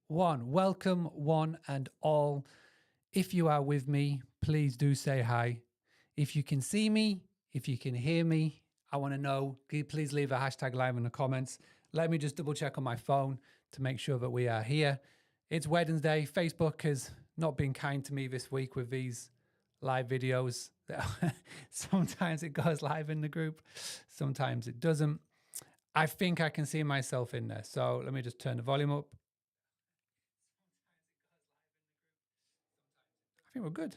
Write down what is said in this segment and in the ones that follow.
one. Welcome, one and all. If you are with me, please do say hi. If you can see me, if you can hear me, I want to know. Please leave a hashtag live in the comments. Let me just double check on my phone to make sure that we are here. It's Wednesday. Facebook has not been kind to me this week with these live videos. Sometimes it goes live in the group, sometimes it doesn't. I think I can see myself in there. So let me just turn the volume up. I think we're good.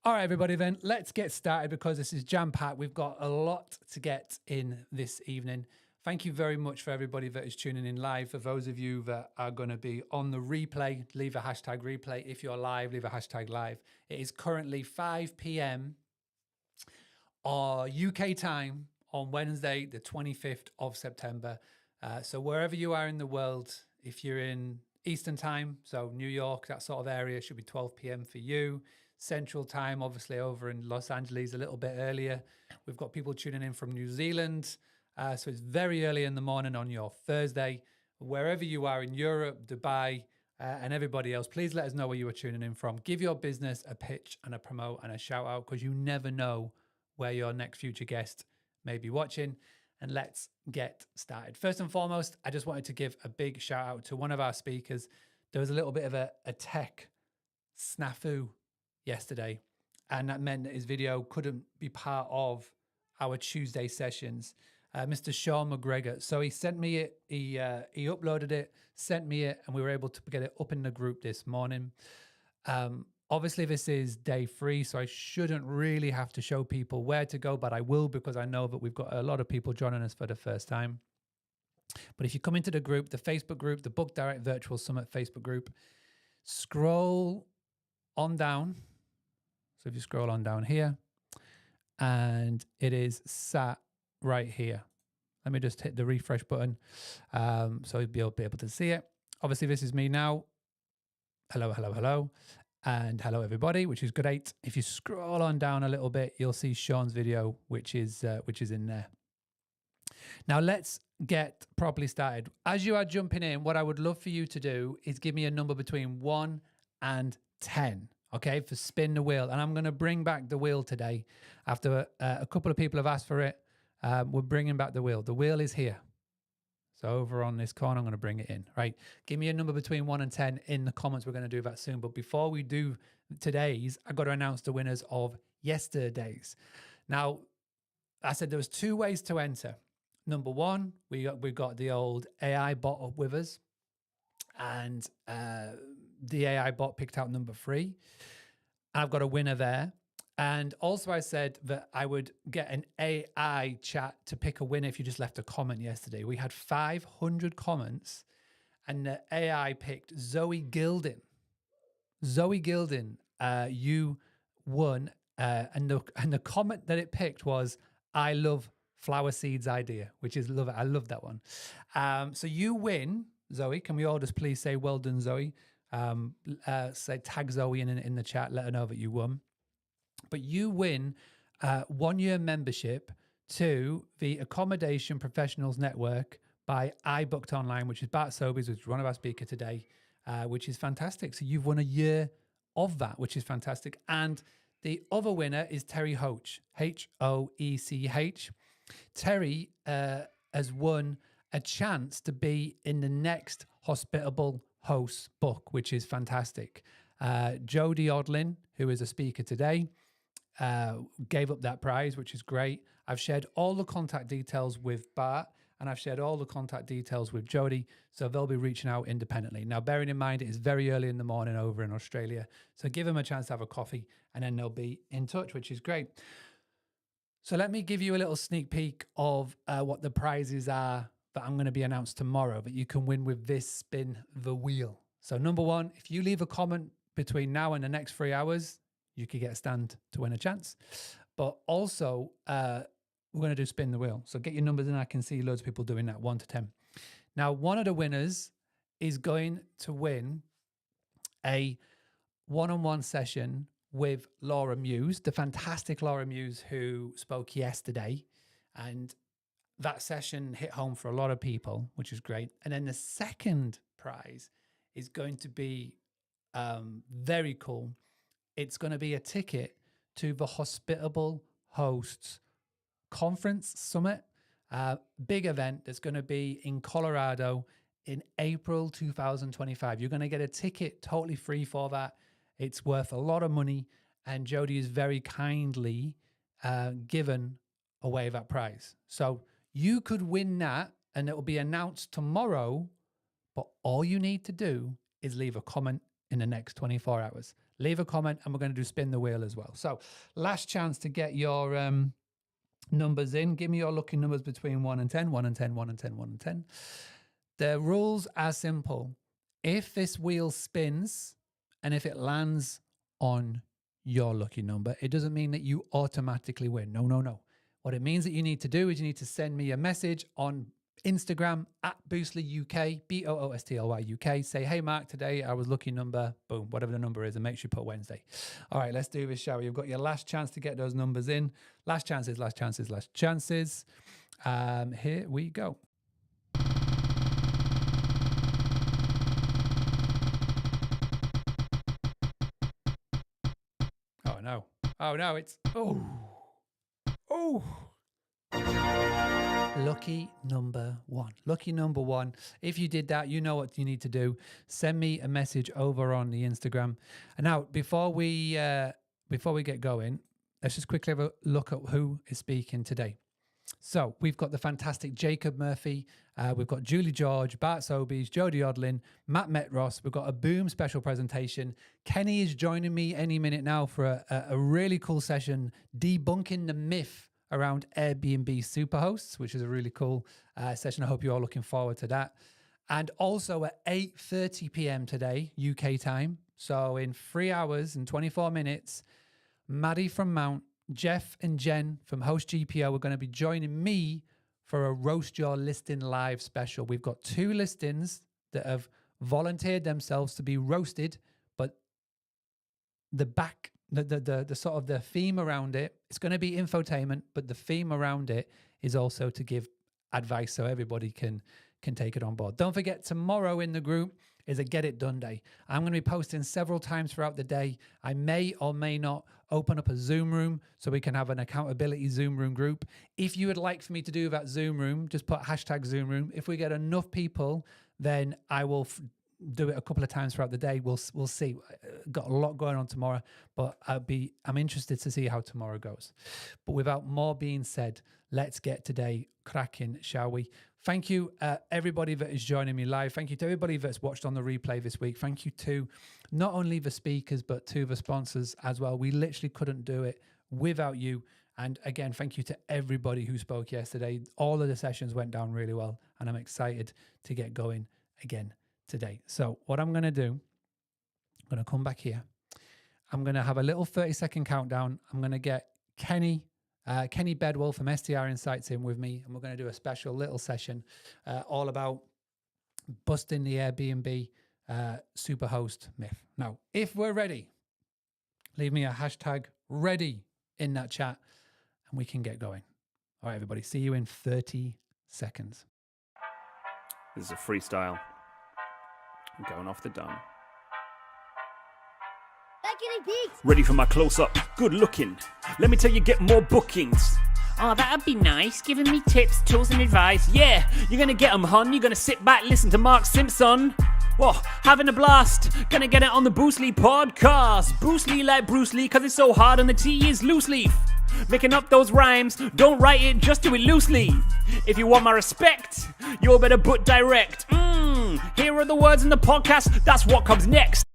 All right, everybody, then let's get started because this is jam-packed. We've got a lot to get in this evening. Thank you very much for everybody that is tuning in live. For those of you that are going to be on the replay, leave a hashtag replay. If you're live, leave a hashtag live. It is currently 5 p.m. UK time on Wednesday, the 25th of September. So wherever you are in the world, if you're in Eastern time, so New York, that sort of area, should be 12 p.m. for you. Central time, obviously over in Los Angeles, a little bit earlier. We've got people tuning in from New Zealand. So it's very early in the morning on your Thursday. Wherever you are in Europe, Dubai, and everybody else, please let us know where you are tuning in from. Give your business a pitch and a promote and a shout out because you never know where your next future guest may be watching. And let's get started. First and foremost, I just wanted to give a big shout out to one of our speakers. There was a little bit of a tech snafu yesterday, and that meant that his video couldn't be part of our Tuesday sessions. Mr. Sean McGregor. So he sent me it, he uploaded it, sent me it, and we were able to get it up in the group this morning. Obviously, this is day 3, so I shouldn't really have to show people where to go, but I will because I know that we've got a lot of people joining us for the first time. But if you come into the group, the Facebook group, the Book Direct Virtual Summit Facebook group, scroll on down. So if you scroll on down here, and it is sat right here. Let me just hit the refresh button so you'll be able to see it. Obviously, this is me now. Hello, hello, hello. And hello, everybody, which is great. If you scroll on down a little bit, you'll see Sean's video, which is in there. Now, let's get properly started. As you are jumping in, what I would love for you to do is give me a number between 1 and 10, okay, for spin the wheel. And I'm going to bring back the wheel today. After a couple of people have asked for it, we're bringing back the wheel. The wheel is here. So over on this corner, I'm going to bring it in, right? Give me a number between 1 and 10 in the comments. We're going to do that soon. But before we do today's, I've got to announce the winners of yesterday's. Now, I said there was 2 ways to enter. Number 1, we got the old AI bot up with us. And the AI bot picked out number 3. I've got a winner there. And also I said that I would get an AI chat to pick a winner if you just left a comment yesterday. We had 500 comments and the AI picked Zoe Gilden. Zoe Gilden, you won. And the comment that it picked was, I love Flower Seeds idea, which is love it. I love that one. So you win, Zoe. Can we all just please say well done, Zoe? Say tag Zoe in the chat. Let her know that you won. But you win 1-year membership to the Accommodation Professionals Network by iBooked Online, which is Bart Sobeys, which is one of our speakers today, which is fantastic. So you've won a year of that, which is fantastic. And the other winner is Terry Hoech, Hoech. Terry has won a chance to be in the next Hospitable Hosts book, which is fantastic. Jody Odlin, who is a speaker today, gave up that prize, which is great. I've shared all the contact details with Bart, and I've shared all the contact details with Jody, so they'll be reaching out independently. Now, bearing in mind, it is very early in the morning over in Australia, so give them a chance to have a coffee, and then they'll be in touch, which is great. So let me give you a little sneak peek of what the prizes are that I'm going to be announced tomorrow that you can win with this Spin the Wheel. So number 1, if you leave a comment between now and the next 3 hours, you could get a stand to win a chance. But also, we're going to do Spin the Wheel. So get your numbers in. I can see loads of people doing that, 1 to 10. Now, one of the winners is going to win a one-on-one session with Laura Muse, the fantastic Laura Muse who spoke yesterday. And that session hit home for a lot of people, which is great. And then the second prize is going to be very cool. It's going to be a ticket to the Hospitable Hosts Conference Summit, big event that's going to be in Colorado in April 2025. You're going to get a ticket totally free for that. It's worth a lot of money, and Jody is very kindly given away that prize. So you could win that, and it will be announced tomorrow, but all you need to do is leave a comment in the next 24 hours. Leave a comment, and we're going to do spin the wheel as well. So last chance to get your numbers in. Give me your lucky numbers between 1 and 10, 1 and 10, 1 and 10, 1 and 10. The rules are simple. If this wheel spins and if it lands on your lucky number, it doesn't mean that you automatically win. No, no, no. What it means that you need to do is you need to send me a message on Instagram at Boostly UK, Boostly UK. Say, hey, Mark, today I was lucky number, boom, whatever the number is, and make sure you put Wednesday. All right, let's do this, shall we? You've got your last chance to get those numbers in. Last chances, last chances, last chances. Here we go. Oh, no. Oh, no, it's, oh. Lucky number one. Lucky number one. If you did that, you know what you need to do. Send me a message over on the Instagram. And now, before we get going, let's just quickly have a look at who is speaking today. So we've got the fantastic Jacob Murphy. We've got Julie George, Bart Sobies, Jody Odlin, Matt Metros. We've got a boom special presentation. Kenny is joining me any minute now for a really cool session debunking the myth around Airbnb superhosts, which is a really cool session. I hope you're all looking forward to that. And also at 8:30 p.m. today, UK time. So in 3 hours and 24 minutes, Maddie from Mount, Jeff and Jen from Host GPO are going to be joining me for a Roast Your Listing Live special. We've got 2 listings that have volunteered themselves to be roasted, but the sort of the theme around it, it's going to be infotainment, but the theme around it is also to give advice so everybody can take it on board. Don't forget, tomorrow in the group is a Get It Done day. I'm going to be posting several times throughout the day. I may or may not open up a Zoom room so we can have an accountability Zoom room group. If you would like for me to do that Zoom room, just put hashtag Zoom room. If we get enough people, then I will do it a couple of times throughout the day. We'll see. Got a lot going on tomorrow, but I'm interested to see how tomorrow goes. But without more being said, let's get today cracking, shall we? Thank you, everybody that is joining me live. Thank you to everybody that's watched on the replay this week. Thank you to not only the speakers, but to the sponsors as well. We literally couldn't do it without you. And again, thank you to everybody who spoke yesterday. All of the sessions went down really well, and I'm excited to get going again today. So what I'm going to do, I'm going to come back here. I'm going to have a little 30-second countdown. I'm going to get Kenny Bedwell from STR Insights in with me, and we're going to do a special little session all about busting the Airbnb superhost myth. Now, if we're ready, leave me a hashtag ready in that chat, and we can get going. All right, everybody, see you in 30 seconds. This is a freestyle. I'm going off the dome. Ready for my close-up. Good looking. Let me tell you, get more bookings. Oh, that'd be nice. Giving me tips, tools, and advice. Yeah, you're gonna get them, hon. You're gonna sit back, listen to Mark Simpson. Whoa, having a blast. Gonna get it on the Boostly podcast. Boostly like Bruce Lee, cause it's so hard and the T is loose leaf. Making up those rhymes, don't write it, just do it loosely. If you want my respect, you better put direct. Here are the words in the podcast, that's what comes next.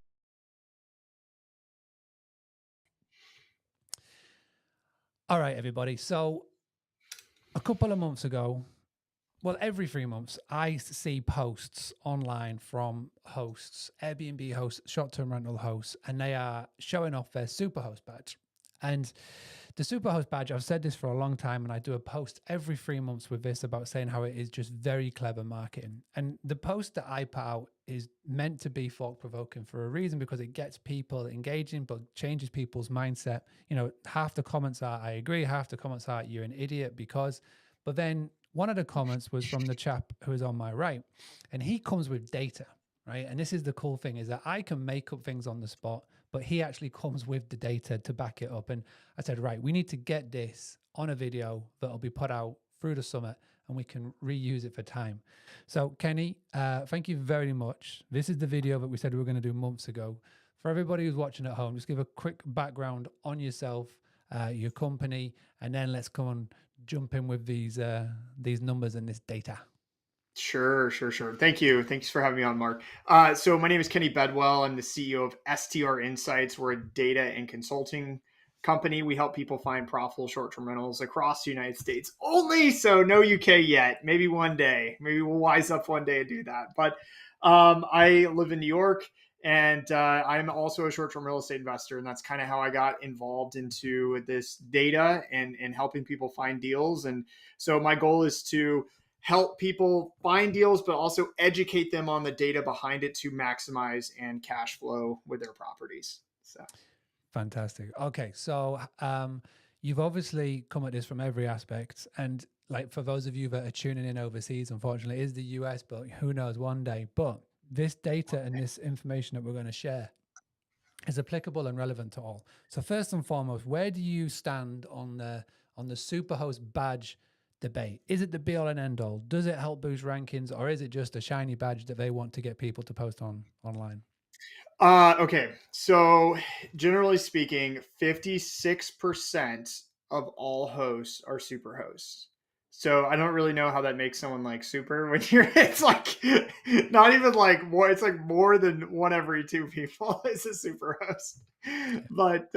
All right, everybody. So a couple of months ago, well, every 3 months, I see posts online from hosts, Airbnb hosts, short-term rental hosts, and they are showing off their Superhost badge. And the Superhost badge, I've said this for a long time, and I do a post every 3 months with this about saying how it is just very clever marketing. And the post that I put out is meant to be thought-provoking for a reason, because it gets people engaging, but changes people's mindset. You know, half the comments are, I agree, half the comments are, you're an idiot because, but then one of the comments was from the chap who is on my right, and he comes with data. right? And this is the cool thing, is that I can make up things on the spot, but he actually comes with the data to back it up. And I said, right, we need to get this on a video that'll be put out through the summit and we can reuse it for time. So Kenny, thank you very much. This is the video that we said we were going to do months ago. For everybody who's watching at home, just give a quick background on yourself, your company, and then let's come on, jump in with these numbers and this data. Sure. Thank you. Thanks for having me on, Mark. So my name is Kenny Bedwell. I'm the CEO of STR Insights. We're a data and consulting company. We help people find profitable short-term rentals across the United States only. So no UK yet. Maybe one day. Maybe we'll wise up one day and do that. But I live in New York, and I'm also a short-term real estate investor. And that's kind of how I got involved into this data and helping people find deals. And so my goal is to help people find deals, but also educate them on the data behind it to maximize and cash flow with their properties. So fantastic. Okay, so you've obviously come at this from every aspect, and like for those of you that are tuning in overseas, unfortunately, it is the US, but who knows one day. But this data and this information that we're going to share is applicable and relevant to all. So first and foremost, where do you stand on the Superhost badge debate? Is it the be all and end all? Does it help boost rankings, or is it just a shiny badge that they want to get people to post online? Okay. So generally speaking, 56% of all hosts are super hosts. So I don't really know how that makes someone like super when it's like not even like more, it's like more than 1 every 2 people is a super host. But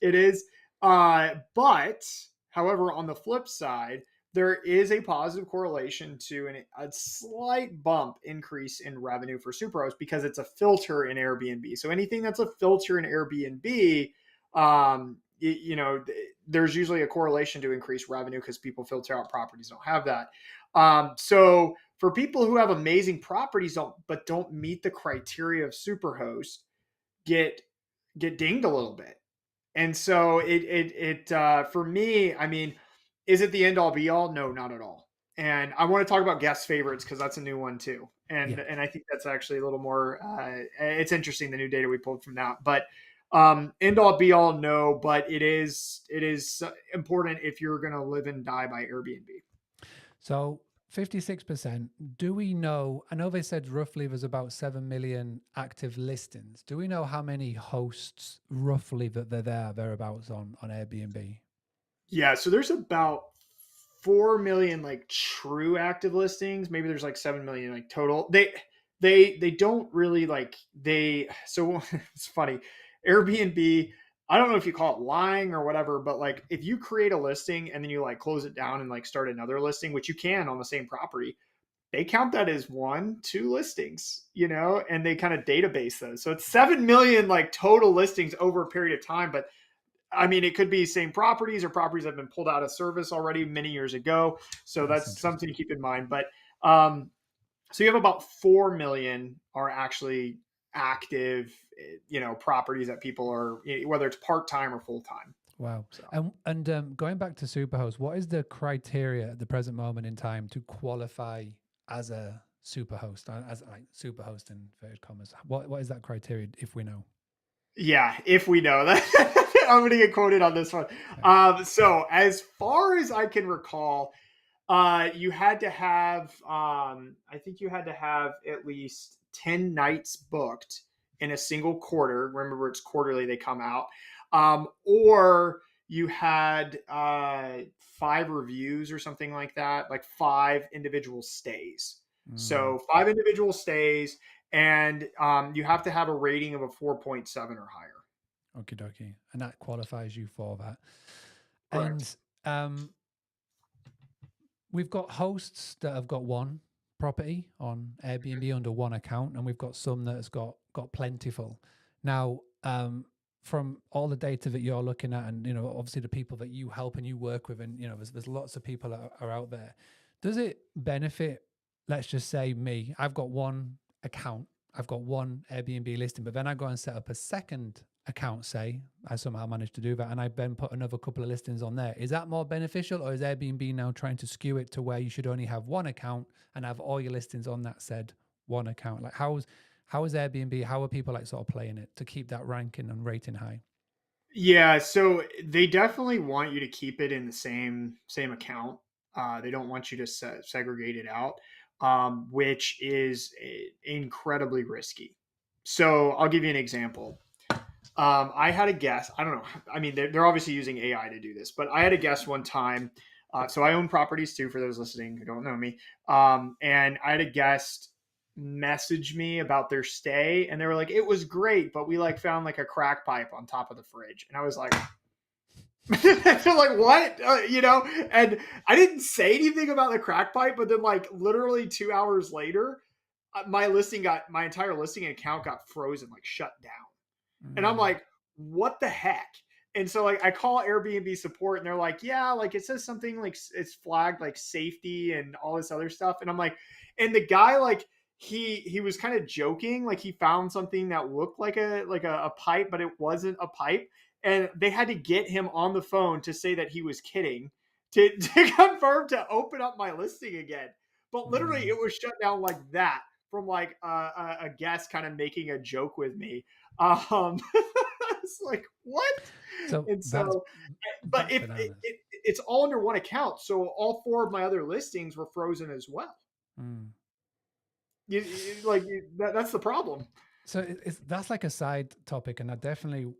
it is. But however, on the flip side, there is a positive correlation to a slight bump increase in revenue for Superhost because it's a filter in Airbnb. So anything that's a filter in Airbnb, there's usually a correlation to increased revenue because people filter out properties that don't have that. So for people who have amazing properties but don't meet the criteria of Superhost, get dinged a little bit. And so it for me, I mean, is it the end all be all? No, not at all. And I want to talk about guest favorites because that's a new one too. And I think that's actually a little more, it's interesting, the new data we pulled from that. But end all be all, no, but it is important if you're going to live and die by Airbnb. So 56%, do we know, I know they said roughly there's about 7 million active listings. Do we know how many hosts roughly that they're thereabouts on Airbnb? Yeah, so there's about 4 million like true active listings. Maybe there's like 7 million like total. They don't really so it's funny. Airbnb, I don't know if you call it lying or whatever, but like if you create a listing and then you like close it down and like start another listing, which you can on the same property, they count that as 1-2 listings, and they kind of database those. So it's 7 million like total listings over a period of time, but I mean, it could be same properties or properties that have been pulled out of service already many years ago. So that's something to keep in mind. But so you have about 4 million are actually active, properties that people are, whether it's part-time or full-time. Wow. So. And going back to Superhost, what is the criteria at the present moment in time to qualify as a Superhost, as like Superhost in inverted commas? What is that criteria, if we know? Yeah, if we know that. I'm going to get quoted on this one. So as far as I can recall, you had to have, I think you had to have at least 10 nights booked in a single quarter. Remember, it's quarterly, they come out. Or you had 5 reviews or something like that, like 5 individual stays. So 5 individual stays, and you have to have a rating of a 4.7 or higher. Okie dokie. And that qualifies you for that. Correct. And we've got hosts that have got 1 property on Airbnb under 1 account, and we've got some that's got plentiful. Now, from all the data that you're looking at, and obviously the people that you help and you work with, and there's lots of people that are out there. Does it benefit, let's just say me, I've got 1 account, I've got 1 Airbnb listing, but then I go and set up a second account, say I somehow managed to do that, and I then put another couple of listings on there. Is that more beneficial, or is Airbnb now trying to skew it to where you should only have 1 account and have all your listings on that said one account? Like how is Airbnb, how are people like sort of playing it to keep that ranking and rating high? Yeah, so they definitely want you to keep it in the same account. They don't want you to segregate it out, which is incredibly risky. So I'll give you an example. I had a guest. I don't know. I mean, they're obviously using AI to do this, but I had a guest one time. So I own properties too, for those listening who don't know me. And I had a guest message me about their stay, and they were like, "It was great, but we like found like a crack pipe on top of the fridge," and I was like. They're like, what? And I didn't say anything about the crack pipe, but then like literally 2 hours later, my entire listing account got frozen, like shut down. And I'm Mm. like, what the heck? And so like I call Airbnb support and they're like, yeah, like it says something like it's flagged like safety and all this other stuff. And I'm like, and the guy like he was kind of joking, like he found something that looked like a pipe, but it wasn't a pipe. And they had to get him on the phone to say that he was kidding to confirm to open up my listing again. But literally it was shut down like that from like a guest kind of making a joke with me. It's like what? So And so, but that's if bananas. it's all under one account, so all four of my other listings were frozen as well. Mm. That's the problem. So that's like a side topic, and I definitely,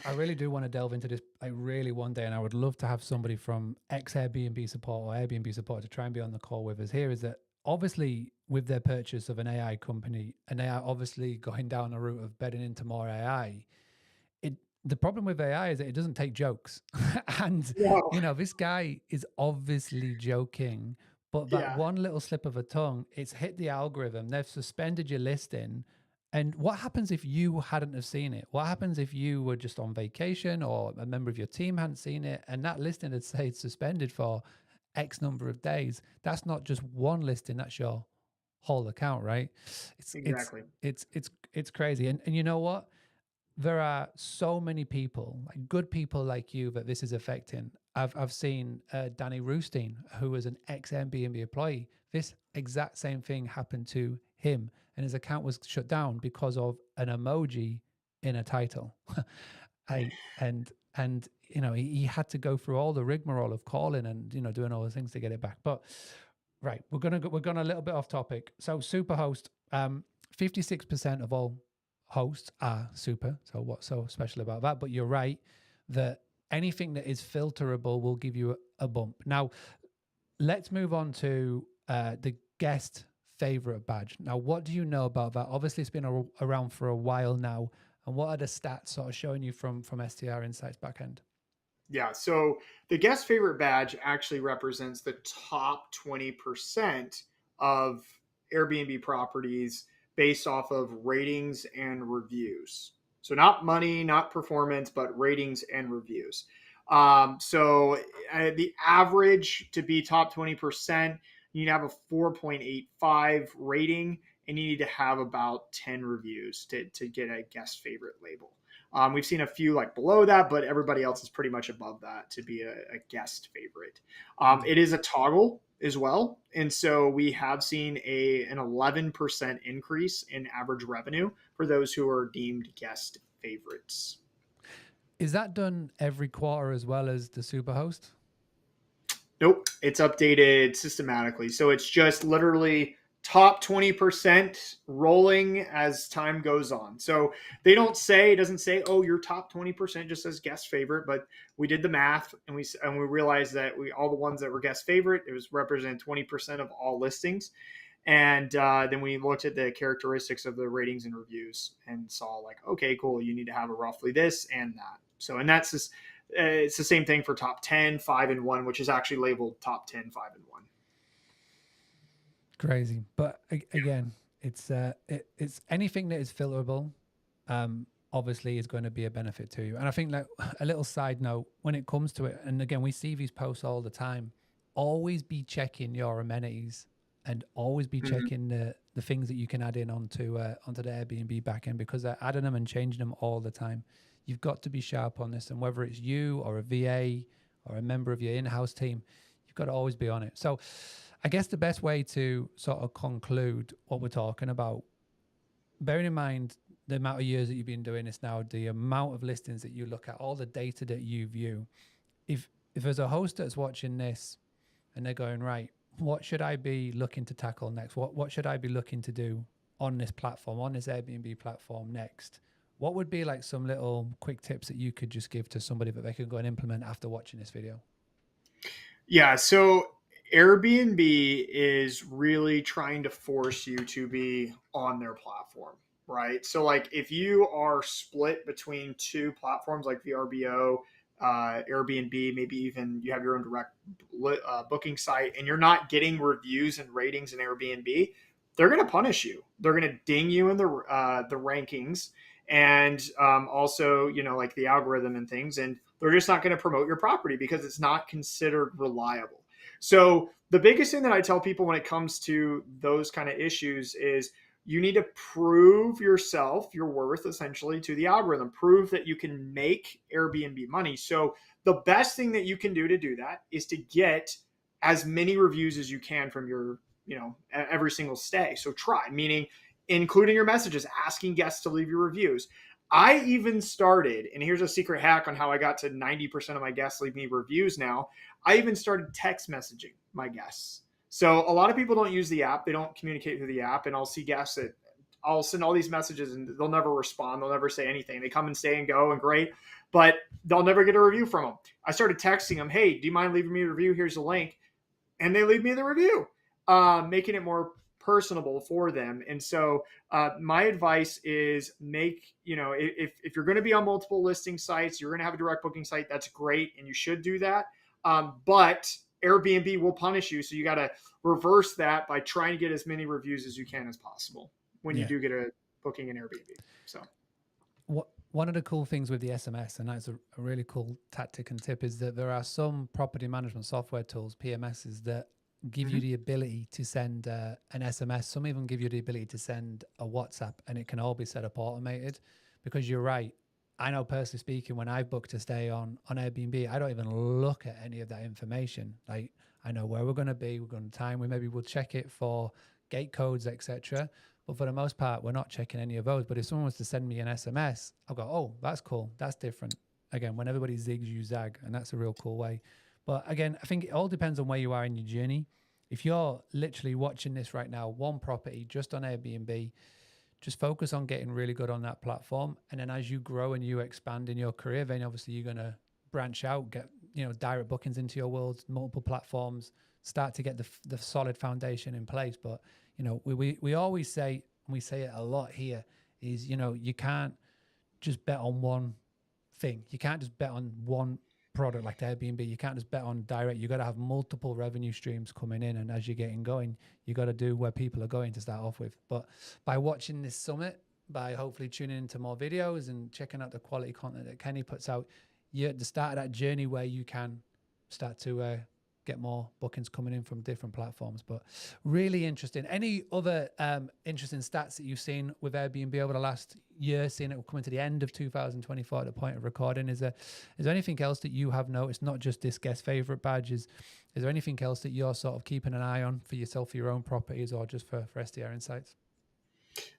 I really do want to delve into this like really one day, and I would love to have somebody from ex Airbnb support or Airbnb support to try and be on the call with us. Here is that obviously with their purchase of an AI company, and they are obviously going down a route of bedding into more AI. It the problem with AI is that it doesn't take jokes, and No. this guy is obviously joking. But that Yeah. one little slip of a tongue, it's hit the algorithm. They've suspended your listing. And what happens if you hadn't have seen it? What happens if you were just on vacation or a member of your team hadn't seen it and that listing had stayed suspended for X number of days? That's not just one listing, that's your whole account, right? It's it's Exactly. it's crazy. And you know what? There are so many people, like good people like you, that this is affecting. I've seen Danny Roosteen, who was an ex Airbnb employee. This exact same thing happened to him, and his account was shut down because of an emoji in a title. I and he had to go through all the rigmarole of calling and doing all the things to get it back. But right, we're gonna a little bit off topic. So Superhost, 56% of all hosts are super. So what's so special about that? But you're right that anything that is filterable will give you a bump. Now, let's move on to the guest favorite badge. Now, what do you know about that? Obviously, it's been around for a while now. And what are the stats sort of showing you from STR Insights backend? Yeah. So the guest favorite badge actually represents the top 20% of Airbnb properties based off of ratings and reviews. So not money, not performance, but ratings and reviews. So the average to be top 20%, you need to have a 4.85 rating and you need to have about 10 reviews to get a guest favorite label. We've seen a few like below that, but everybody else is pretty much above that to be a guest favorite. It is a toggle as well. And so we have seen an 11% increase in average revenue for those who are deemed guest favorites. Is that done every quarter as well as the Superhost? Nope, it's updated systematically. So it's just literally top 20% rolling as time goes on. So they don't say, it doesn't say, oh, your top 20% just says guest favorite, but we did the math and we realized that all the ones that were guest favorite, it was represent 20% of all listings. And then we looked at the characteristics of the ratings and reviews and saw like, okay, cool, you need to have a roughly this and that. So, and that's just, it's the same thing for top 10, 5 and 1, which is actually labeled top 10, 5 and 1. Crazy. But again, it's anything that is filterable, obviously is going to be a benefit to you. And I think like a little side note when it comes to it, and again, we see these posts all the time, always be checking your amenities and always be checking the things that you can add in onto the Airbnb backend, because they're adding them and changing them all the time. You've got to be sharp on this, and whether it's you or a VA or a member of your in-house team, you've got to always be on it. So I guess the best way to sort of conclude what we're talking about, bearing in mind the amount of years that you've been doing this now, the amount of listings that you look at, all the data that you view, if there's a host that's watching this and they're going, right, what should I be looking to tackle next? What should I be looking to do on this platform, on this Airbnb platform next? What would be like some little quick tips that you could just give to somebody that they can go and implement after watching this video? Yeah, so Airbnb is really trying to force you to be on their platform, right? So like if you are split between two platforms like VRBO, Airbnb, maybe even you have your own direct booking site, and you're not getting reviews and ratings in Airbnb, they're going to punish you. They're going to ding you in the rankings, and also, you know, like the algorithm and things, and they're just not going to promote your property because it's not considered reliable. So the biggest thing that I tell people when it comes to those kind of issues is you need to prove yourself, your worth essentially to the algorithm, prove that you can make Airbnb money. So the best thing that you can do to do that is to get as many reviews as you can from your, you know, every single stay. So try, meaning including your messages, asking guests to leave your reviews. I even started, and here's a secret hack on how I got to 90% of my guests leave me reviews now. I even started text messaging my guests. So a lot of people don't use the app. They don't communicate through the app. And I'll see guests that I'll send all these messages and they'll never respond. They'll never say anything. They come and stay and go and great, but they'll never get a review from them. I started texting them, hey, do you mind leaving me a review? Here's the link. And they leave me the review, making it more personable for them. And so my advice is make, you know, if you're going to be on multiple listing sites, you're going to have a direct booking site, that's great. And you should do that. But Airbnb will punish you. So you got to reverse that by trying to get as many reviews as you can as possible when you do get a booking in Airbnb. So one of the cool things with the SMS, and that's a really cool tactic and tip, is that there are some property management software tools, PMSs, that give you the ability to send an SMS. Some even give you the ability to send a WhatsApp, and it can all be set up automated. Because you're right, I know personally speaking, when I've booked a stay on Airbnb, I don't even look at any of that information. Like, I know where we're going to be, we're going to time, we'll check it for gate codes, etc. But for the most part, we're not checking any of those. But if someone was to send me an SMS, I'll go, oh, that's cool, that's different. Again, when everybody zigs, you zag, and that's a real cool way. But again, I think it all depends on where you are in your journey. If you're literally watching this right now, one property just on Airbnb, just focus on getting really good on that platform. And then as you grow and you expand in your career, then obviously you're going to branch out, get, you know, direct bookings into your world, multiple platforms, start to get the solid foundation in place. But, you know, we always say, and we say it a lot here, is, you know, you can't just bet on one thing. You can't just bet on one product like Airbnb. You can't just bet on direct. You got to have multiple revenue streams coming in, and as you're getting going, you got to do where people are going to start off with. But by watching this summit, by hopefully tuning into more videos and checking out the quality content that Kenny puts out, you're at the start of that journey where you can start to get more bookings coming in from different platforms. But really interesting. Any other interesting stats that you've seen with Airbnb over the last year, seeing it coming to the end of 2024 at the point of recording? Is there anything else that you have noticed, not just this guest favorite badges? Is there anything else that you're sort of keeping an eye on for yourself, for your own properties, or just for STR Insights?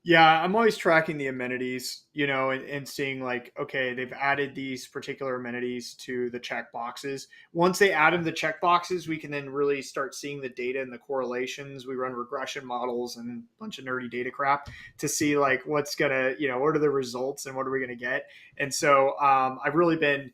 Yeah, I'm always tracking the amenities, you know, and seeing like, okay, they've added these particular amenities to the check boxes. Once they add them to the check boxes, we can then really start seeing the data and the correlations. We run regression models and a bunch of nerdy data crap to see like what's going to, you know, what are the results and what are we going to get? And so I've really been,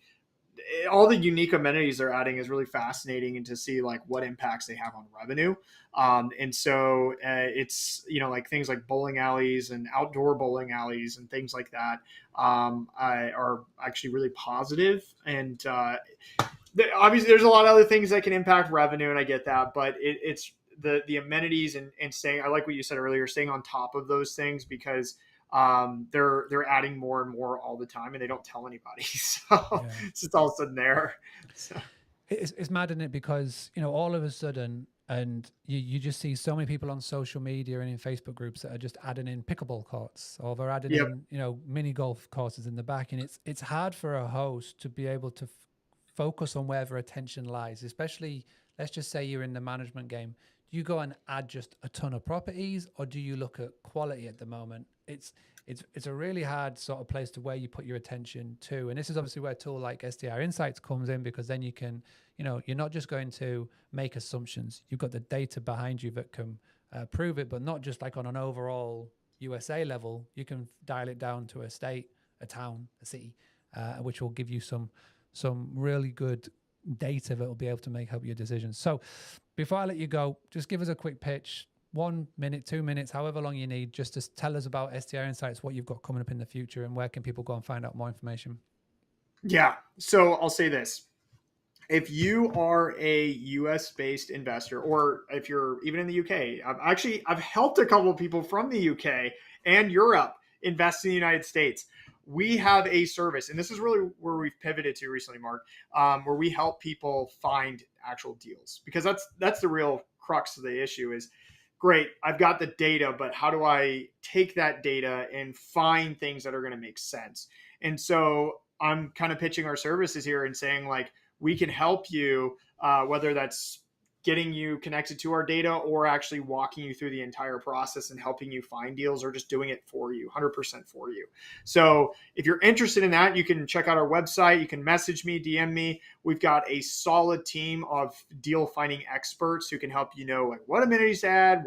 all the unique amenities they're adding is really fascinating, and to see like what impacts they have on revenue. And so it's, you know, like things like bowling alleys and outdoor bowling alleys and things like that are actually really positive. And obviously there's a lot of other things that can impact revenue, and I get that, but it's the amenities and staying, I like what you said earlier, staying on top of those things, because they're adding more and more all the time, and they don't tell anybody. So it's just all of a sudden there. So. It's mad, isn't it? Because, you know, all of a sudden, and you just see so many people on social media and in Facebook groups that are just adding in pickleball courts, or they're adding in, you know, mini golf courses in the back. And it's hard for a host to be able to focus on where their attention lies, especially, let's just say you're in the management game. you go and add just a ton of properties, or do you look at quality at the moment? It's a really hard sort of place to where you put your attention to. And this is obviously where a tool like STR Insights comes in, because then you can, you're not just going to make assumptions. You've got the data behind you that can prove it, but not just like on an overall USA level. You can dial it down to a state, a town, a city, which will give you some really good data that will be able to help your decisions. So before I let you go, just give us a quick pitch, 1 minute, 2 minutes, however long you need, just to tell us about STR Insights, what you've got coming up in the future, and where can people go and find out more information. Yeah. So I'll say this. If you are a US based investor, or if you're even in the UK, I've helped a couple of people from the UK and Europe invest in the United States. We have a service, and this is really where we've pivoted to recently, Mark, where we help people find actual deals, because that's the real crux of the issue is, great, I've got the data, but how do I take that data and find things that are going to make sense? And so I'm kind of pitching our services here and saying, like, we can help you, whether that's getting you connected to our data or actually walking you through the entire process and helping you find deals, or just doing it for you, 100% for you. So if you're interested in that, you can check out our website. You can message me, DM me. We've got a solid team of deal finding experts who can help you know, like, what amenities to add,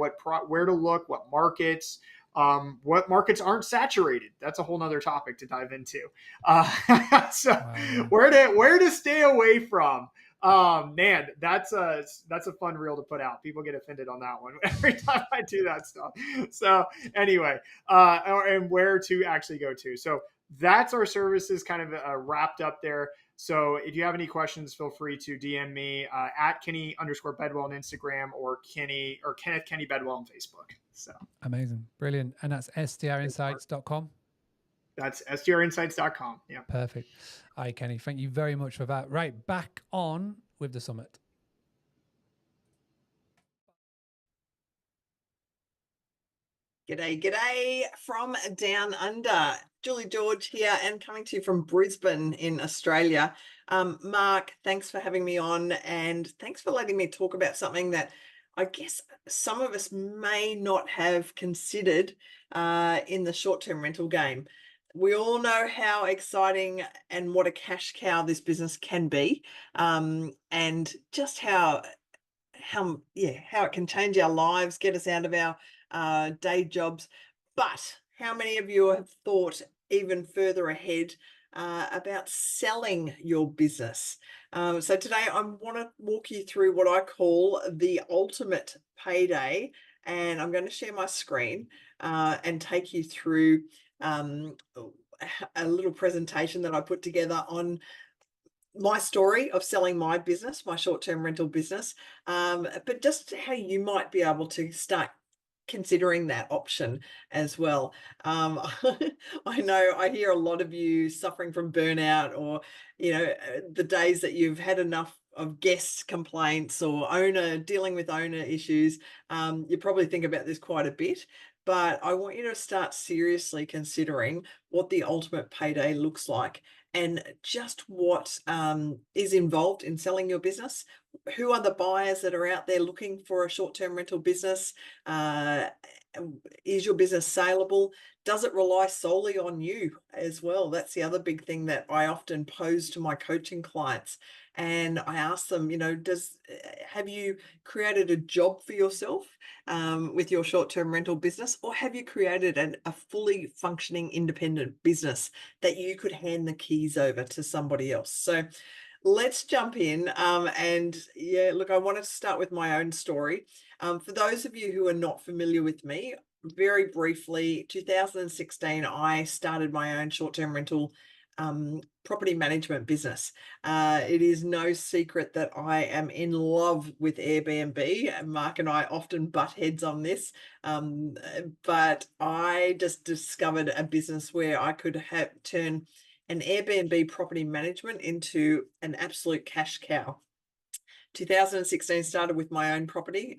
where to look, what markets aren't saturated. That's a whole nother topic to dive into. So Wow. where to stay away from. Man, that's a fun reel to put out. People get offended on that one every time I do that stuff. So anyway, and where to actually go to. So that's our services kind of wrapped up there. So if you have any questions, feel free to DM me at Kenny_Bedwell on Instagram, or Kenneth Kenny Bedwell on Facebook. So amazing. Brilliant. And that's strinsights.com. That's strinsights.com. Yeah. Perfect. All right, Kenny, thank you very much for that. Right, back on with the summit. G'day from down under. Julie George here, and coming to you from Brisbane in Australia. Mark, thanks for having me on, and thanks for letting me talk about something that I guess some of us may not have considered in the short-term rental game. We all know how exciting and what a cash cow this business can be, and just how it can change our lives, get us out of our day jobs. But how many of you have thought even further ahead about selling your business? So today I want to walk you through what I call the ultimate payday, and I'm going to share my screen and take you through a little presentation that I put together on my story of selling my business, my short-term rental business, but just how you might be able to start considering that option as well. I know I hear a lot of you suffering from burnout, or the days that you've had enough of guest complaints or dealing with owner issues. You probably think about this quite a bit, but I want you to start seriously considering what the ultimate payday looks like, and just what is involved in selling your business. Who are the buyers that are out there looking for a short-term rental business? Is your business saleable? Does it rely solely on you as well? That's the other big thing that I often pose to my coaching clients. And I ask them, have you created a job for yourself with your short-term rental business, or have you created a fully functioning independent business that you could hand the keys over to somebody else? So let's jump in. Look, I wanted to start with my own story. For those of you who are not familiar with me, very briefly, 2016, I started my own short-term rental property management business. It is no secret that I am in love with Airbnb. Mark and I often butt heads on this, but I just discovered a business where I could turn an Airbnb property management into an absolute cash cow. 2016 started with my own property.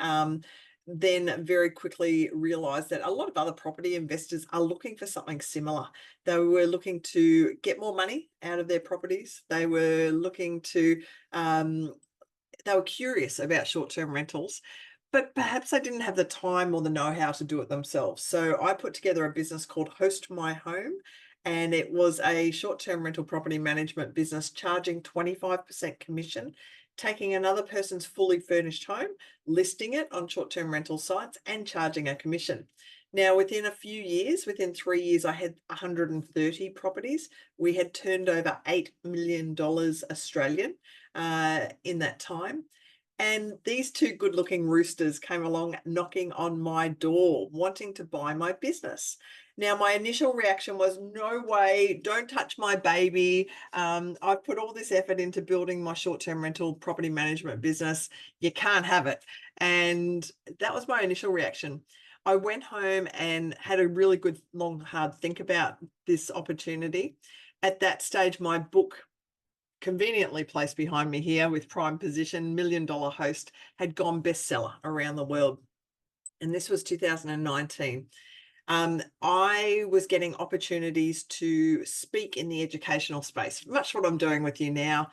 Then very quickly realized that a lot of other property investors are looking for something similar. They were looking to get more money out of their properties. They were looking to, they were curious about short-term rentals, but perhaps they didn't have the time or the know-how to do it themselves. So I put together a business called Host My Home, and it was a short-term rental property management business charging 25% commission, taking another person's fully furnished home, listing it on short-term rental sites and charging a commission. Now, within a few years, within 3 years, I had 130 properties. We had turned over $8 million Australian in that time. And these two good-looking roosters came along knocking on my door, wanting to buy my business. Now, my initial reaction was, no way, don't touch my baby. I've put all this effort into building my short-term rental property management business. You can't have it. And that was my initial reaction. I went home and had a really good, long, hard think about this opportunity. At that stage, my book, conveniently placed behind me here with prime position, $1 Million Host, had gone bestseller around the world. And this was 2019. I was getting opportunities to speak in the educational space, much what I'm doing with you now,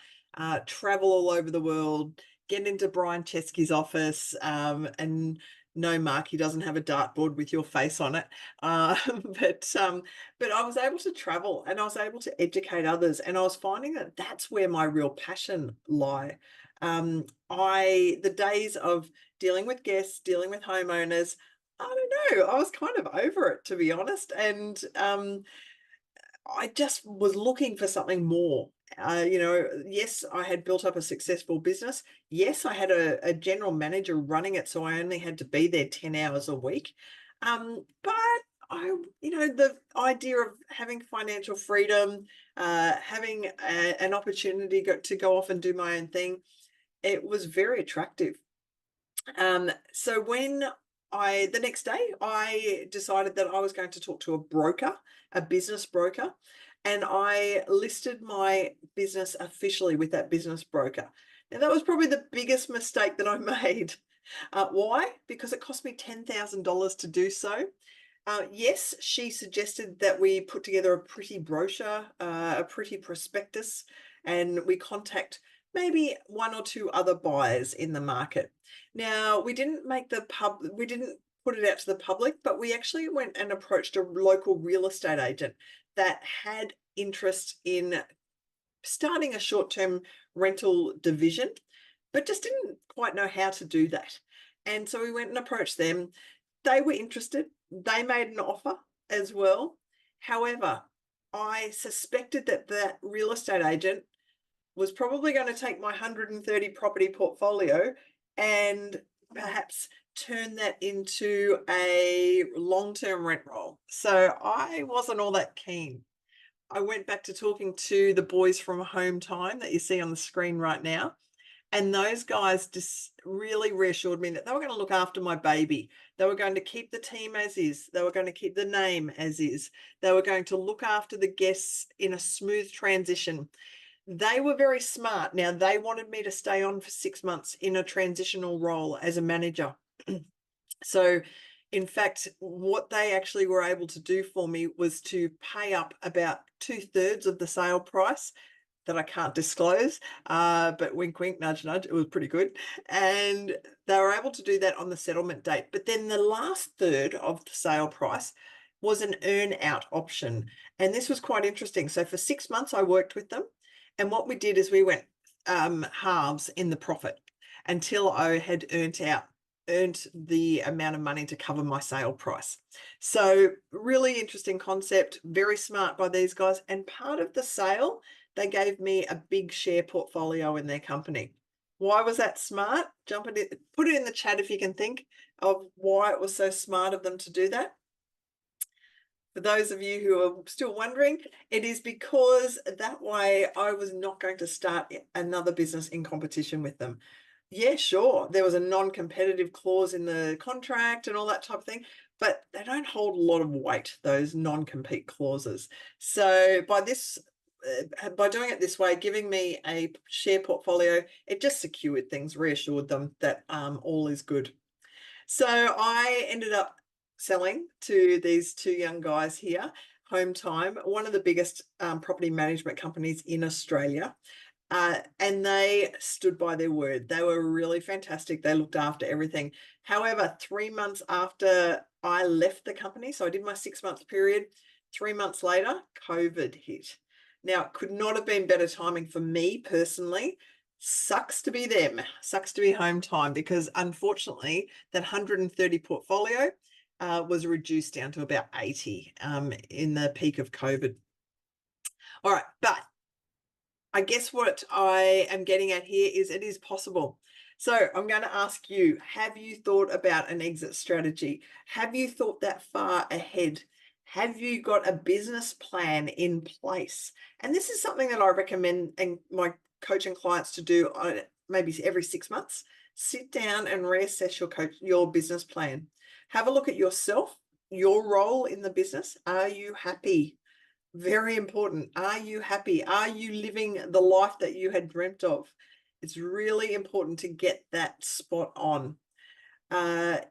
travel all over the world, get into Brian Chesky's office, and no, Mark, he doesn't have a dartboard with your face on it. But I was able to travel and I was able to educate others. And I was finding that that's where my real passion lie. The days of dealing with guests, dealing with homeowners, I don't know, I was kind of over it, to be honest. And I just was looking for something more. Yes, I had built up a successful business. Yes, I had a general manager running it, so I only had to be there 10 hours a week. But the idea of having financial freedom, having an opportunity to go off and do my own thing, it was very attractive. So when the next day, I decided that I was going to talk to a broker, a business broker, and I listed my business officially with that business broker. Now, that was probably the biggest mistake that I made. Why? Because it cost me $10,000 to do so. Yes, she suggested that we put together a pretty brochure, a pretty prospectus, and we contact maybe one or two other buyers in the market. Now, we didn't put it out to the public, but we actually went and approached a local real estate agent that had interest in starting a short-term rental division, but just didn't quite know how to do that. And so we went and approached them. They were interested. They made an offer as well. However, I suspected that that real estate agent was probably going to take my 130 property portfolio and perhaps turn that into a long-term rent roll. So I wasn't all that keen. I went back to talking to the boys from Home Time that you see on the screen right now. And those guys just really reassured me that they were going to look after my baby. They were going to keep the team as is. They were going to keep the name as is. They were going to look after the guests in a smooth transition. They were very smart. Now, they wanted me to stay on for 6 months in a transitional role as a manager. So, in fact, what they actually were able to do for me was to pay up about 2/3 of the sale price that I can't disclose, but wink, wink, nudge, nudge, it was pretty good. And they were able to do that on the settlement date. But then the last third of the sale price was an earn out option. And this was quite interesting. So for 6 months, I worked with them. And what we did is we went halves in the profit until I had earned the amount of money to cover my sale price. So really interesting concept, very smart by these guys. And part of the sale, they gave me a big share portfolio in their company. Why was that smart? Put it in the chat if you can think of why it was so smart of them to do that. For those of you who are still wondering, it is because that way I was not going to start another business in competition with them. Yeah, sure, there was a non-competitive clause in the contract and all that type of thing, but they don't hold a lot of weight, those non-compete clauses. So by doing it this way, giving me a share portfolio, it just secured things, reassured them that all is good. So I ended up selling to these two young guys here, Home Time, one of the biggest property management companies in Australia. And they stood by their word. They were really fantastic. They looked after everything. However, 3 months after I left the company, so I did my 6-month period, 3 months later, COVID hit. Now, it could not have been better timing for me personally. Sucks to be them, sucks to be home time, because unfortunately, that 130 portfolio was reduced down to about 80 in the peak of COVID. All right, but I guess what I am getting at here is it is possible. So I'm going to ask you, have you thought about an exit strategy? Have you thought that far ahead? Have you got a business plan in place? And this is something that I recommend and my coaching clients to do maybe every 6 months. Sit down and reassess your business plan. Have a look at yourself, your role in the business. Are you happy? Very important. Are you happy? Are you living the life that you had dreamt of? It's really important to get that spot on.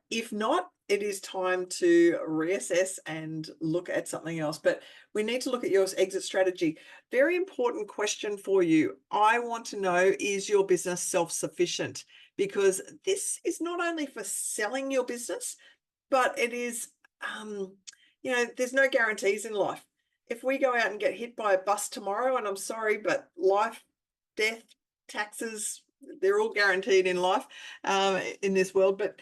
If not, it is time to reassess and look at something else. But we need to look at your exit strategy. Very important question for you. I want to know, is your business self-sufficient? Because this is not only for selling your business, but it is, there's no guarantees in life. If we go out and get hit by a bus tomorrow, and I'm sorry, but life, death, taxes, they're all guaranteed in life, in this world. But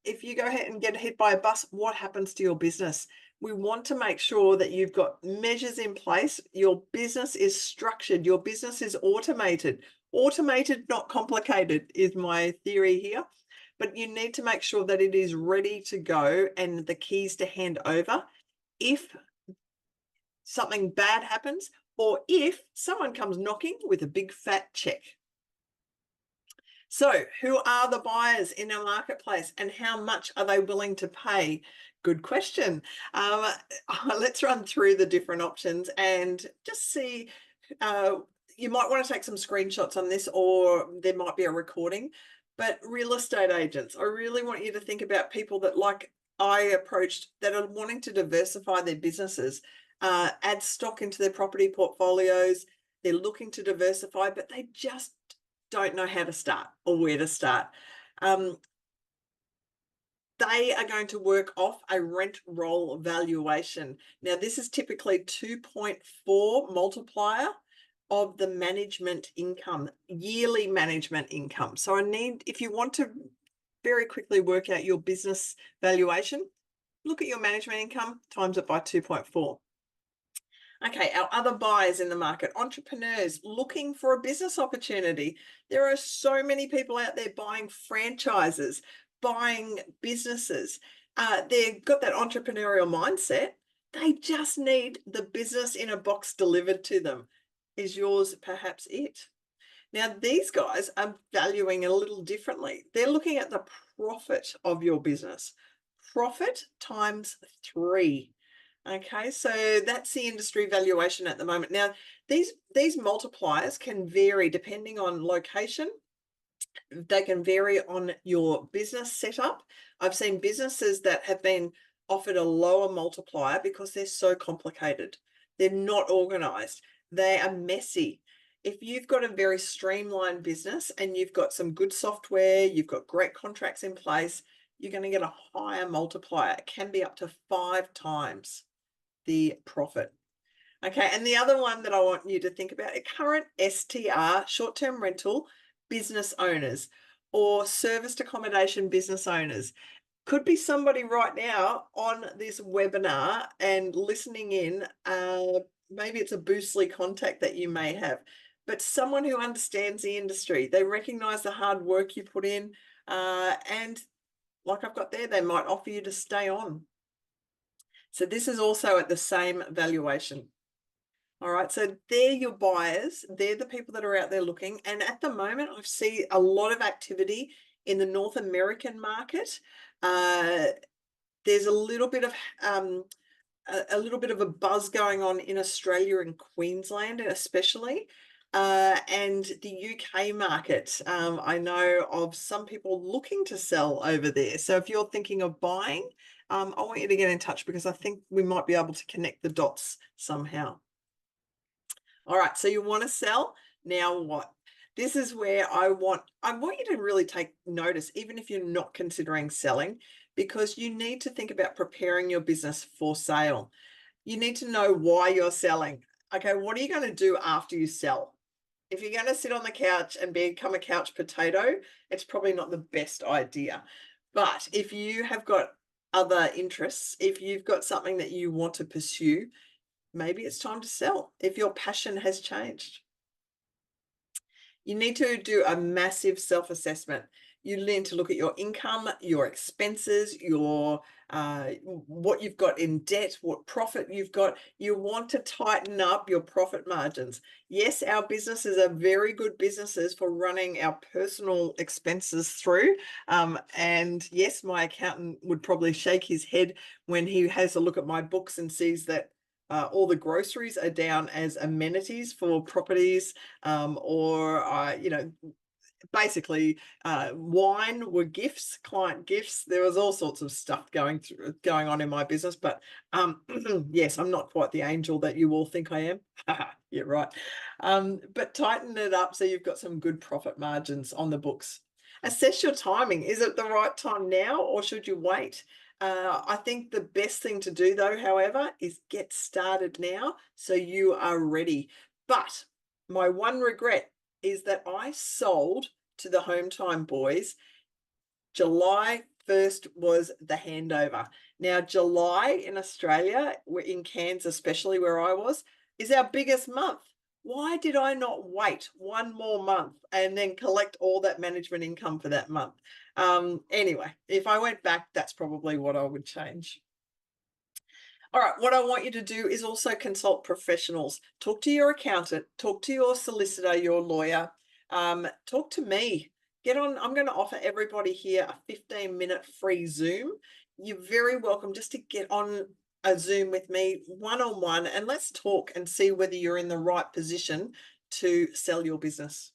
if you go ahead and get hit by a bus, what happens to your business? We want to make sure that you've got measures in place. Your business is structured. Your business is automated. Automated, not complicated, is my theory here. But you need to make sure that it is ready to go and the keys to hand over if something bad happens, or if someone comes knocking with a big fat check. So who are the buyers in our marketplace and how much are they willing to pay? Good question. Let's run through the different options and just see. You might want to take some screenshots on this, or there might be a recording. But real estate agents, I really want you to think about people that, like I approached, that are wanting to diversify their businesses. Add stock into their property portfolios. They're looking to diversify, but they just don't know how to start or where to start. They are going to work off a rent roll valuation. Now, this is typically 2.4 multiplier of the management income, yearly management income. So if you want to very quickly work out your business valuation, look at your management income, times it by 2.4. Okay, our other buyers in the market, entrepreneurs looking for a business opportunity. There are so many people out there buying franchises, buying businesses. They've got that entrepreneurial mindset. They just need the business in a box delivered to them. Is yours perhaps it? Now, these guys are valuing a little differently. They're looking at the profit of your business. Profit times 3. Okay, so that's the industry valuation at the moment. Now, these multipliers can vary depending on location. They can vary on your business setup. I've seen businesses that have been offered a lower multiplier because they're so complicated. They're not organized. They are messy. If you've got a very streamlined business and you've got some good software, you've got great contracts in place, you're going to get a higher multiplier. It can be up to 5 times the profit. Okay, and the other one that I want you to think about, current STR, short-term rental business owners or serviced accommodation business owners. Could be somebody right now on this webinar and listening in. Maybe it's a Boostly contact that you may have, but someone who understands the industry. They recognize the hard work you put in, and like I've got there, they might offer you to stay on. So this is also at the same valuation. All right, so they're your buyers. They're the people that are out there looking. And at the moment, I see a lot of activity in the North American market. There's a little bit of a buzz going on in Australia and Queensland, especially, and the UK market. I know of some people looking to sell over there. So if you're thinking of buying, I want you to get in touch because I think we might be able to connect the dots somehow. All right, so you want to sell, Now what? This is where I want you to really take notice, even if you're not considering selling, because you need to think about preparing your business for sale. You need to know why you're selling. Okay, what are you going to do after you sell? If you're going to sit on the couch and become a couch potato, it's probably not the best idea. But if you have got other interests, if you've got something that you want to pursue, maybe it's time to sell if your passion has changed. You need to do a massive self-assessment. You need to look at your income, your expenses, your what you've got in debt, what profit you've got. You want to tighten up your profit margins. Yes, our businesses are very good businesses for running our personal expenses through. And yes, my accountant would probably shake his head when he has a look at my books and sees that all the groceries are down as amenities for properties, or basically wine were gifts, client gifts. There was all sorts of stuff going on in my business, but yes, I'm not quite the angel that you all think I am. Yeah, right. But tighten it up so you've got some good profit margins on the books. Assess your timing. Is it the right time now, or should you wait? I think the best thing to do, though, however, is get started now so you are ready. But my one regret is that I sold to the Home Time boys. July 1st was the handover. Now, July in Australia, in Cairns especially where I was, is our biggest month. Why did I not wait one more month and then collect all that management income for that month? Anyway, if I went back, that's probably what I would change. All right, what I want you to do is also consult professionals. Talk to your accountant, talk to your solicitor, your lawyer, talk to me. Get on. I'm going to offer everybody here a 15-minute free Zoom. You're very welcome just to get on a Zoom with me one-on-one, and let's talk and see whether you're in the right position to sell your business.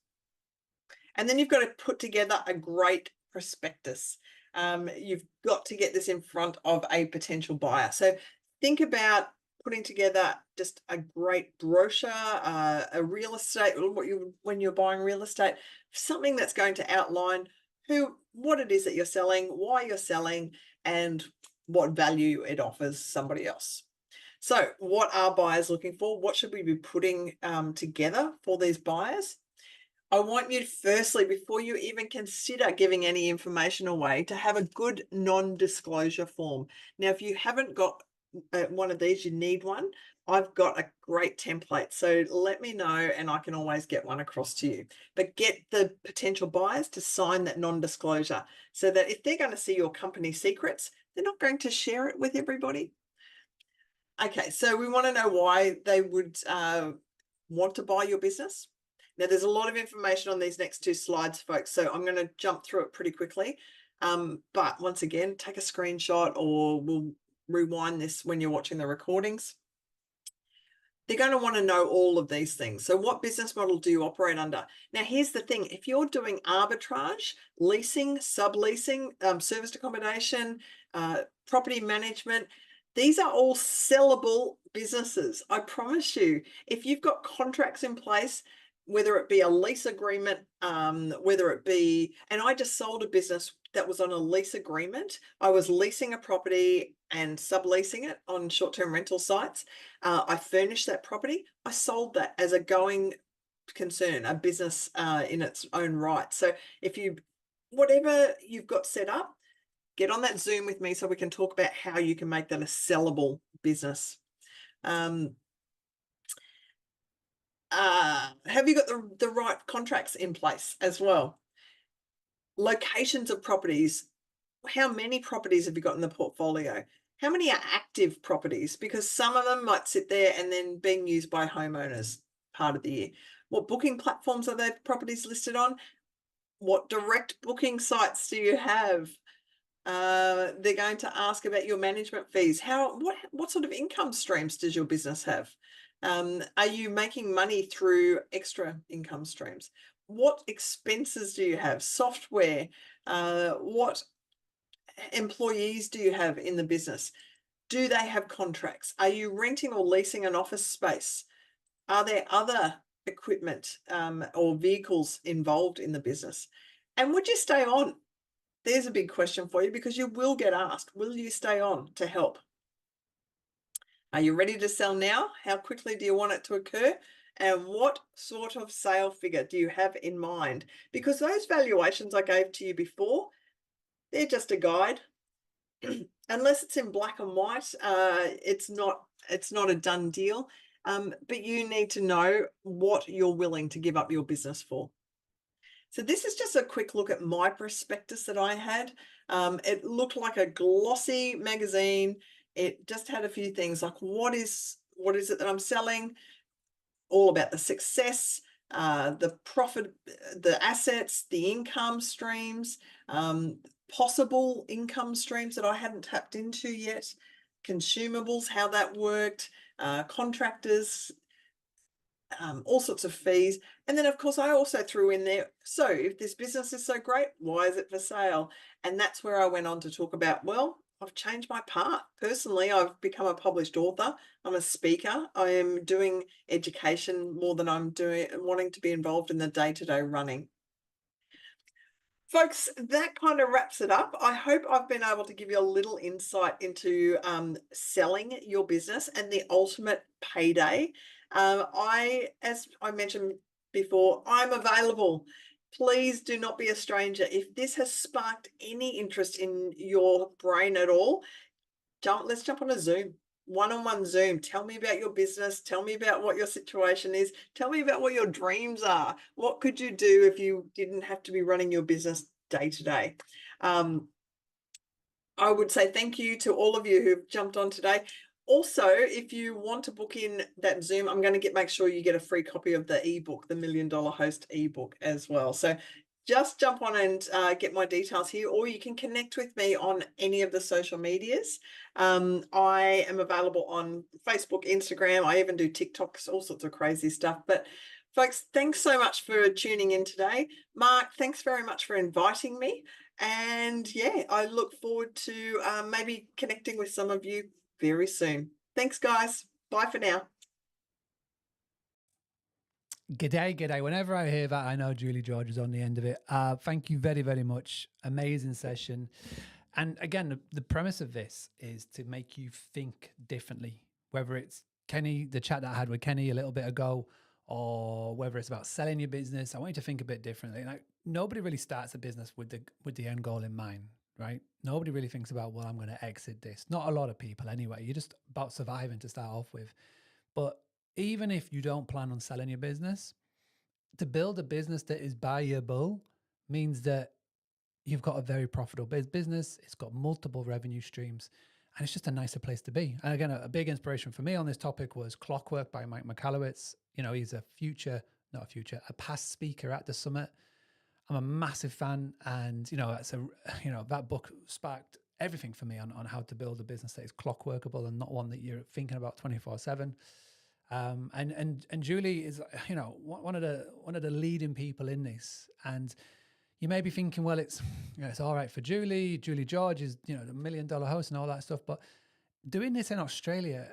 And then you've got to put together a great prospectus. You've got to get this in front of a potential buyer. So think about putting together just a great brochure, a real estate, when you're buying real estate, something that's going to outline what it is that you're selling, why you're selling, and what value it offers somebody else. So what are buyers looking for? What should we be putting together for these buyers? I want you, firstly, before you even consider giving any information away, to have a good non-disclosure form. Now, if you haven't got one of these, you need one. I've got a great template, so let me know and I can always get one across to you. But get the potential buyers to sign that non-disclosure so that if they're going to see your company secrets, they're not going to share it with everybody. Okay, so we want to know why they would want to buy your business. Now, there's a lot of information on these next two slides, folks, so I'm going to jump through it pretty quickly. But once again, take a screenshot, or we'll rewind this when you're watching the recordings. They're going to want to know all of these things. So what business model do you operate under? Now, here's the thing. If you're doing arbitrage, leasing, subleasing, serviced accommodation, property management, these are all sellable businesses. I promise you, if you've got contracts in place, whether it be a lease agreement, whether it be, and I just sold a business that was on a lease agreement. I was leasing a property and subleasing it on short-term rental sites. I furnished that property. I sold that as a going concern, a business in its own right. So whatever you've got set up, get on that Zoom with me so we can talk about how you can make that a sellable business. Have you got the right contracts in place as well? Locations of properties. How many properties have you got in the portfolio? How many are active properties? Because some of them might sit there and then being used by homeowners part of the year. What booking platforms are their properties listed on? What direct booking sites do you have? They're going to ask about your management fees. What sort of income streams does your business have? Are you making money through extra income streams? What expenses do you have? Software? What employees do you have in the business? Do they have contracts? Are you renting or leasing an office space? Are there other equipment or vehicles involved in the business? And would you stay on? There's a big question for you, because you will get asked, will you stay on to help? Are you ready to sell now? How quickly do you want it to occur? And what sort of sale figure do you have in mind? Because those valuations I gave to you before, they're just a guide. Unless it's in black and white, it's not a done deal. But you need to know what you're willing to give up your business for. So this is just a quick look at my prospectus that I had. It looked like a glossy magazine. It just had a few things like what is it that I'm selling, all about the success, the profit, the assets, the income streams, possible income streams that I hadn't tapped into yet, consumables, how that worked, contractors, all sorts of fees. And then, of course, I also threw in there, so if this business is so great, why is it for sale? And that's where I went on to talk about, well, I've changed my path. Personally, I've become a published author. I'm a speaker. I am doing education more than I'm wanting to be involved in the day-to-day running. Folks, that kind of wraps it up. I hope I've been able to give you a little insight into selling your business and the ultimate payday. As I mentioned before, I'm available. Please do not be a stranger. If this has sparked any interest in your brain at all, let's jump on a Zoom, one-on-one Zoom. Tell me about your business. Tell me about what your situation is. Tell me about what your dreams are. What could you do if you didn't have to be running your business day to day? I would say thank you to all of you who've jumped on today. Also, if you want to book in that Zoom, I'm going to make sure you get a free copy of the ebook, the $1 Million Host ebook as well. So just jump on and get my details here, or you can connect with me on any of the social medias. I am available on Facebook, Instagram. I even do TikToks, all sorts of crazy stuff. But folks, thanks so much for tuning in today. Mark, thanks very much for inviting me. And yeah, I look forward to maybe connecting with some of you very soon. Thanks, guys. Bye for now. G'day. Whenever I hear that, I know Julie George is on the end of it. Thank you very, very much. Amazing session. And again, the premise of this is to make you think differently, whether it's Kenny, the chat that I had with Kenny a little bit ago, or whether it's about selling your business. I want you to think a bit differently. Like, nobody really starts a business with the end goal in mind, right? Nobody really thinks about, well, I'm going to exit this. Not a lot of people anyway. You're just about surviving to start off with. But even if you don't plan on selling your business, to build a business that is buyable means that you've got a very profitable business. It's got multiple revenue streams, and it's just a nicer place to be. And again, a big inspiration for me on this topic was Clockwork by Mike Michalowicz. You know, he's a past speaker at the summit. I'm a massive fan, and that book sparked everything for me on how to build a business that is clockworkable and not one that you're thinking about 24/7. And Julie is, one of the leading people in this. And you may be thinking, well, it's all right for Julie. Julie George is, the $1 Million Host and all that stuff. But doing this in Australia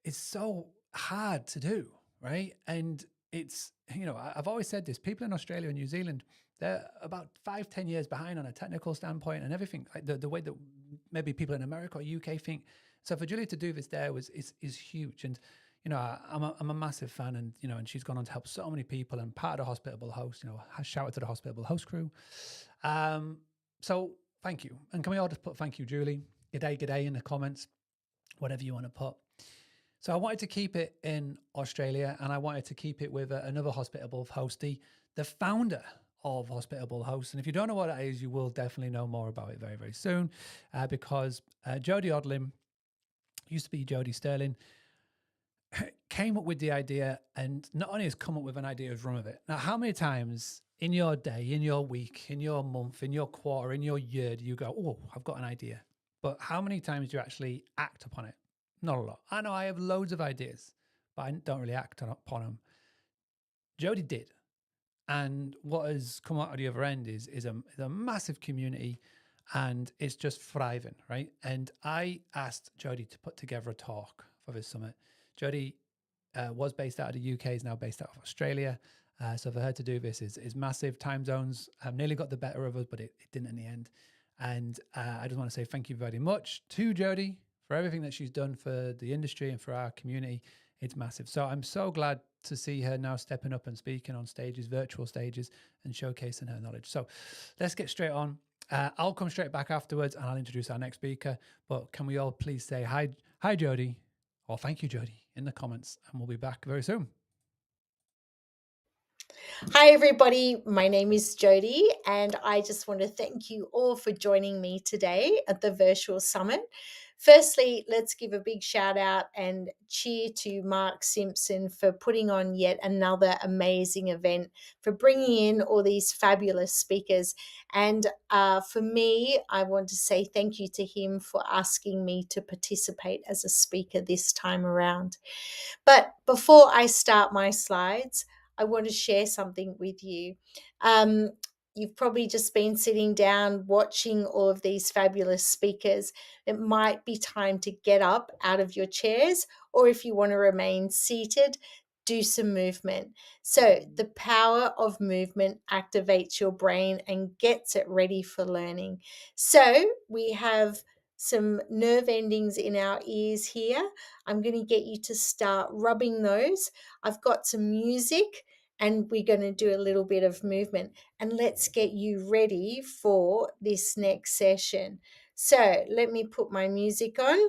is so hard to do, right? And it's, I've always said this, people in Australia and New Zealand, they're about 5-10 years behind on a technical standpoint and everything, like the way that maybe people in America or UK think. So for Julie to do this there is huge. And, I'm a massive fan, and, and she's gone on to help so many people and part of the Hospitable Host, shout out to the Hospitable Host crew. So thank you. And can we all just put thank you, Julie? G'day in the comments, whatever you want to put. So I wanted to keep it in Australia, and I wanted to keep it with another Hospitable Hostie, the founder of Hospitable Host. And if you don't know what that is, you will definitely know more about it very, very soon, because Jodie Odlin, used to be Jodie Sterling, came up with the idea, and not only has come up with an idea, has run with it. Now, how many times in your day, in your week, in your month, in your quarter, in your year, do you go, oh, I've got an idea? But how many times do you actually act upon it? Not a lot. I know I have loads of ideas, but I don't really act upon them. Jodie did. And what has come out of the other end is a massive community, and it's just thriving, right? And I asked Jodie to put together a talk for this summit. Jodie was based out of the UK, is now based out of Australia. So for her to do this is massive. Time zones nearly got the better of us, but it didn't in the end. And I just want to say thank you very much to Jodie for everything that she's done for the industry and for our community. It's massive. So I'm so glad to see her now stepping up and speaking on stages, virtual stages, and showcasing her knowledge. So let's get straight on. I'll come straight back afterwards and I'll introduce our next speaker. But can we all please say hi Jodie, or thank you, Jodie, in the comments, and we'll be back very soon. Hi, everybody. My name is Jodie, and I just want to thank you all for joining me today at the Virtual Summit. Firstly, let's give a big shout out and cheer to Mark Simpson for putting on yet another amazing event, for bringing in all these fabulous speakers. And for me, I want to say thank you to him for asking me to participate as a speaker this time around. But before I start my slides, I want to share something with you. You've probably just been sitting down watching all of these fabulous speakers. It might be time to get up out of your chairs, or if you want to remain seated, do some movement. So the power of movement activates your brain and gets it ready for learning. So we have some nerve endings in our ears here. I'm going to get you to start rubbing those. I've got some music and we're going to do a little bit of movement, and let's get you ready for this next session. So let me put my music on.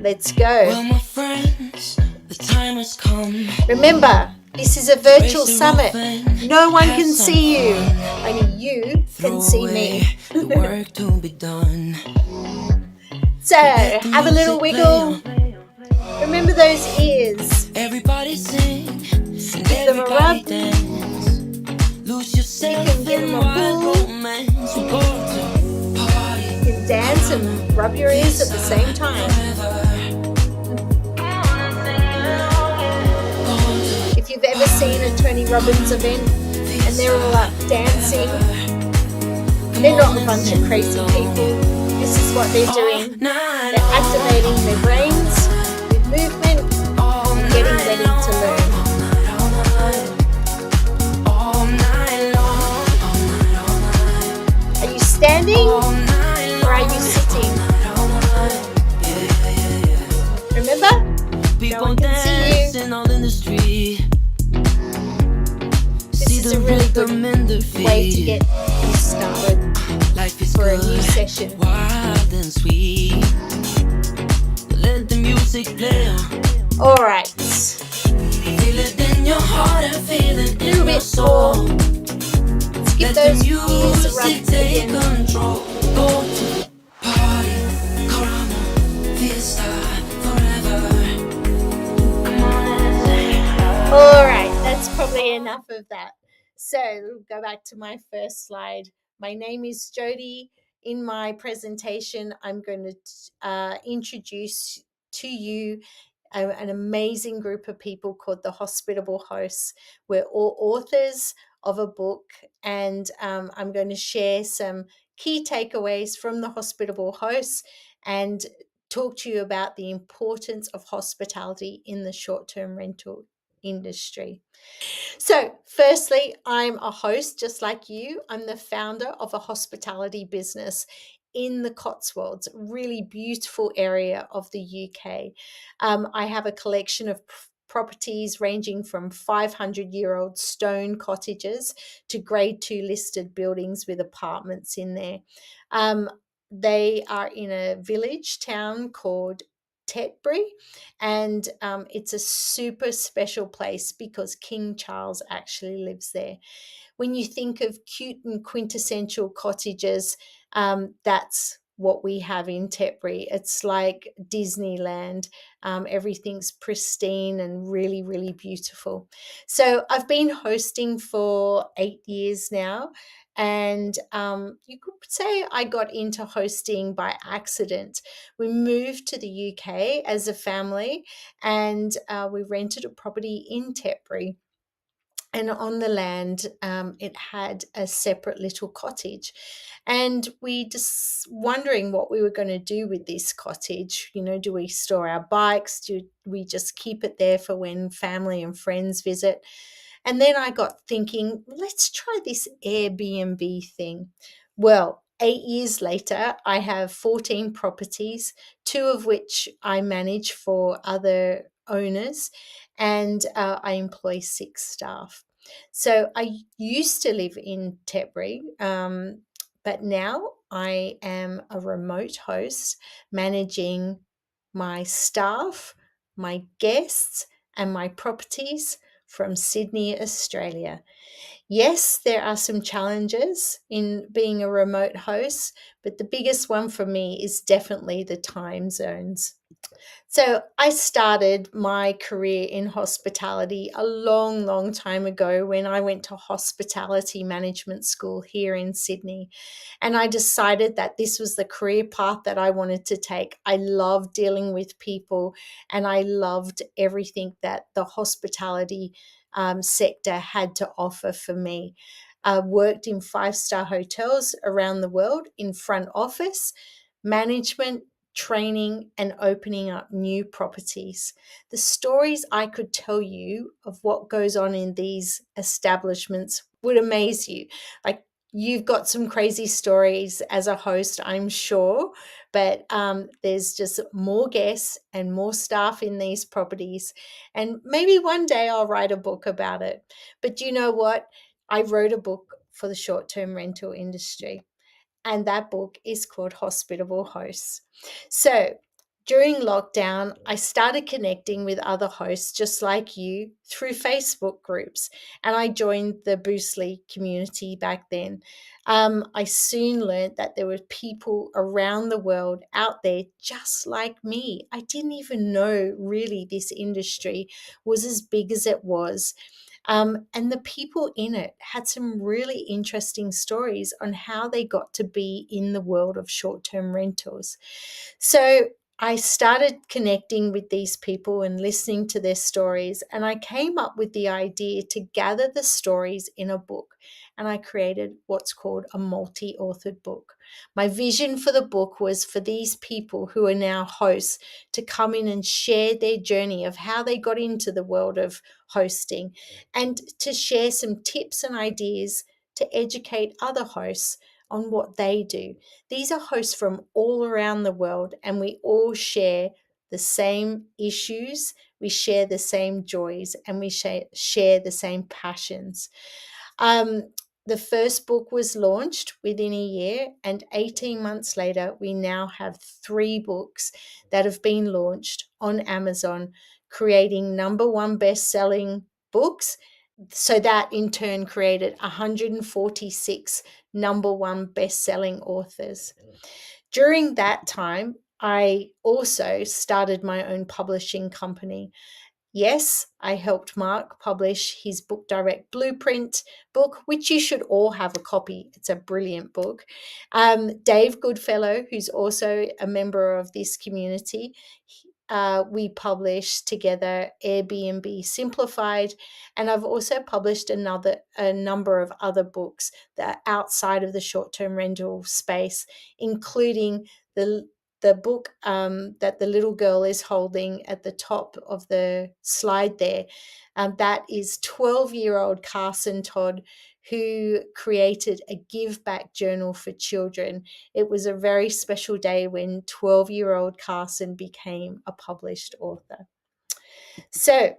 Let's go. Well, my friends, the time has come. Remember, this is a virtual summit. No one can see you. Only you can see me. The work to be done. So have a little wiggle. Remember those ears. Everybody sing and Give them a everybody rub. dance. Lose yourself You can give in them a wild pull. romance. We're going to party You can dance and rub your ears at the same time. If you've ever seen a Tony Robbins event and they're all up dancing, they're not a bunch of crazy people. This is what they're doing. They're activating their brains with movement and getting ready to learn. Are you standing or are you sitting? Remember, no one can see you. all in the street. This is a really good way to get you started Life is for a good, new session. wild and sweet. Let the music play on. All right, Feel it in your heart and feel it in your bit soul. let's give Let the those ears a rub music take again. control. Go to party, caramba, fiesta, forever. Come on, All right, that's probably enough of that. So go back to my first slide. My name is Jodie. In my presentation, I'm going to introduce to you an amazing group of people called the Hospitable Hosts. We're all authors of a book, and I'm going to share some key takeaways from the Hospitable Hosts and talk to you about the importance of hospitality in the short-term rental industry. So firstly, I'm a host just like you. I'm the founder of a hospitality business in the Cotswolds, a really beautiful area of the UK. I have a collection of properties ranging from 500-year-old stone cottages to grade 2 listed buildings with apartments in there. They are in a village town called Tetbury, and it's a super special place because King Charles actually lives there. When you think of cute and quintessential cottages, that's what we have in Tetbury. It's like Disneyland. Everything's pristine and really, really beautiful. So I've been hosting for 8 years now. And you could say I got into hosting by accident. We moved to the UK as a family, and we rented a property in Tetbury. And on the land, it had a separate little cottage. And we just wondering what we were going to do with this cottage. You know, do we store our bikes? Do we just keep it there for when family and friends visit? And then I got thinking, let's try this Airbnb thing. Well, 8 years later, I have 14 properties, 2 of which I manage for other owners, and I employ 6 staff. So I used to live in Tetbury, but now I am a remote host managing my staff, my guests, and my properties from Sydney, Australia. Yes, there are some challenges in being a remote host, but the biggest one for me is definitely the time zones. So I started my career in hospitality a long, long time ago when I went to hospitality management school here in Sydney. And I decided that this was the career path that I wanted to take. I loved dealing with people and I loved everything that the hospitality sector had to offer for me. I worked in 5-star hotels around the world in front office, management, training, and opening up new properties. The stories I could tell you of what goes on in these establishments would amaze you. Like, you've got some crazy stories as a host, I'm sure, but there's just more guests and more staff in these properties. And maybe one day I'll write a book about it. But you know what? I wrote a book for the short-term rental industry, and that book is called Hospitable Hosts. So during lockdown, I started connecting with other hosts just like you through Facebook groups, and I joined the Boostly community back then. I soon learned that there were people around the world out there just like me. I didn't even know really this industry was as big as it was. And the people in it had some really interesting stories on how they got to be in the world of short-term rentals. So I started connecting with these people and listening to their stories, and I came up with the idea to gather the stories in a book, and I created what's called a multi-authored book. My vision for the book was for these people who are now hosts to come in and share their journey of how they got into the world of hosting, and to share some tips and ideas to educate other hosts on what they do. These are hosts from all around the world, and we all share the same issues, we share the same joys, and we share the same passions. The first book was launched within a year, and 18 months later, we now have 3 books that have been launched on Amazon, creating #1 best-selling books. So that in turn created 146 #1 best-selling authors. During that time, I also started my own publishing company. Yes, I helped Mark publish his Book Direct Blueprint book, which you should all have a copy. It's a brilliant book. Dave Goodfellow, who's also a member of this community, we published together Airbnb Simplified, and I've also published a number of other books that are outside of the short-term rental space, including the book that the little girl is holding at the top of the slide there. That is 12-year-old Carson Todd, who created a Give Back journal for children. It was a very special day when 12-year-old Carson became a published author. So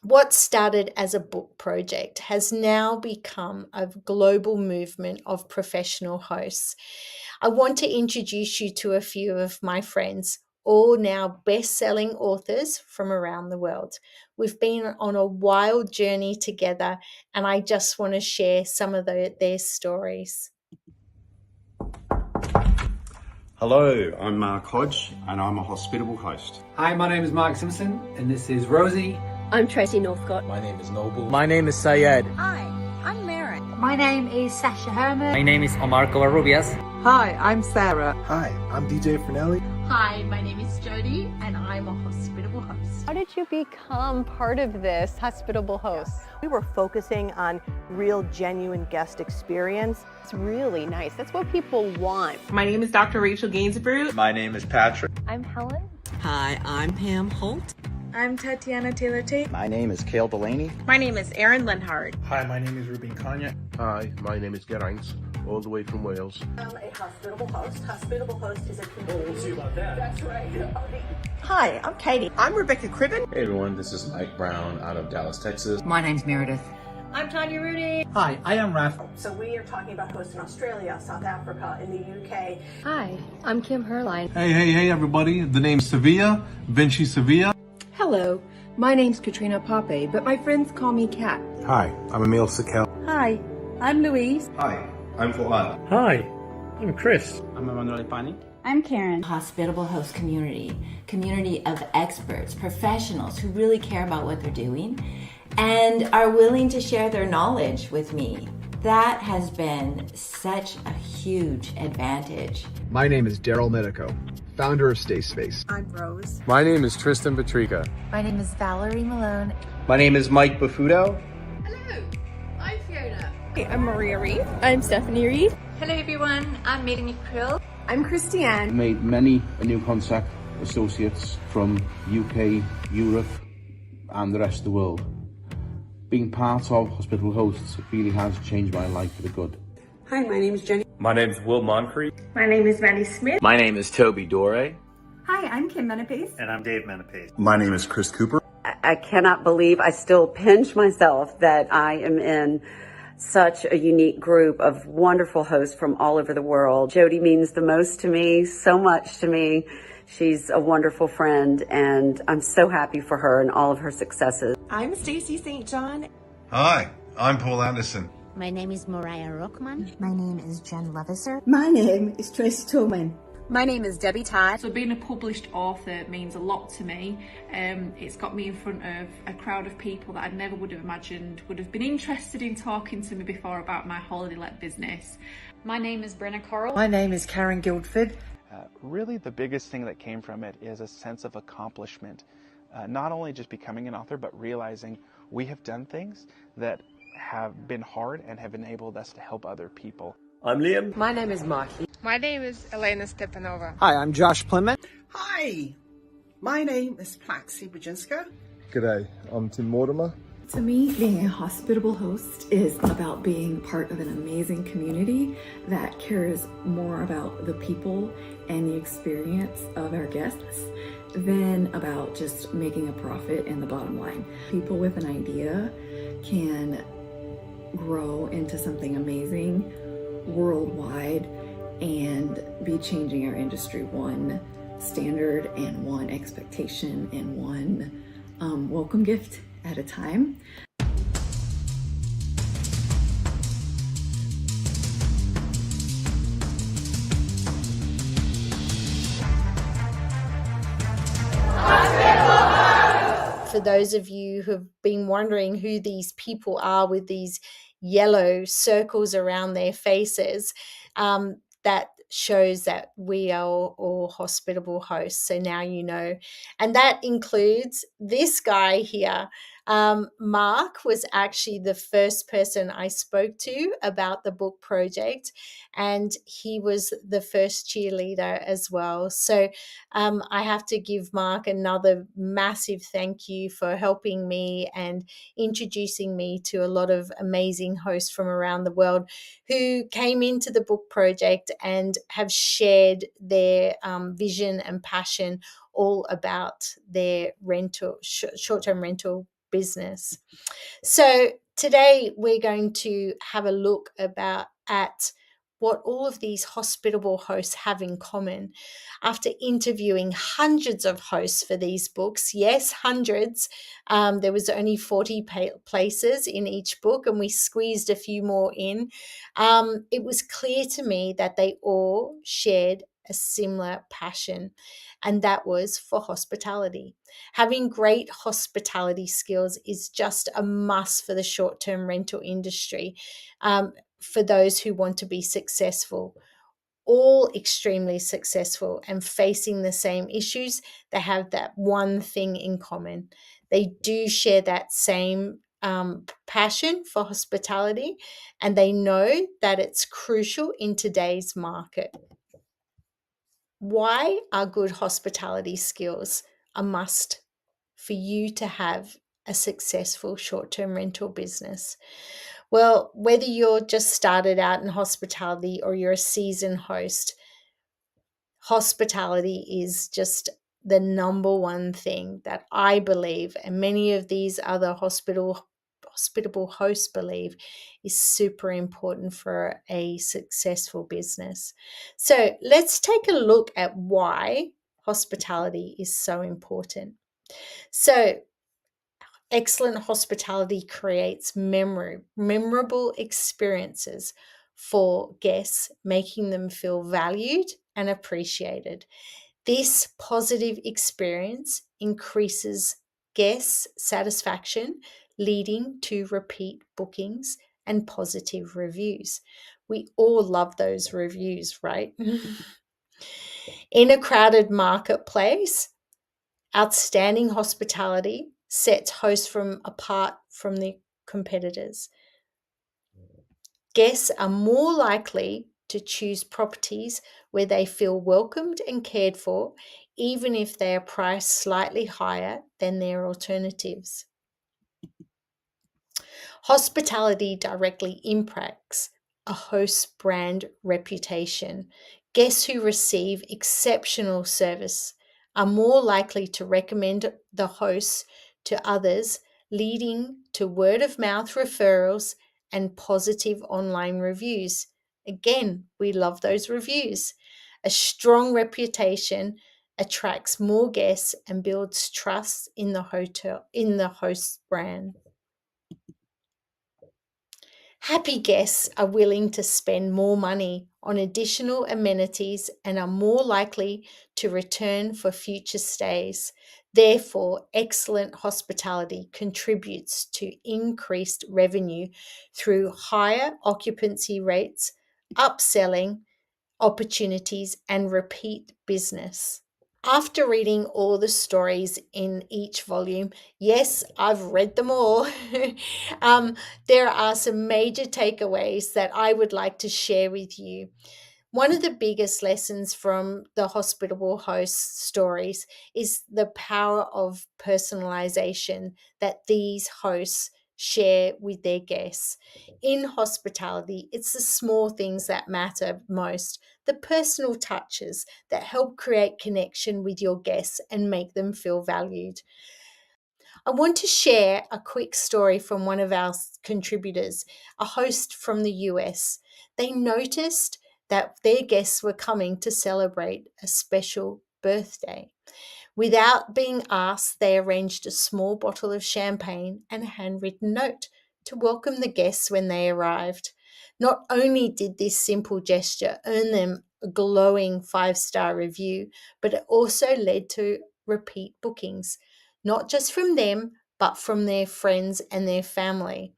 what started as a book project has now become a global movement of professional hosts. I want to introduce you to a few of my friends, all now best-selling authors from around the world. We've been on a wild journey together, and I just want to share some of their stories. Hello, I'm Mark Hodge, and I'm a hospitable host. Hi, my name is Mark Simpson, and this is Rosie. I'm Tracy Northcott. My name is Noble. My name is Syed. Hi, I'm Merritt. My name is Sasha Herman. My name is Omar Covarrubias. Hi, I'm Sarah. Hi, I'm DJ Fernelli. Hi, my name is Jody and I'm a hospitable host. How did you become part of this hospitable host? We were focusing on real, genuine guest experience. It's really nice. That's what people want. My name is Dr. Rachel Gainsborough. My name is Patrick. I'm Helen. Hi, I'm Pam Holt. I'm Tatiana Taylor-Tate. My name is Cale Delaney. My name is Erin Lenhard. Hi, my name is Rubin Kanya. Hi, my name is Geraint, all the way from Wales. I'm a hospitable host. Hospitable host is a community. Oh, we'll see about that. That's right. Hi, I'm Katie. I'm Rebecca Cribben. Hey everyone, this is Mike Brown out of Dallas, Texas. My name's Meredith. I'm Tanya Rudy. Hi, I am Raph. So we are talking about hosts in Australia, South Africa, in the UK. Hi, I'm Kim Herline. Hey everybody. The name's Sevilla, Vinci Sevilla. Hello, my name's Katrina Pape, but my friends call me Kat. Hi, I'm Emil Sakel. Hi, I'm Louise. Hi, I'm Fuad. Hi, I'm Chris. I'm Emmanuel Pani. I'm Karen. Hospitable host community of experts, professionals who really care about what they're doing and are willing to share their knowledge with me. That has been such a huge advantage. My name is Daryl Medico, founder of Stay Space. I'm Rose. My name is Tristan Patrica. My name is Valerie Malone. My name is Mike Bafuto. Hello, I'm Fiona. Hey, I'm Maria Reed. I'm Stephanie Reed. Hello everyone, I'm Melanie Krill. I'm Christiane. Made many new contact associates from UK, Europe and the rest of the world. Being part of Hospitable Hosts really has changed my life for the good. Hi, my name is Jenny. My name is Will Moncrief. My name is Maddie Smith. My name is Toby Dore. Hi, I'm Kim Menepace. And I'm Dave Menepace. My name is Chris Cooper. I cannot believe I still pinch myself that I am in such a unique group of wonderful hosts from all over the world. Jody means the most to me, so much to me. She's a wonderful friend, and I'm so happy for her and all of her successes. I'm Stacey St. John. Hi, I'm Paul Anderson. My name is Mariah Rockman. My name is Jen Leviser. My name is Tracy Tillman. My name is Debbie Todd. So being a published author means a lot to me. It's got me in front of a crowd of people that I never would have imagined would have been interested in talking to me before about my holiday-let business. My name is Brenna Coral. My name is Karen Guildford. Really the biggest thing that came from it is a sense of accomplishment. Not only just becoming an author, but realizing we have done things that have been hard and have enabled us to help other people. I'm Liam. My name is Marky. My name is Elena Stepanova. Hi, I'm Josh Plymouth. Hi, my name is Plaxi Bajinska. G'day, I'm Tim Mortimer. To me, being a hospitable host is about being part of an amazing community that cares more about the people and the experience of our guests than about just making a profit in the bottom line. People with an idea can grow into something amazing worldwide and be changing our industry one standard and one expectation and one welcome gift at a time. For those of you who've been wondering who these people are with these yellow circles around their faces, that shows that we are all hospitable hosts. So now you know. And that includes this guy here. Mark was actually the first person I spoke to about the book project, and he was the first cheerleader as well. So I have to give Mark another massive thank you for helping me and introducing me to a lot of amazing hosts from around the world who came into the book project and have shared their vision and passion all about their short-term rental business. So today we're going to have a look at what all of these hospitable hosts have in common. After interviewing hundreds of hosts for these books, yes, hundreds, there was only 40 places in each book, and we squeezed a few more in. It was clear to me that they all shared a similar passion, and that was for hospitality. Having great hospitality skills is just a must for the short-term rental industry. For those who want to be successful. all extremely successful and facing the same issues. They have that one thing in common. They do share that same passion for hospitality, and they know that it's crucial in today's market. Why are good hospitality skills a must for you to have a successful short-term rental business? Well, whether you're just started out in hospitality or you're a seasoned host, hospitality is just the number one thing that I believe, and many of these other hospitable hosts believe, is super important for a successful business. So let's take a look at why hospitality is so important. So excellent hospitality creates memorable experiences for guests, making them feel valued and appreciated. This positive experience increases guests' satisfaction, leading to repeat bookings and positive reviews. We all love those reviews, right? In a crowded marketplace, outstanding hospitality sets hosts apart from the competitors. Guests are more likely to choose properties where they feel welcomed and cared for, even if they are priced slightly higher than their alternatives. Hospitality directly impacts a host's brand reputation. Guests who receive exceptional service are more likely to recommend the host to others, leading to word-of-mouth referrals and positive online reviews. Again, we love those reviews. A strong reputation attracts more guests and builds trust in the host's brand. Happy guests are willing to spend more money on additional amenities and are more likely to return for future stays. Therefore, excellent hospitality contributes to increased revenue through higher occupancy rates, upselling opportunities, and repeat business. After reading all the stories in each volume, yes, I've read them all, there are some major takeaways that I would like to share with you. One of the biggest lessons from the hospitable host stories is the power of personalization that these hosts share with their guests. In hospitality, it's the small things that matter most, the personal touches that help create connection with your guests and make them feel valued. I want to share a quick story from one of our contributors, a host from the US. They noticed that their guests were coming to celebrate a special birthday. Without being asked, they arranged a small bottle of champagne and a handwritten note to welcome the guests when they arrived. Not only did this simple gesture earn them a glowing 5-star review, but it also led to repeat bookings, not just from them, but from their friends and their family.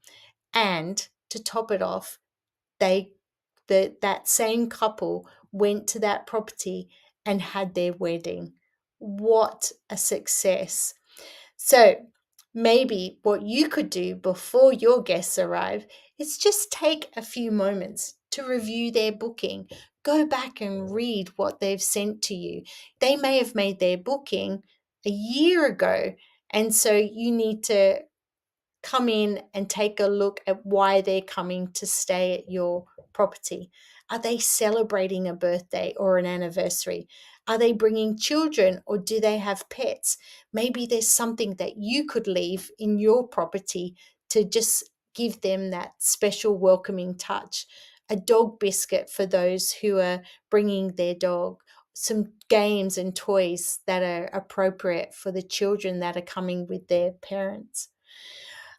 And to top it off, that same couple went to that property and had their wedding. What a success. So maybe what you could do before your guests arrive is just take a few moments to review their booking. Go back and read what they've sent to you. They may have made their booking a year ago, and so you need to come in and take a look at why they're coming to stay at your property. Are they celebrating a birthday or an anniversary? Are they bringing children or do they have pets? Maybe there's something that you could leave in your property to just give them that special welcoming touch. A dog biscuit for those who are bringing their dog. Some games and toys that are appropriate for the children that are coming with their parents.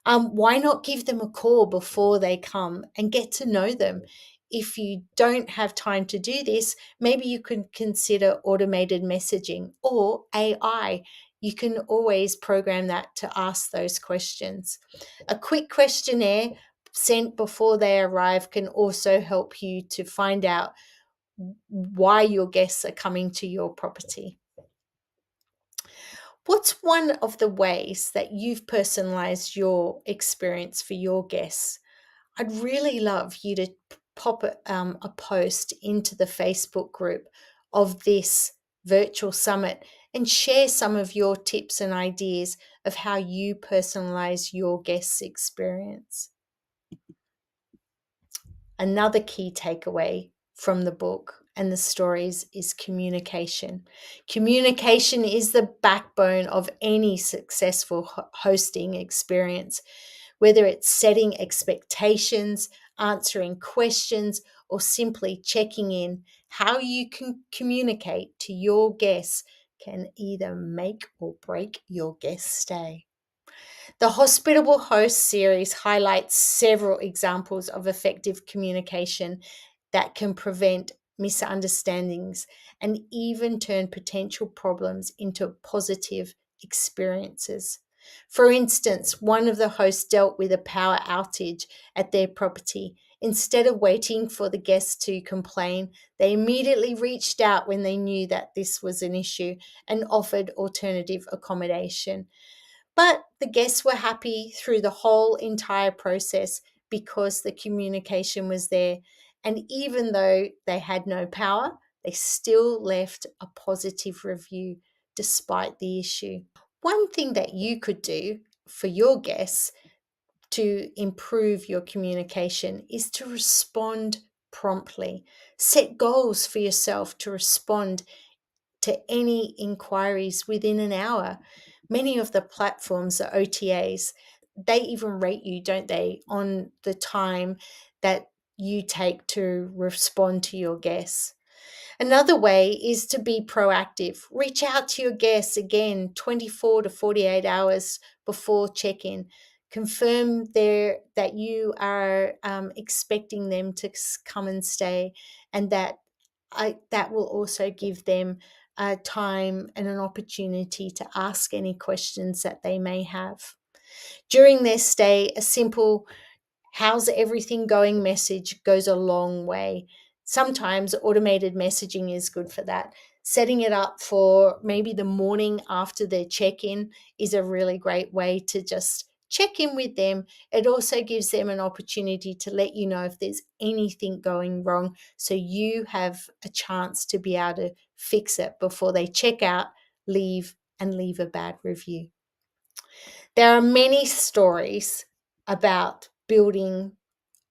Why not give them a call before they come and get to know them? If you don't have time to do this, maybe you can consider automated messaging or AI. You can always program that to ask those questions. A quick questionnaire sent before they arrive can also help you to find out why your guests are coming to your property. What's one of the ways that you've personalized your experience for your guests? I'd really love you to pop a post into the Facebook group of this virtual summit and share some of your tips and ideas of how you personalize your guests' experience. Another key takeaway from the book and the stories is communication. Communication is the backbone of any successful hosting experience, whether it's setting expectations, answering questions, or simply checking in. How you can communicate to your guests can either make or break your guest stay. The Hospitable Host series highlights several examples of effective communication that can prevent misunderstandings and even turn potential problems into positive experiences. For instance, one of the hosts dealt with a power outage at their property. Instead of waiting for the guests to complain, they immediately reached out when they knew that this was an issue and offered alternative accommodation. But the guests were happy through the whole entire process because the communication was there. And even though they had no power, they still left a positive review despite the issue. One thing that you could do for your guests to improve your communication is to respond promptly. Set goals for yourself to respond to any inquiries within an hour. Many of the platforms, the OTAs, they even rate you, don't they, on the time that you take to respond to your guests. Another way is to be proactive. Reach out to your guests again 24 to 48 hours before check-in. Confirm that you are expecting them to come and stay, and that will also give them time and an opportunity to ask any questions that they may have. During their stay, a simple "how's everything going" message goes a long way. Sometimes automated messaging is good for that. Setting it up for maybe the morning after their check-in is a really great way to just check in with them. It also gives them an opportunity to let you know if there's anything going wrong, so you have a chance to be able to fix it before they check out, leave, and leave a bad review. There are many stories about building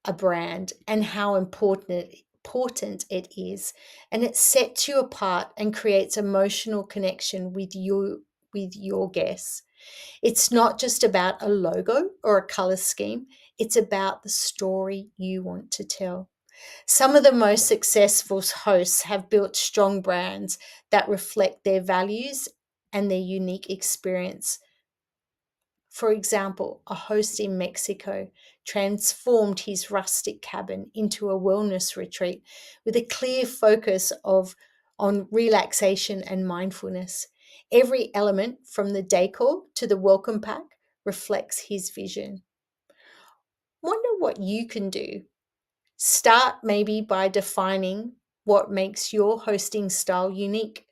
a brand and how important it is, and it sets you apart and creates emotional connection with your guests. It's not just about a logo or a color scheme, it's about the story you want to tell. Some of the most successful hosts have built strong brands that reflect their values and their unique experience. For example, a host in Mexico transformed his rustic cabin into a wellness retreat with a clear focus on relaxation and mindfulness. Every element from the decor to the welcome pack reflects his vision. Wonder what you can do. Start maybe by defining what makes your hosting style unique.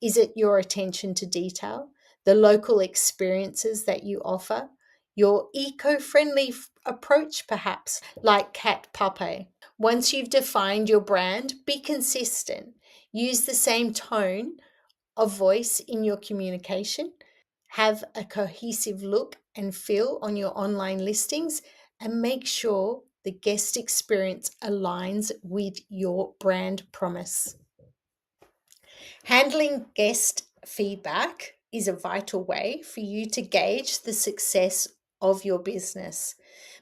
Is it your attention to detail, the local experiences that you offer, your eco-friendly approach perhaps, like Cat Pape? Once you've defined your brand, be consistent. Use the same tone of voice in your communication. Have a cohesive look and feel on your online listings, and make sure the guest experience aligns with your brand promise. Handling guest feedback is a vital way for you to gauge the success of your business.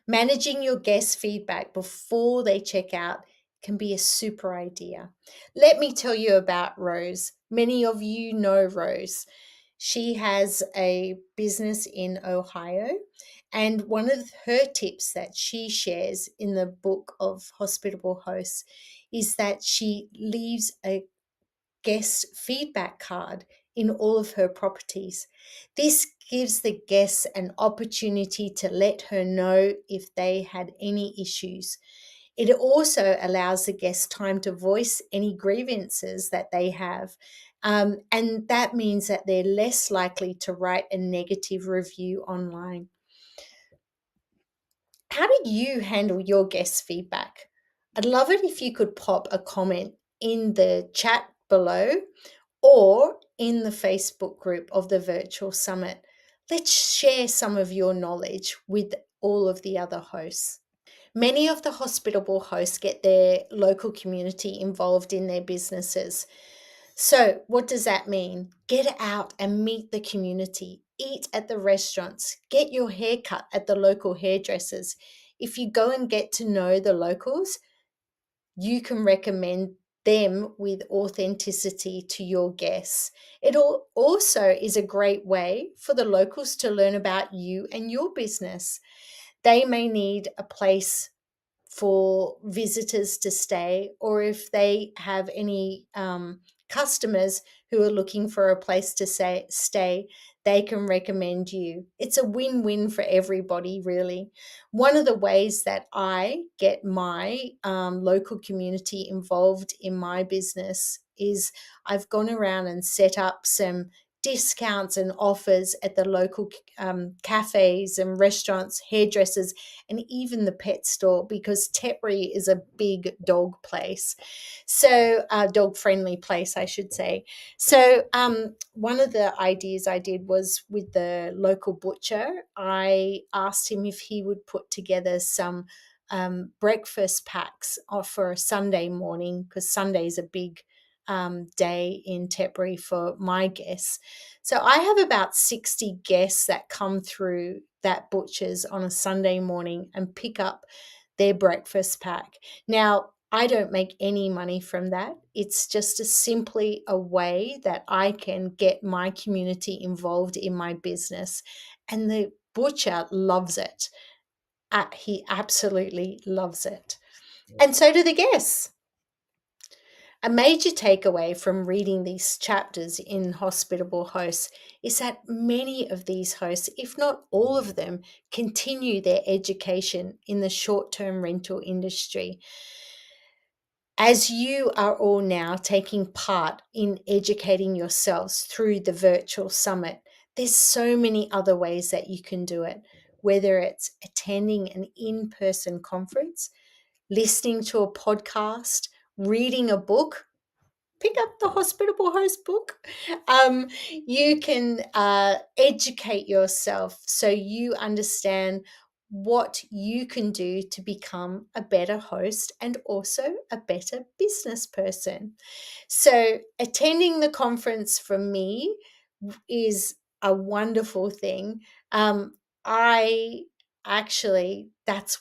Managing your guest feedback before they check out can be a super idea. Let me tell you about Rose. Many of you know Rose. She has a business in Ohio, and one of her tips that she shares in the book of Hospitable Hosts is that she leaves a guest feedback card in all of her properties. This gives the guests an opportunity to let her know if they had any issues. It also allows the guest time to voice any grievances that they have. And that means that they're less likely to write a negative review online. How do you handle your guest feedback? I'd love it if you could pop a comment in the chat below or in the Facebook group of the virtual summit. Let's share some of your knowledge with all of the other hosts. Many of the hospitable hosts get their local community involved in their businesses. So what does that mean? Get out and meet the community. Eat at the restaurants. Get your hair cut at the local hairdressers. If you go and get to know the locals, you can recommend them with authenticity to your guests. It also is a great way for the locals to learn about you and your business. They may need a place for visitors to stay, or if they have any customers who are looking for a place to stay, they can recommend you. It's a win-win for everybody, really. One of the ways that I get my local community involved in my business is I've gone around and set up some discounts and offers at the local cafes and restaurants, hairdressers, and even the pet store, because Tetbury is a big dog place. So dog-friendly place, I should say. So one of the ideas I did was with the local butcher. I asked him if he would put together some breakfast packs for a Sunday morning, because Sunday is a big day in Tetbury for my guests. So I have about 60 guests that come through that butcher's on a Sunday morning and pick up their breakfast pack. Now, I don't make any money from that. It's just simply a way that I can get my community involved in my business. And the butcher loves it. He absolutely loves it. And so do the guests. A major takeaway from reading these chapters in Hospitable Hosts is that many of these hosts, if not all of them, continue their education in the short-term rental industry. As you are all now taking part in educating yourselves through the virtual summit, there's so many other ways that you can do it, whether it's attending an in-person conference, listening to a podcast, reading a book. Pick up the Hospitable Host book. You can educate yourself so you understand what you can do to become a better host and also a better business person. So attending the conference for me is a wonderful thing. That's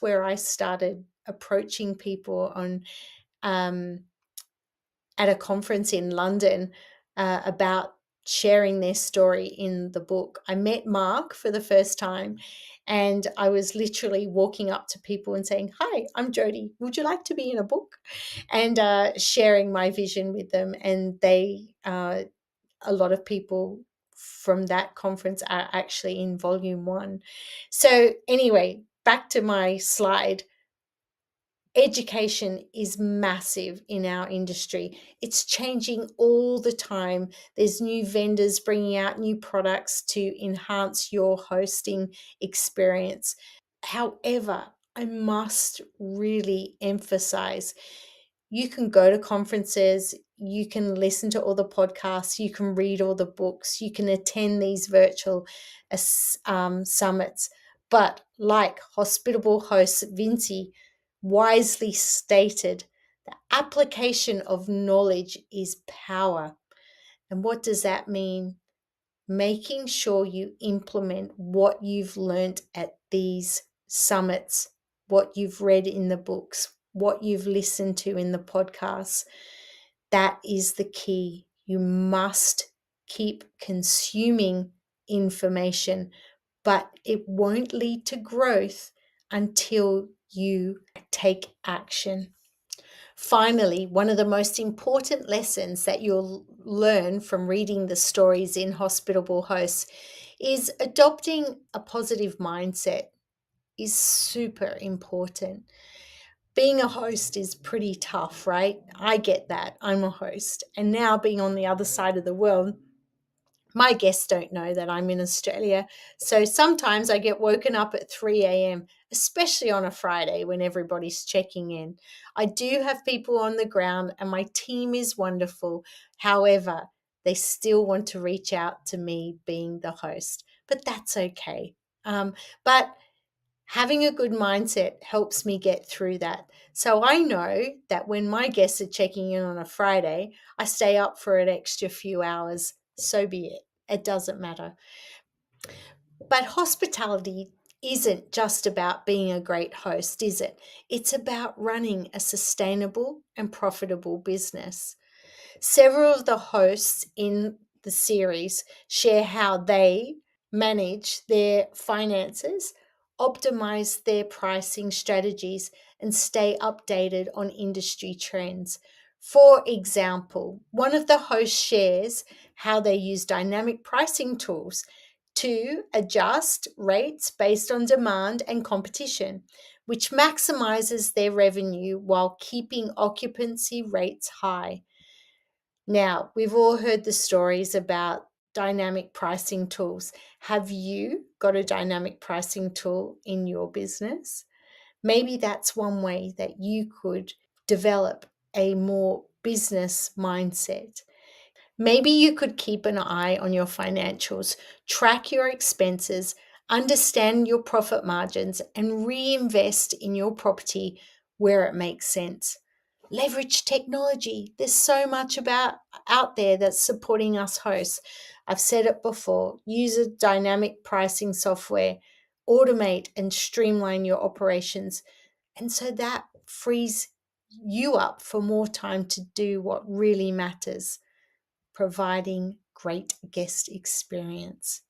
where I started approaching people on at a conference in London about sharing their story in the book. I met Mark for the first time, and I was literally walking up to people and saying, "Hi, I'm Jodie. Would you like to be in a book?" And sharing my vision with them. And a lot of people from that conference are actually in volume 1. So anyway, back to my slide. Education is massive in our industry. It's changing all the time. There's new vendors bringing out new products to enhance your hosting experience. However, I must really emphasize, you can go to conferences, you can listen to all the podcasts, you can read all the books, you can attend these virtual summits. But like Hospitable Host Vinci wisely stated, the application of knowledge is power. And what does that mean? Making sure you implement what you've learned at these summits, what you've read in the books, what you've listened to in the podcasts. That is the key. You must keep consuming information, but it won't lead to growth until you take action. Finally, one of the most important lessons that you'll learn from reading the stories in Hospitable Hosts is adopting a positive mindset is super important. being a host is pretty tough, right? I get that. I'm a host. And now being on the other side of the world, my guests don't know that I'm in Australia. So sometimes I get woken up at 3 a.m., especially on a Friday when everybody's checking in. I do have people on the ground and my team is wonderful. However, they still want to reach out to me being the host, but that's okay. But having a good mindset helps me get through that. So I know that when my guests are checking in on a Friday, I stay up for an extra few hours. So be it. It doesn't matter. But hospitality isn't just about being a great host, is it? It's about running a sustainable and profitable business. Several of the hosts in the series share how they manage their finances, optimize their pricing strategies, and stay updated on industry trends. For example, one of the hosts shares how they use dynamic pricing tools to adjust rates based on demand and competition, which maximizes their revenue while keeping occupancy rates high. Now, we've all heard the stories about dynamic pricing tools. Have you got a dynamic pricing tool in your business? Maybe that's one way that you could develop a more business mindset. Maybe you could keep an eye on your financials, track your expenses, understand your profit margins, and reinvest in your property where it makes sense. Leverage technology. There's so much out there that's supporting us hosts. I've said it before. Use a dynamic pricing software. Automate and streamline your operations. And so that frees you up for more time to do what really matters, providing great guest experience.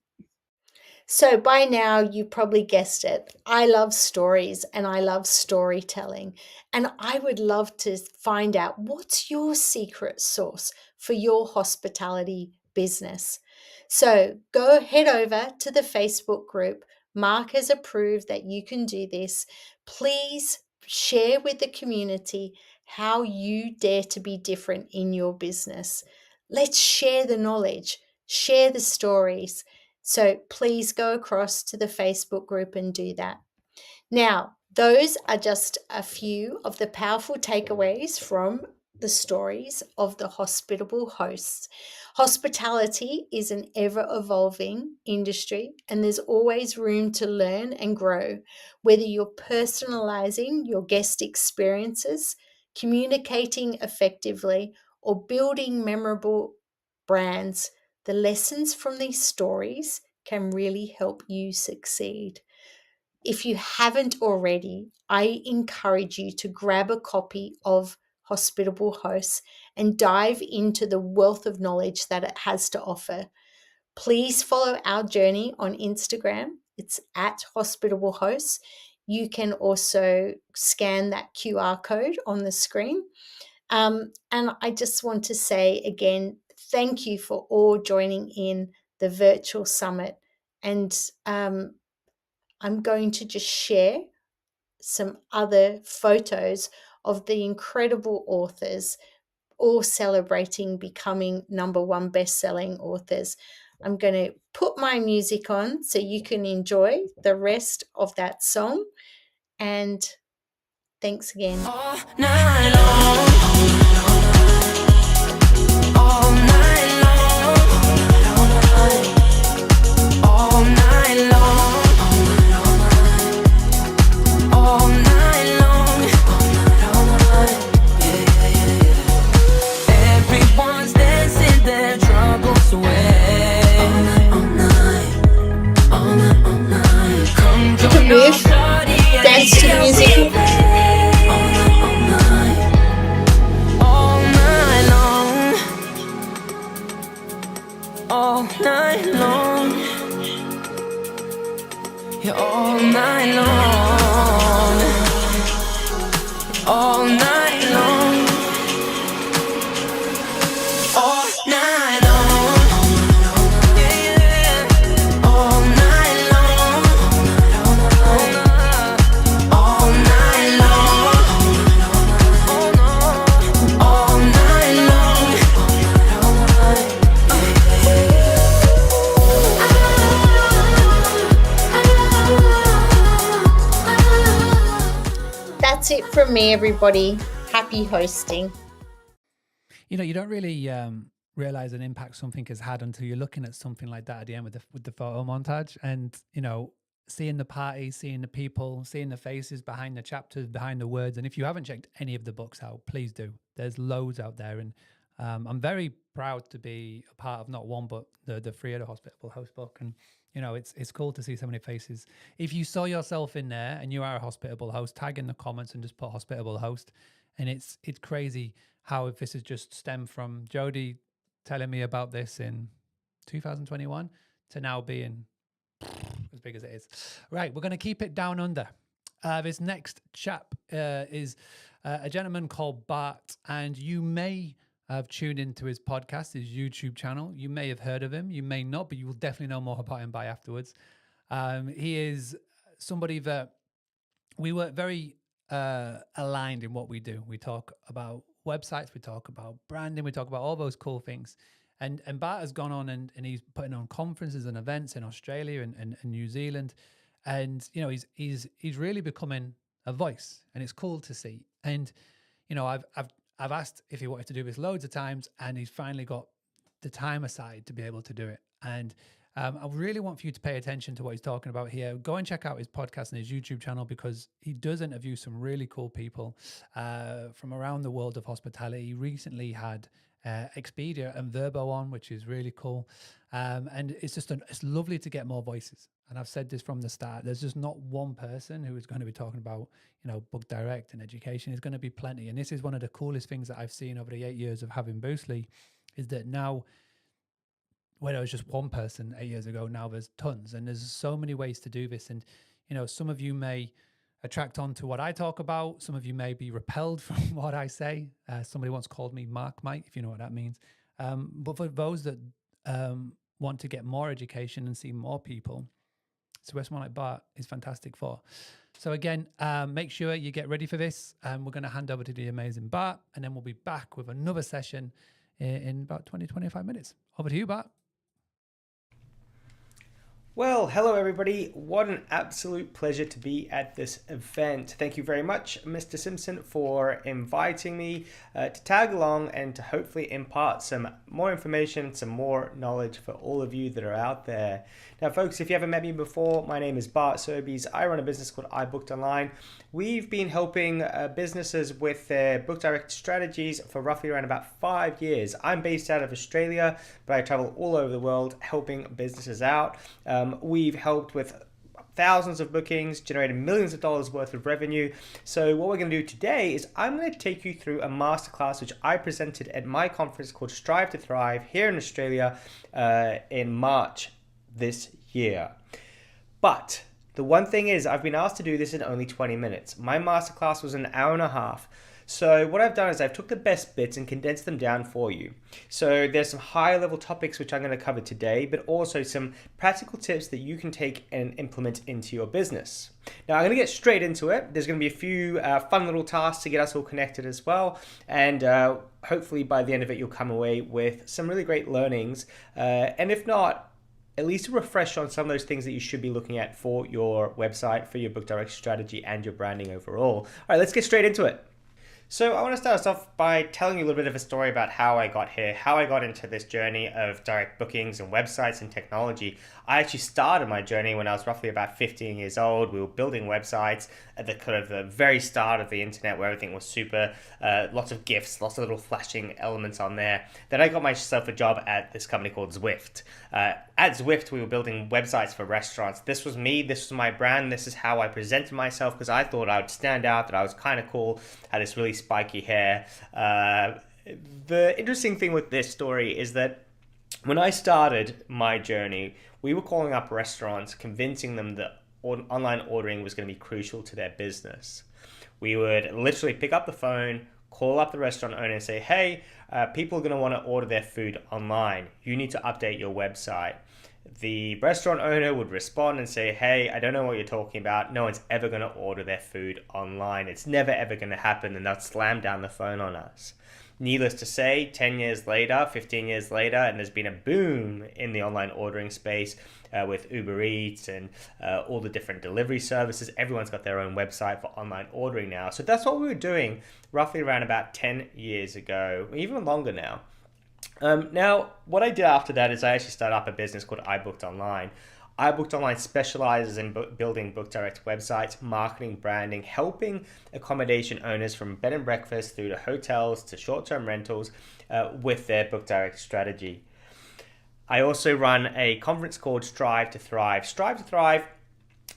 So by now, you probably guessed it. I love stories and I love storytelling. And I would love to find out what's your secret sauce for your hospitality business. So go head over to the Facebook group. Mark has approved that you can do this. Please share with the community how you dare to be different in your business. Let's share the knowledge, share the stories. So please go across to the Facebook group and do that. Now, those are just a few of the powerful takeaways from the stories of the hospitable hosts. Hospitality is an ever-evolving industry, and there's always room to learn and grow. Whether you're personalizing your guest experiences, communicating effectively, or building memorable brands, the lessons from these stories can really help you succeed. If you haven't already, I encourage you to grab a copy of Hospitable Hosts and dive into the wealth of knowledge that it has to offer. Please follow our journey on Instagram. It's at Hospitable Hosts. You can also scan that QR code on the screen. And I just want to say again, thank you for all joining in the virtual summit. And I'm going to just share some other photos of the incredible authors, all celebrating becoming #1 best-selling authors. I'm going to put my music on so you can enjoy the rest of that song. And thanks again. All night long. All night long. All night long. All night long. Everyone's dancing their troubles away. All night. Come join your party. Dance to the music. That's it from me, everybody. Happy hosting. You know, you don't really realize an impact something has had until you're looking at something like that at the end with the photo montage, and you know, seeing the party, seeing the people, seeing the faces behind the chapters, behind the words. And if you haven't checked any of the books out, please do. There's loads out there, and I'm very proud to be a part of not one but the three of the Hospitable Host book. And you know, it's cool to see so many faces. If you saw yourself in there and you are a Hospitable Host, tag in the comments and just put Hospitable Host. And it's crazy how this has just stemmed from Jody telling me about this in 2021 to now being as big as it is. Right, we're going to keep it down under. This next chap is a gentleman called Bart, and you may have tuned into his podcast, his YouTube channel. You may have heard of him, you may not, but you will definitely know more about him by afterwards. He is somebody that we work very aligned in what we do. We talk about websites, we talk about branding, we talk about all those cool things. And Bart has gone on and he's putting on conferences and events in Australia and New Zealand. And, you know, he's really becoming a voice, and it's cool to see. And, you know, I've asked if he wanted to do this loads of times, and he's finally got the time aside to be able to do it. And I really want for you to pay attention to what he's talking about here. Go and check out his podcast and his YouTube channel, because he does interview some really cool people from around the world of hospitality. He recently had Expedia and Verbo on, which is really cool. And it's just it's lovely to get more voices. And I've said this from the start, there's just not one person who is going to be talking about, you know, Book Direct and education. There's going to be plenty. And this is one of the coolest things that I've seen over the 8 years of having Boostly, is that now, where there was just one person 8 years ago, now there's tons, and there's so many ways to do this. And, you know, some of you may attract on to what I talk about. Some of you may be repelled from what I say. Somebody once called me Mark Mike, if you know what that means. But for those that want to get more education and see more people, so where someone like Bart is fantastic for. So again, make sure you get ready for this. We're going to hand over to the amazing Bart, and then we'll be back with another session in about 20-25 minutes. Over to you, Bart. Well, hello everybody. What an absolute pleasure to be at this event. Thank you very much, Mr. Simpson, for inviting me to tag along and to hopefully impart some more information, some more knowledge for all of you that are out there. Now, folks, if you haven't met me before, my name is Bart Sobies. I run a business called iBooked Online. We've been helping businesses with their book direct strategies for roughly around about 5 years. I'm based out of Australia, but I travel all over the world helping businesses out. We've helped with thousands of bookings, generated millions of dollars worth of revenue. So what we're going to do today is I'm going to take you through a masterclass which I presented at my conference called Strive to Thrive here in Australia in March this year. But the one thing is, I've been asked to do this in only 20 minutes. My masterclass was an hour and a half. So what I've done is I've took the best bits and condensed them down for you. So there's some higher level topics which I'm going to cover today, but also some practical tips that you can take and implement into your business. Now I'm going to get straight into it. There's going to be a few fun little tasks to get us all connected as well. And hopefully by the end of it, you'll come away with some really great learnings. And if not, at least a refresh on some of those things that you should be looking at for your website, for your book direct strategy and your branding overall. All right, let's get straight into it. So I want to start us off by telling you a little bit of a story about how I got here, how I got into this journey of direct bookings and websites and technology. I actually started my journey when I was roughly about 15 years old. We were building websites at the kind of the very start of the internet, where everything was super, lots of GIFs, lots of little flashing elements on there. Then I got myself a job at this company called Zwift. At Zwift, we were building websites for restaurants. This was me, this was my brand, this is how I presented myself, because I thought I would stand out, that I was kind of cool, had this really spiky hair. The interesting thing with this story is that when I started my journey, we were calling up restaurants, convincing them that online ordering was going to be crucial to their business. We would literally pick up the phone, call up the restaurant owner and say, hey, people are going to want to order their food online. You need to update your website. the restaurant owner would respond and say, hey, I don't know what you're talking about. No one's ever going to order their food online. It's never ever going to happen. And they'll slam down the phone on us. Needless to say, 10 years later, 15 years later, and there's been a boom in the online ordering space with Uber Eats and all the different delivery services. Everyone's got their own website for online ordering now. So that's what we were doing roughly around about 10 years ago, even longer now. Now, what I did after that is I actually started up a business called iBooked Online. iBooked Online specializes in building book direct websites, marketing, branding, helping accommodation owners from bed and breakfast through to hotels to short-term rentals with their book direct strategy. I also run a conference called Strive to Thrive. Strive to Thrive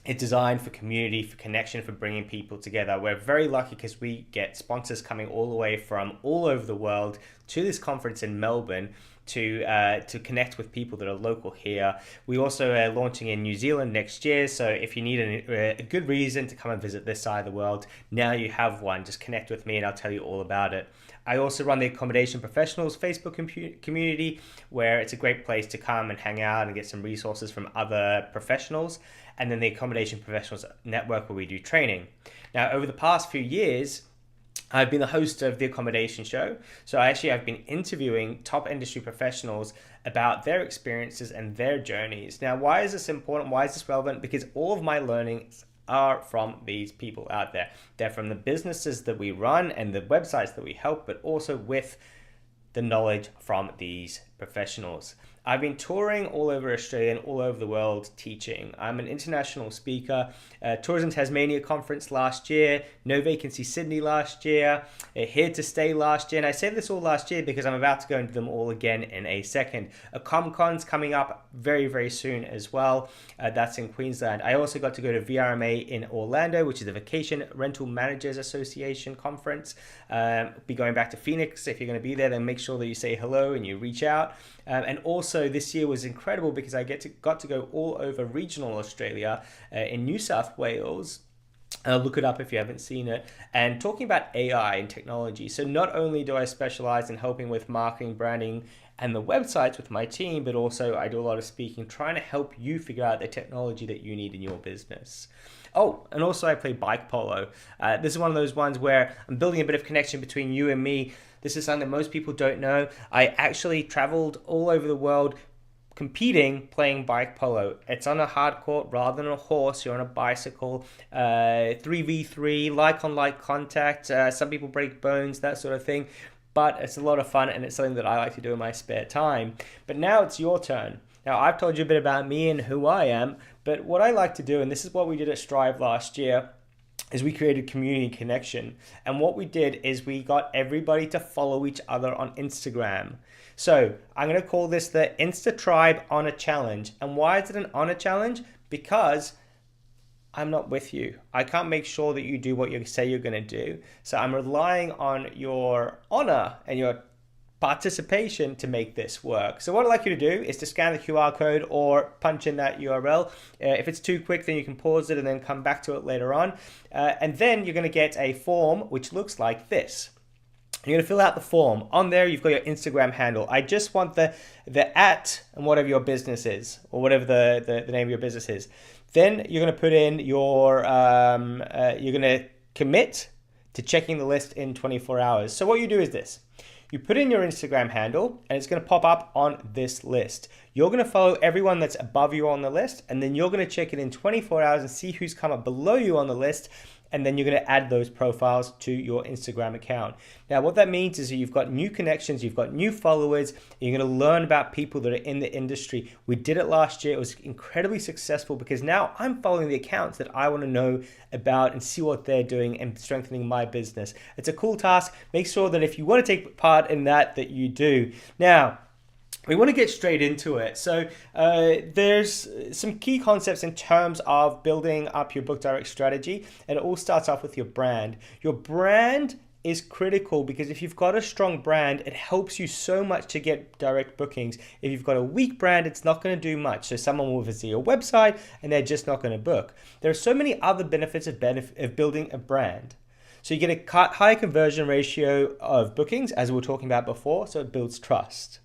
is designed for community, for connection, for bringing people together. We're very lucky because we get sponsors coming all the way from all over the world to this conference in Melbourne to connect with people that are local here. We also are launching in New Zealand next year, so if you need a good reason to come and visit this side of the world, now you have one. Just connect with me and I'll tell you all about it. I also run the Accommodation Professionals Facebook community, where it's a great place to come and hang out and get some resources from other professionals. And then the Accommodation Professionals Network, where we do training. Now, over the past few years, I've been the host of The Accommodation Show. So I've been interviewing top industry professionals about their experiences and their journeys. Now, why is this important? Why is this relevant? Because all of my learnings are from these people out there. They're from the businesses that we run and the websites that we help, but also with the knowledge from these professionals. I've been touring all over Australia and all over the world teaching. I'm an international speaker. Tourism Tasmania conference last year, No Vacancy Sydney last year, Here to Stay last year. And I say this all last year because I'm about to go into them all again in a second. A ComCon's coming up very, very soon as well. That's in Queensland. I also got to go to VRMA in Orlando, which is the Vacation Rental Managers Association conference. Be going back to Phoenix. If you're going to be there, then make sure that you say hello and you reach out. And also this year was incredible because I got to go all over regional Australia in New South Wales. Look it up if you haven't seen it. And talking about AI and technology. So not only do I specialize in helping with marketing, branding, and the websites with my team, but also I do a lot of speaking, trying to help you figure out the technology that you need in your business. Oh, and also I play bike polo. This is one of those ones where I'm building a bit of connection between you and me. This is something that most people don't know. I actually traveled all over the world competing, playing bike polo. It's on a hard court rather than a horse. You're on a bicycle, 3v3, like-on-like contact. Some people break bones, that sort of thing. But it's a lot of fun and it's something that I like to do in my spare time. But now it's your turn. Now, I've told you a bit about me and who I am, but what I like to do, and this is what we did at Strive last year, is we created community connection. And what we did is we got everybody to follow each other on Instagram. So I'm going to call this the Insta Tribe Honor Challenge. And why is it an honor challenge? Because I'm not with you. I can't make sure that you do what you say you're going to do. So I'm relying on your honor and your participation to make this work. So what I'd like you to do is to scan the QR code or punch in that URL. If it's too quick, then you can pause it and then come back to it later on. And then you're going to get a form which looks like this. You're going to fill out the form. On there, you've got your Instagram handle. I just want the @ and whatever your business is, or whatever the name of your business is. Then you're going to put in your, you're going to commit to checking the list in 24 hours. So what you do is this. You put in your Instagram handle and it's going to pop up on this list. You're going to follow everyone that's above you on the list, and then you're going to check it in 24 hours and see who's come up below you on the list. And then you're going to add those profiles to your Instagram account. Now, what that means is that you've got new connections, you've got new followers, and you're going to learn about people that are in the industry. We did it last year. It was incredibly successful because now I'm following the accounts that I want to know about and see what they're doing and strengthening my business. It's a cool task. Make sure that if you want to take part in that you do. Now, we want to get straight into it. So there's some key concepts in terms of building up your book direct strategy, and it all starts off with your brand. Your brand is critical because if you've got a strong brand, it helps you so much to get direct bookings. If you've got a weak brand, it's not going to do much. So someone will visit your website and they're just not going to book. There are so many other benefits of building a brand. So you get a high conversion ratio of bookings, as we were talking about before, so it builds trust.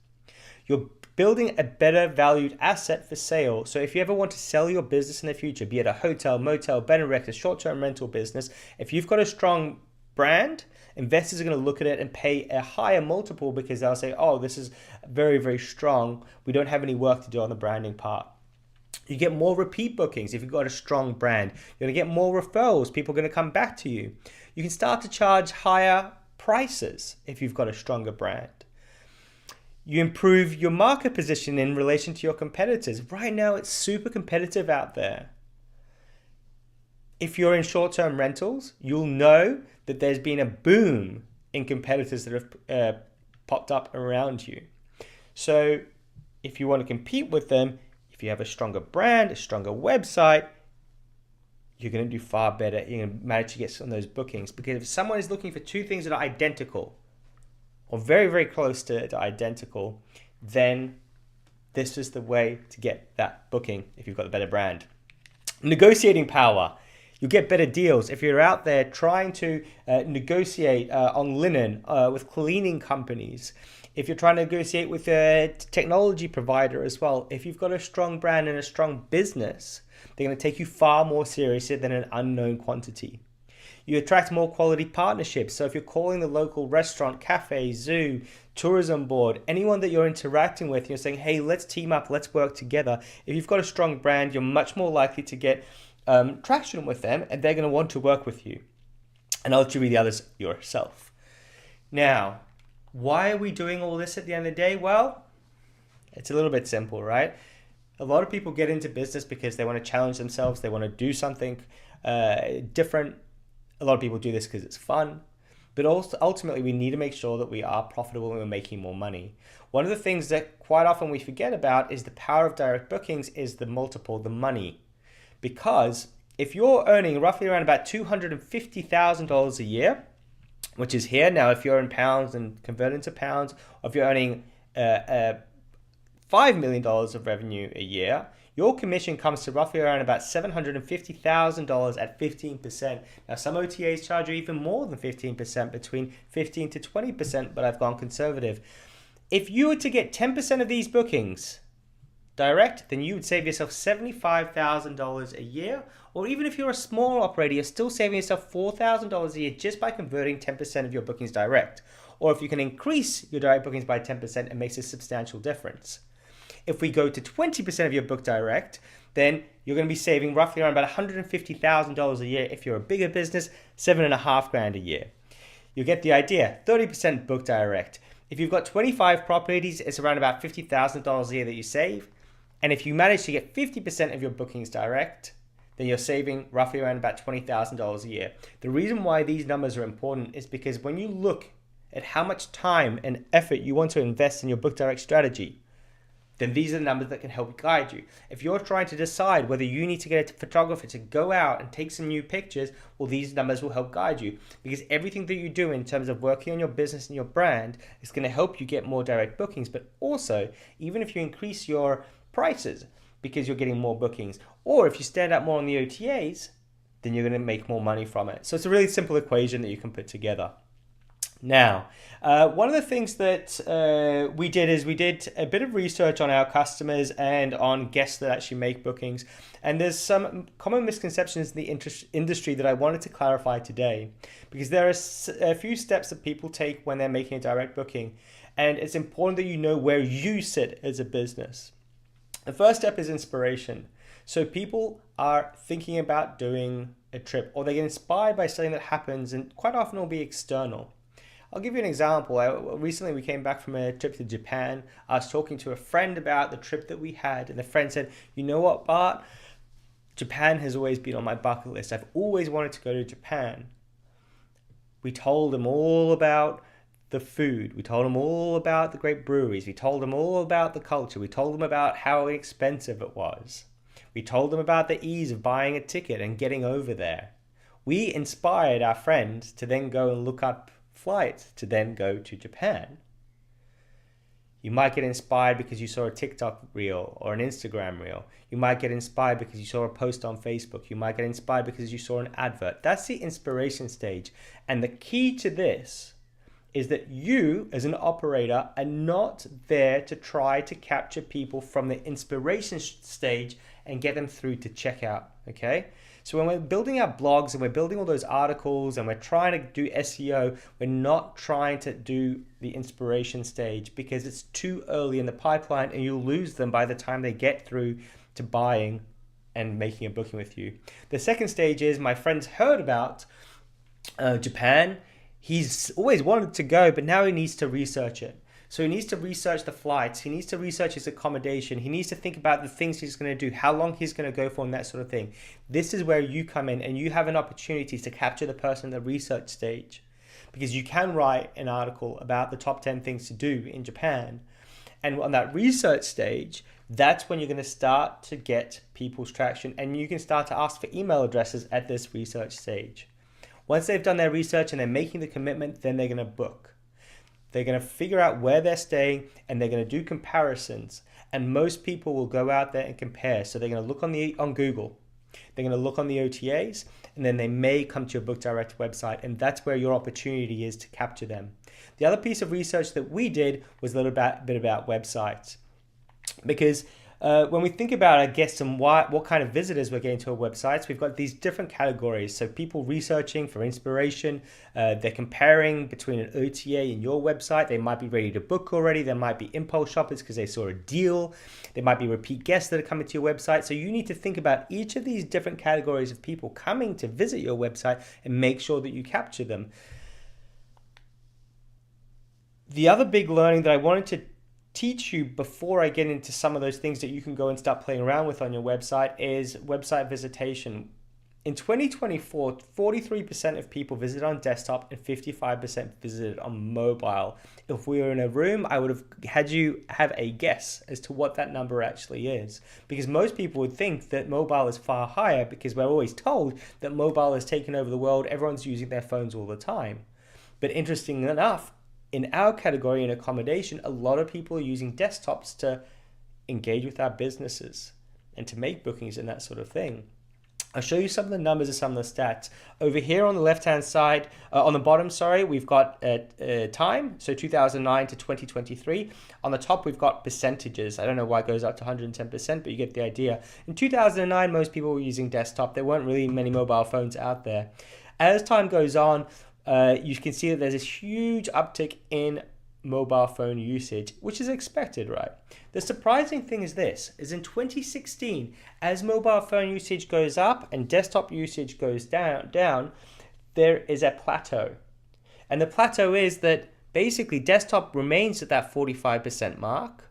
Your Building a better valued asset for sale. So if you ever want to sell your business in the future, be it a hotel, motel, bed and breakfast, short-term rental business, if you've got a strong brand, investors are going to look at it and pay a higher multiple because they'll say, oh, this is very, very strong. We don't have any work to do on the branding part. You get more repeat bookings if you've got a strong brand. You're going to get more referrals. People are going to come back to you. You can start to charge higher prices if you've got a stronger brand. You improve your market position in relation to your competitors. Right now, it's super competitive out there. If you're in short-term rentals, you'll know that there's been a boom in competitors that have popped up around you. So if you want to compete with them, if you have a stronger brand, a stronger website, you're going to do far better. You're going to manage to get some of those bookings. Because if someone is looking for two things that are identical or very, very close to identical, then this is the way to get that booking if you've got the better brand. Negotiating power. You'll get better deals. If you're out there trying to negotiate on linen with cleaning companies, if you're trying to negotiate with a technology provider as well, if you've got a strong brand and a strong business, they're going to take you far more seriously than an unknown quantity. You attract more quality partnerships. So if you're calling the local restaurant, cafe, zoo, tourism board, anyone that you're interacting with, you're saying, hey, let's team up, let's work together. If you've got a strong brand, you're much more likely to get traction with them, and they're going to want to work with you. And I'll let you read the others yourself. Now, why are we doing all this at the end of the day? Well, it's a little bit simple, right? A lot of people get into business because they want to challenge themselves. They want to do something different. A lot of people do this because it's fun. But also, ultimately, we need to make sure that we are profitable and we're making more money. One of the things that quite often we forget about is the power of direct bookings is the multiple, the money. Because if you're earning roughly around about $250,000 a year, which is here now, if you're in pounds and convert into pounds, or if you're earning $5 million of revenue a year, your commission comes to roughly around about $750,000 at 15%. Now, some OTAs charge you even more than 15%, between 15 to 20%, but I've gone conservative. If you were to get 10% of these bookings direct, then you would save yourself $75,000 a year. Or even if you're a small operator, you're still saving yourself $4,000 a year just by converting 10% of your bookings direct. Or if you can increase your direct bookings by 10%, it makes a substantial difference. If we go to 20% of your book direct, then you're going to be saving roughly around about $150,000 a year. If you're a bigger business, $7,500 a year. You get the idea. 30% book direct. If you've got 25 properties, it's around about $50,000 a year that you save. And if you manage to get 50% of your bookings direct, then you're saving roughly around about $20,000 a year. The reason why these numbers are important is because when you look at how much time and effort you want to invest in your book direct strategy, then these are the numbers that can help guide you. If you're trying to decide whether you need to get a photographer to go out and take some new pictures, well, these numbers will help guide you, because everything that you do in terms of working on your business and your brand is going to help you get more direct bookings. But also, even if you increase your prices because you're getting more bookings, or if you stand out more on the OTAs, then you're going to make more money from it. So it's a really simple equation that you can put together. Now, one of the things that we did is we did a bit of research on our customers and on guests that actually make bookings. And there's some common misconceptions in the industry that I wanted to clarify today, because there are a few steps that people take when they're making a direct booking. And it's important that you know where you sit as a business. The first step is inspiration. So people are thinking about doing a trip, or they get inspired by something that happens, and quite often it will be external. I'll give you an example. Recently we came back from a trip to Japan. I was talking to a friend about the trip that we had, and the friend said, you know what, Bart? Japan has always been on my bucket list. I've always wanted to go to Japan. We told him all about the food. We told him all about the great breweries. We told him all about the culture. We told him about how expensive it was. We told him about the ease of buying a ticket and getting over there. We inspired our friend to then go and look up flights to then go to Japan. You might get inspired because you saw a TikTok reel or an Instagram reel. You might get inspired because you saw a post on Facebook. You might get inspired because you saw an advert. That's the inspiration stage. And the key to this is that you, as an operator, are not there to try to capture people from the inspiration stage and get them through to checkout, okay? So when we're building our blogs and we're building all those articles and we're trying to do SEO, we're not trying to do the inspiration stage because it's too early in the pipeline and you'll lose them by the time they get through to buying and making a booking with you. The second stage is my friend's heard about Japan. He's always wanted to go, but now he needs to research it. So he needs to research the flights. He needs to research his accommodation. He needs to think about the things he's going to do, how long he's going to go for, and that sort of thing. This is where you come in and you have an opportunity to capture the person in the research stage, because you can write an article about the top 10 things to do in Japan. And on that research stage, that's when you're going to start to get people's traction, and you can start to ask for email addresses at this research stage. Once they've done their research and they're making the commitment, then they're going to book. They're going to figure out where they're staying and they're going to do comparisons. And most people will go out there and compare. So they're going to look on Google. They're going to look on the OTAs, and then they may come to your Book Direct website, and that's where your opportunity is to capture them. The other piece of research that we did was a little bit about websites. Because when we think about our guests and what kind of visitors we're getting to our websites, we've got these different categories. So people researching for inspiration, they're comparing between an OTA and your website. They might be ready to book already. There might be impulse shoppers because they saw a deal. There might be repeat guests that are coming to your website. So you need to think about each of these different categories of people coming to visit your website and make sure that you capture them. The other big learning that I wanted to teach you before I get into some of those things that you can go and start playing around with on your website is website visitation. In 2024, 43% of people visited on desktop and 55% visited on mobile. If we were in a room, I would have had you have a guess as to what that number actually is, because most people would think that mobile is far higher because we're always told that mobile has taken over the world. Everyone's using their phones all the time. But interesting enough, in our category in accommodation, a lot of people are using desktops to engage with our businesses and to make bookings and that sort of thing. I'll show you some of the numbers and some of the stats. Over here on the left-hand side, on the bottom, we've got time, so 2009 to 2023. On the top, we've got percentages. I don't know why it goes up to 110%, but you get the idea. In 2009, most people were using desktop. There weren't really many mobile phones out there. As time goes on, you can see that there's this huge uptick in mobile phone usage, which is expected, right? The surprising thing is this, is in 2016, as mobile phone usage goes up and desktop usage goes down, there is a plateau. And the plateau is that basically desktop remains at that 45% mark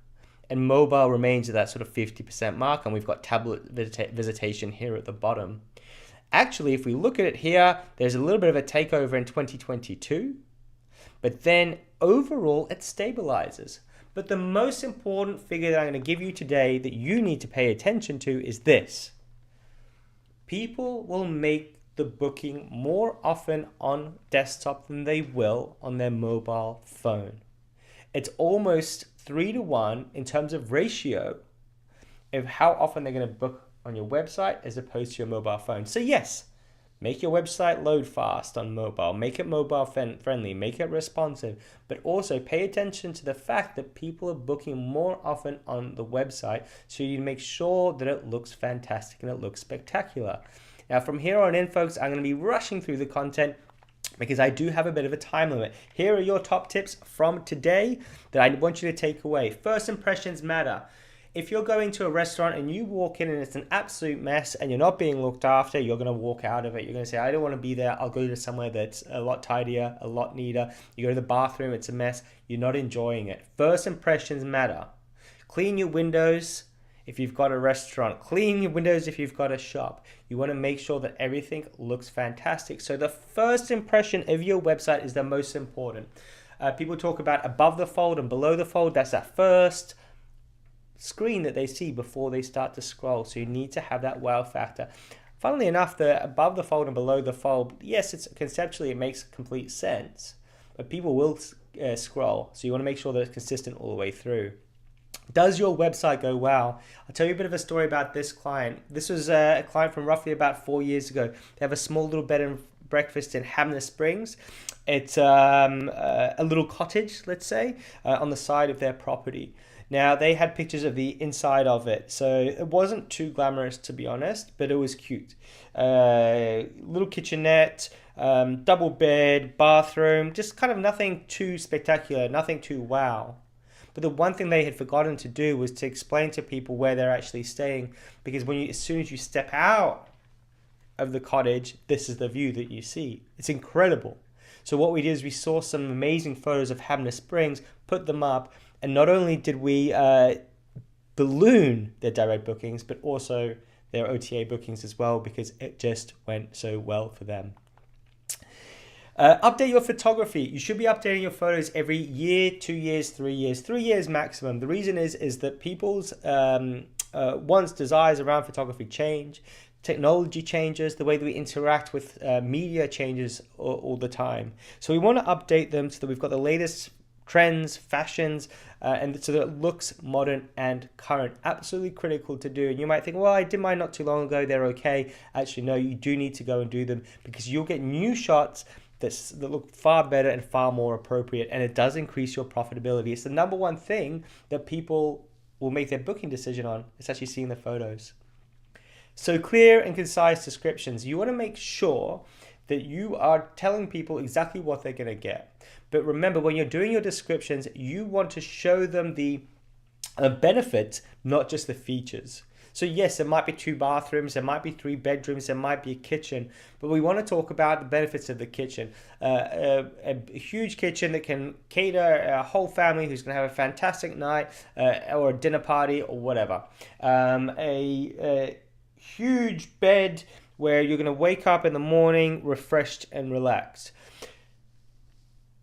and mobile remains at that sort of 50% mark, and we've got tablet visitation here at the bottom. Actually, if we look at it here, there's a little bit of a takeover in 2022, but then overall it stabilizes. But the most important figure that I'm going to give you today that you need to pay attention to is this. People will make the booking more often on desktop than they will on their mobile phone. It's almost 3-to-1 in terms of ratio of how often they're going to book on your website as opposed to your mobile phone. So yes, make your website load fast on mobile, make it mobile friendly, make it responsive, but also pay attention to the fact that people are booking more often on the website, so you make sure that it looks fantastic and it looks spectacular. Now from here on in, folks, I'm going to be rushing through the content because I do have a bit of a time limit. Here are your top tips from today that I want you to take away. First impressions matter. If you're going to a restaurant and you walk in and it's an absolute mess and you're not being looked after, you're going to walk out of it. You're going to say, I don't want to be there. I'll go to somewhere that's a lot tidier, a lot neater. You go to the bathroom, it's a mess. You're not enjoying it. First impressions matter. Clean your windows if you've got a restaurant. Clean your windows if you've got a shop. You want to make sure that everything looks fantastic. So the first impression of your website is the most important. People talk about above the fold and below the fold. That's that first screen that they see before they start to scroll. So you need to have that wow factor. Funnily enough, the above the fold and below the fold, yes, it's conceptually it makes complete sense, but people will scroll. So you want to make sure that it's consistent all the way through. Does your website go wow? I'll tell you a bit of a story about this client. This was a client from roughly about 4 years ago. They have a small little bed breakfast in Hamner Springs. It's a little cottage, let's say, on the side of their property. Now, they had pictures of the inside of it, so it wasn't too glamorous, to be honest, but it was cute. Little kitchenette, double bed, bathroom, just kind of nothing too spectacular, nothing too wow. But the one thing they had forgotten to do was to explain to people where they're actually staying, because as soon as you step out of the cottage, this is the view that you see. It's incredible. So what we did is we saw some amazing photos of Hamner Springs, put them up, and not only did we balloon their direct bookings, but also their OTA bookings as well, because it just went so well for them. Update your photography. You should be updating your photos every year, 2 years, 3 years, 3 years maximum. The reason is that people's wants, desires around photography change. Technology changes, the way that we interact with media changes all the time. So we want to update them so that we've got the latest trends, fashions, and so that it looks modern and current. Absolutely critical to do. And you might think, well, I did mine not too long ago, they're okay. Actually, no, you do need to go and do them, because you'll get new shots that look far better and far more appropriate, and it does increase your profitability. It's the number one thing that people will make their booking decision on. It's actually seeing the photos. So clear and concise descriptions. You want to make sure that you are telling people exactly what they're going to get. But remember, when you're doing your descriptions, you want to show them the benefits, not just the features. So yes, there might be 2 bathrooms, there might be 3 bedrooms, there might be a kitchen, but we want to talk about the benefits of the kitchen. A huge kitchen that can cater a whole family who's going to have a fantastic night or a dinner party or whatever. A huge bed where you're going to wake up in the morning refreshed and relaxed.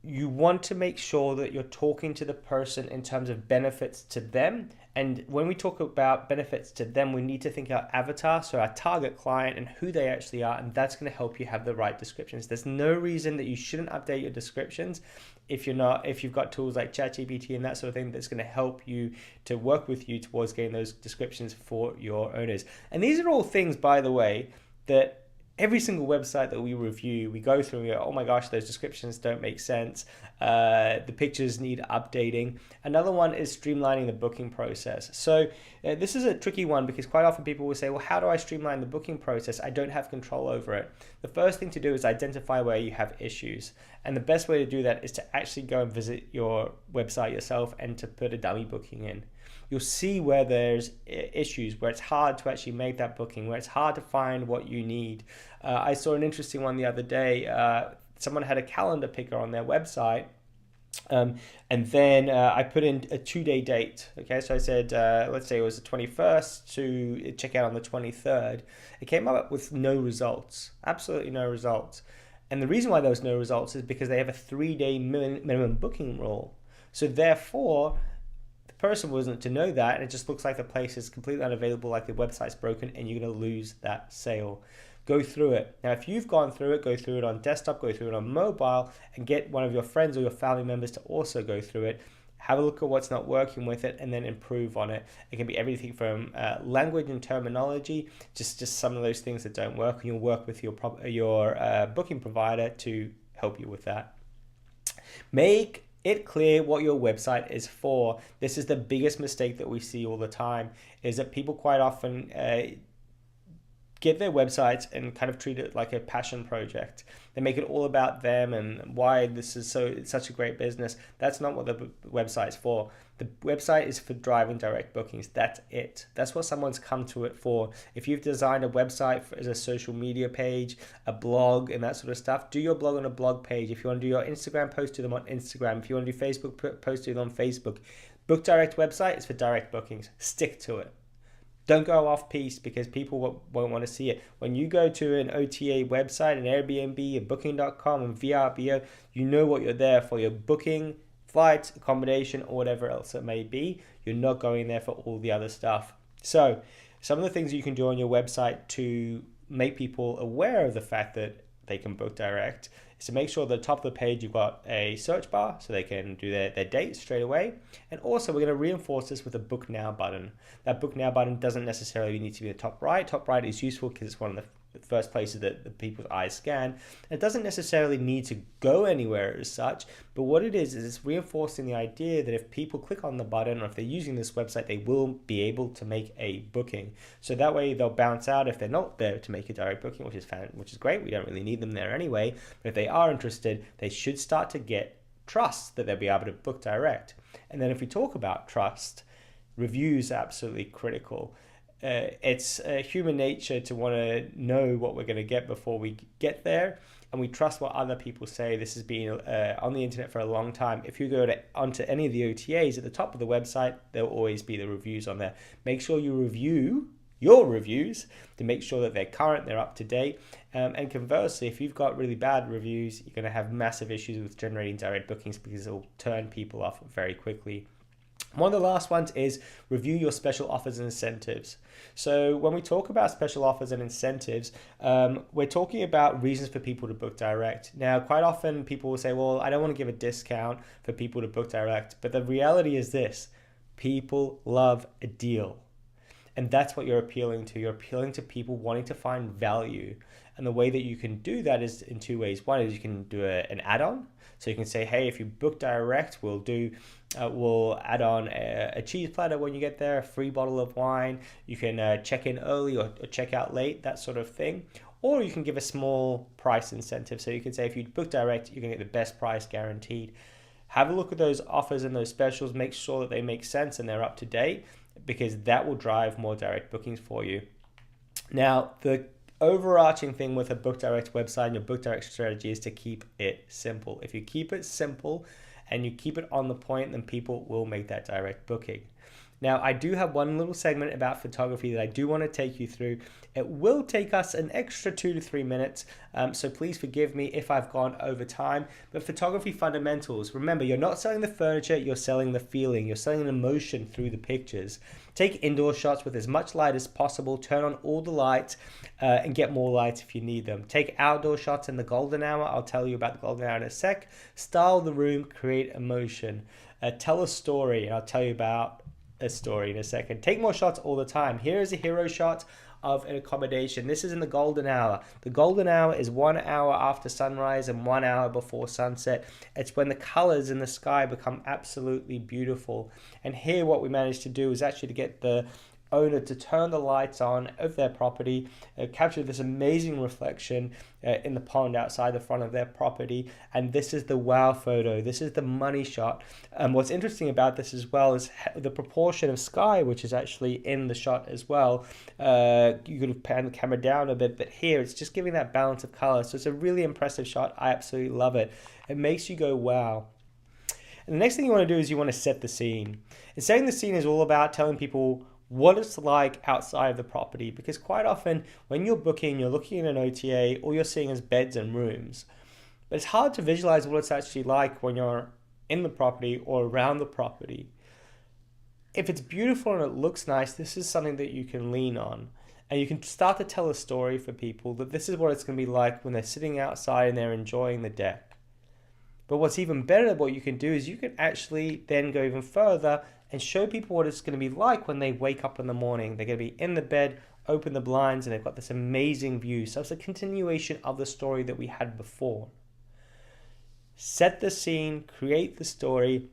You want to make sure that you're talking to the person in terms of benefits to them. And when we talk about benefits to them, we need to think our avatar, so our target client, and who they actually are, and that's going to help you have the right descriptions. There's no reason that you shouldn't update your descriptions if you've got tools like ChatGPT and that sort of thing that's going to help you to work with you towards getting those descriptions for your owners. And these are all things, by the way, that every single website that we review, we go through and go, oh my gosh, those descriptions don't make sense. The pictures need updating. Another one is streamlining the booking process. So this is a tricky one, because quite often people will say, well, how do I streamline the booking process? I don't have control over it. The first thing to do is identify where you have issues. And the best way to do that is to actually go and visit your website yourself and to put a dummy booking in. You'll see where there's issues, where it's hard to actually make that booking, where it's hard to find what you need. I saw an interesting one the other day. Someone had a calendar picker on their website, and then I put in a 2-day date. Okay, so I said, let's say it was the 21st to check out on the 23rd. It came up with no results, absolutely no results. And the reason why there was no results is because they have a 3-day minimum booking rule. So therefore, person wasn't to know that, and it just looks like the place is completely unavailable, like the website's broken, and you're going to lose that sale. Go through it. Now, if you've gone through it, go through it on desktop, go through it on mobile, and get one of your friends or your family members to also go through it. Have a look at what's not working with it, and then improve on it. It can be everything from language and terminology, just some of those things that don't work, and you'll work with your booking provider to help you with that. Make it clear what your website is for. This is the biggest mistake that we see all the time, is that people quite often get their websites and kind of treat it like a passion project. They make it all about them and why this is such a great business. That's not what the website's for. The website is for driving direct bookings. That's it. That's what someone's come to it for. If you've designed a website as a social media page, a blog, and that sort of stuff, do your blog on a blog page. If you want to do your Instagram post, do them on Instagram. If you want to do Facebook post, do them on Facebook. Book Direct website is for direct bookings. Stick to it. Don't go off piece, because people won't want to see it. When you go to an OTA website, an Airbnb, a Booking.com, and VRBO, you know what you're there for. You're booking flights, accommodation, or whatever else it may be. You're not going there for all the other stuff. So some of the things you can do on your website to make people aware of the fact that they can book direct is to make sure at the top of the page you've got a search bar so they can do their dates straight away. And also we're going to reinforce this with a Book Now button. That Book Now button doesn't necessarily need to be the top right. Top right is useful because it's one of the the first places that the people's eyes scan. It doesn't necessarily need to go anywhere as such, but what it is it's reinforcing the idea that if people click on the button or if they're using this website, they will be able to make a booking. So that way they'll bounce out if they're not there to make a direct booking, which is great. We don't really need them there anyway. But if they are interested, they should start to get trust that they'll be able to book direct. And then if we talk about trust, reviews are absolutely critical. It's human nature to want to know what we're going to get before we get there, and we trust what other people say. This has been on the internet for a long time. If you go onto any of the OTAs, at the top of the website, there'll always be the reviews on there. Make sure you review your reviews to make sure that they're current, they're up to date. And conversely, if you've got really bad reviews, you're going to have massive issues with generating direct bookings because it will turn people off very quickly. One of the last ones is review your special offers and incentives. So when we talk about special offers and incentives, we're talking about reasons for people to book direct. Now, quite often people will say, well, I don't want to give a discount for people to book direct. But the reality is this: people love a deal. And that's what you're appealing to. You're appealing to people wanting to find value. And the way that you can do that is in two ways. One is you can do an add-on. So you can say, hey, if you book direct, we'll add on a cheese platter when you get there, a free bottle of wine. You can check in early or check out late, that sort of thing. Or you can give a small price incentive. So you can say, if you book direct, you're going to get the best price guaranteed. Have a look at those offers and those specials. Make sure that they make sense and they're up to date, because that will drive more direct bookings for you. Now, the overarching thing with a book direct website and your book direct strategy is to keep it simple. If you keep it simple and you keep it on the point, then people will make that direct booking. Now, I do have one little segment about photography that I do want to take you through. It will take us an extra 2 to 3 minutes, so please forgive me if I've gone over time. But photography fundamentals, remember, you're not selling the furniture, you're selling the feeling. You're selling an emotion through the pictures. Take indoor shots with as much light as possible, turn on all the lights, and get more lights if you need them. Take outdoor shots in the golden hour. I'll tell you about the golden hour in a sec. Style the room, create emotion. Tell a story, and I'll tell you about a story in a second. Take more shots all the time. Here is a hero shot of an accommodation. This is in the golden hour. The golden hour is 1 hour after sunrise and 1 hour before sunset. It's when the colors in the sky become absolutely beautiful. And here what we managed to do is actually to get the owner to turn the lights on of their property, capture this amazing reflection in the pond outside the front of their property. And this is the wow photo. This is the money shot. What's interesting about this as well is the proportion of sky, which is actually in the shot as well. You could have panned the camera down a bit, but here it's just giving that balance of color. So it's a really impressive shot. I absolutely love it. It makes you go, wow. And the next thing you want to do is you want to set the scene. And setting the scene is all about telling people what it's like outside of the property, because quite often when you're booking, you're looking at an OTA, all you're seeing is beds and rooms. But it's hard to visualize what it's actually like when you're in the property or around the property. If it's beautiful and it looks nice, this is something that you can lean on. And you can start to tell a story for people that this is what it's going to be like when they're sitting outside and they're enjoying the deck. But what's even better, what you can do is you can actually then go even further and show people what it's going to be like when they wake up in the morning. They're going to be in the bed, open the blinds, and they've got this amazing view. So it's a continuation of the story that we had before. Set the scene, create the story,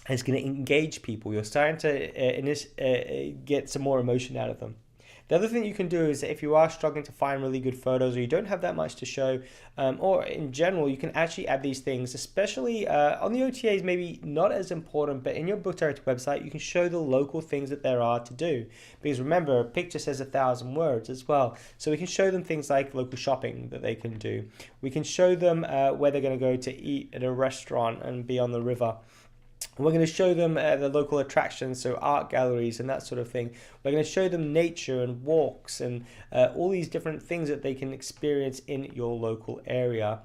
and it's going to engage people. You're starting to get some more emotion out of them. The other thing you can do is if you are struggling to find really good photos or you don't have that much to show, or in general, you can actually add these things, especially on the OTAs, maybe not as important, but in your book direct website, you can show the local things that there are to do. Because remember, a picture says 1,000 words as well. So we can show them things like local shopping that they can do. We can show them where they're going to go to eat at a restaurant and be on the river. We're going to show them the local attractions, so art galleries and that sort of thing. We're going to show them nature and walks and all these different things that they can experience in your local area.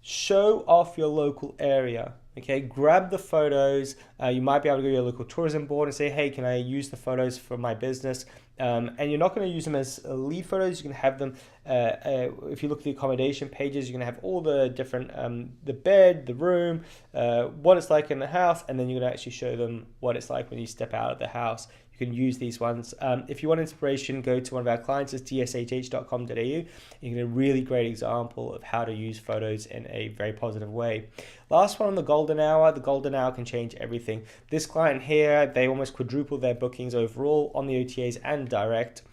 Show off your local area. Okay, grab the photos. You might be able to go to your local tourism board and say, hey, can I use the photos for my business? And you're not going to use them as lead photos. You can have them, if you look at the accommodation pages, you're going to have all the different, the bed, the room, what it's like in the house, and then you're going to actually show them what it's like when you step out of the house. you can use these ones. If you want inspiration, go to one of our clients, it's dshh.com.au. You get a really great example of how to use photos in a very positive way. Last one on the golden hour. The golden hour can change everything. This client here, they almost quadrupled their bookings overall on the OTAs and direct.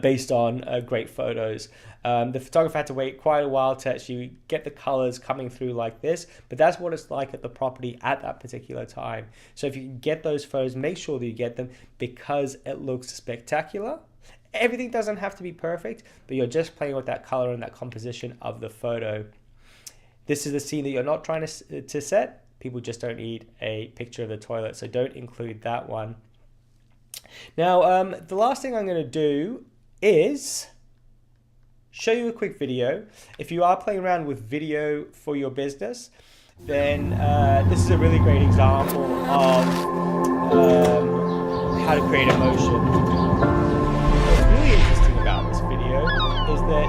Based on great photos. The photographer had to wait quite a while to actually get the colors coming through like this, but that's what it's like at the property at that particular time. So if you can get those photos, make sure that you get them because it looks spectacular. Everything doesn't have to be perfect, but you're just playing with that color and that composition of the photo. This is the scene that you're not trying to set. People just don't need a picture of the toilet, so don't include that one. Now, the last thing I'm going to do is show you a quick video. If you are playing around with video for your business, then this is a really great example of how to create emotion. What's really interesting about this video is that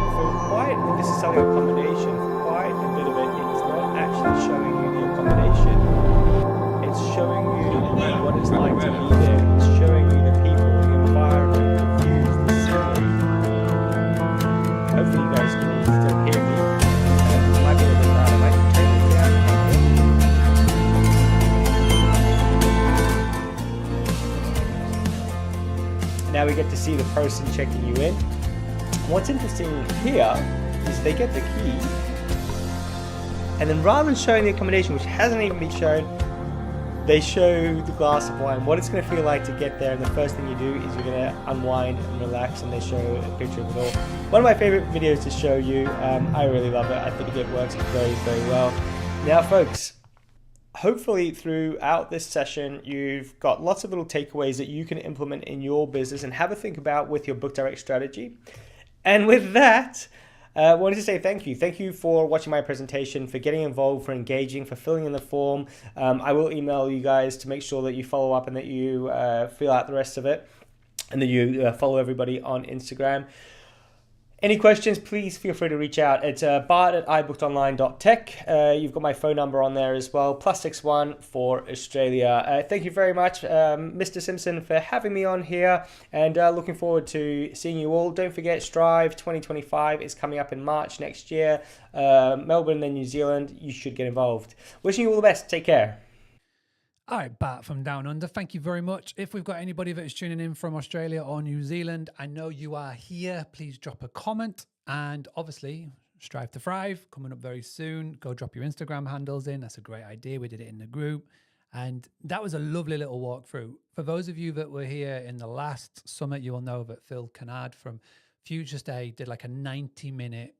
this is selling accommodation, for quite a bit of it, it's not actually showing you the accommodation. It's showing you what it's like to be there. It's showing you the people, the environment, the views, the scenery. Hopefully you guys can still hear me. It might be a little bit loud. I might turn it down. Now we get to see the person checking you in. What's interesting here is they get the key, and then rather than showing the accommodation, which hasn't even been shown, they show the glass of wine, what it's going to feel like to get there, and the first thing you do is you're going to unwind and relax, and they show a picture of it all. One of my favorite videos to show you. I really love it. I think it works very, very well. Now, folks, hopefully throughout this session, you've got lots of little takeaways that you can implement in your business and have a think about with your Book Direct strategy. And with that, I wanted to say thank you. Thank you for watching my presentation, for getting involved, for engaging, for filling in the form. I will email you guys to make sure that you follow up and that you fill out the rest of it, and that you follow everybody on Instagram. Any questions, please feel free to reach out. It's bart@ibookedonline.tech. You've got my phone number on there as well, +61 for Australia. Thank you very much, Mr. Simpson, for having me on here, and looking forward to seeing you all. Don't forget, Strive 2025 is coming up in March next year. Melbourne and New Zealand, you should get involved. Wishing you all the best. Take care. All right, Bart from Down Under, thank you very much. If we've got anybody that is tuning in from Australia or New Zealand, I know you are here. Please drop a comment. And obviously, Strive to Thrive, coming up very soon. Go drop your Instagram handles in. That's a great idea. We did it in the group. And that was a lovely little walkthrough. For those of you that were here in the last summit, you will know that Phil Kennard from Future Stay did like a 90-minute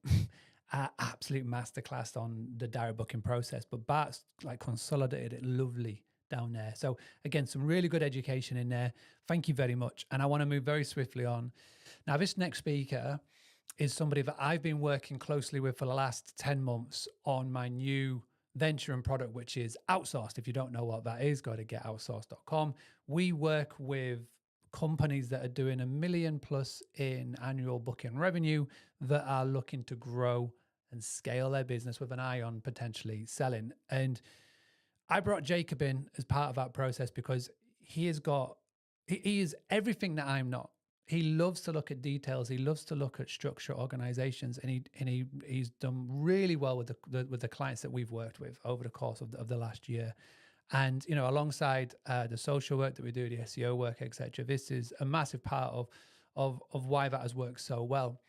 absolute masterclass on the direct booking process. But Bart's like consolidated it lovely down there. So again, some really good education in there. Thank you very much. And I want to move very swiftly on. Now, this next speaker is somebody that I've been working closely with for the last 10 months on my new venture and product, which is Outsourced. If you don't know what that is, go to getoutsourced.com. We work with companies that are doing $1 million+ in annual booking revenue that are looking to grow and scale their business with an eye on potentially selling. And I brought Jacob in as part of that process because he is everything that I'm not. He loves to look at details. He loves to look at structure, organizations, and he's done really well with the clients that we've worked with over the course of the last year. And alongside the social work that we do, the SEO work, etc., this is a massive part of why that has worked so well.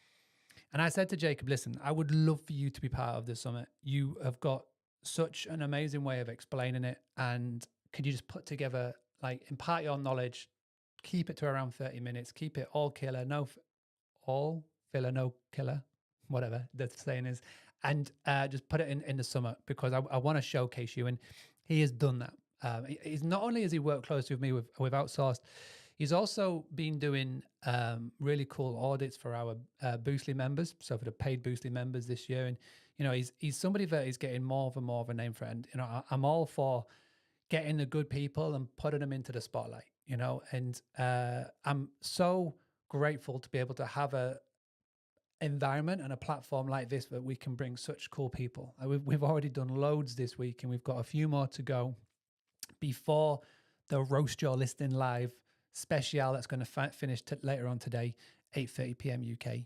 And I said to Jacob, listen, I would love for you to be part of this summit. You have got such an amazing way of explaining it, and could you just put together, like, impart your knowledge, keep it to around 30 minutes, keep it all killer, all filler, no killer, whatever the saying is, and just put it in the summit, because I want to showcase you. And he has done that. He's not only has he worked closely with me with Outsourced, he's also been doing really cool audits for our Boostly members, so for the paid Boostly members this year. And he's somebody that is getting more of a name for it. And I'm all for getting the good people and putting them into the spotlight. And I'm so grateful to be able to have a environment and a platform like this that we can bring such cool people. We've already done loads this week, and we've got a few more to go before the Roast Your Listing Live special that's going to finish later on today, 8:30 p.m. UK.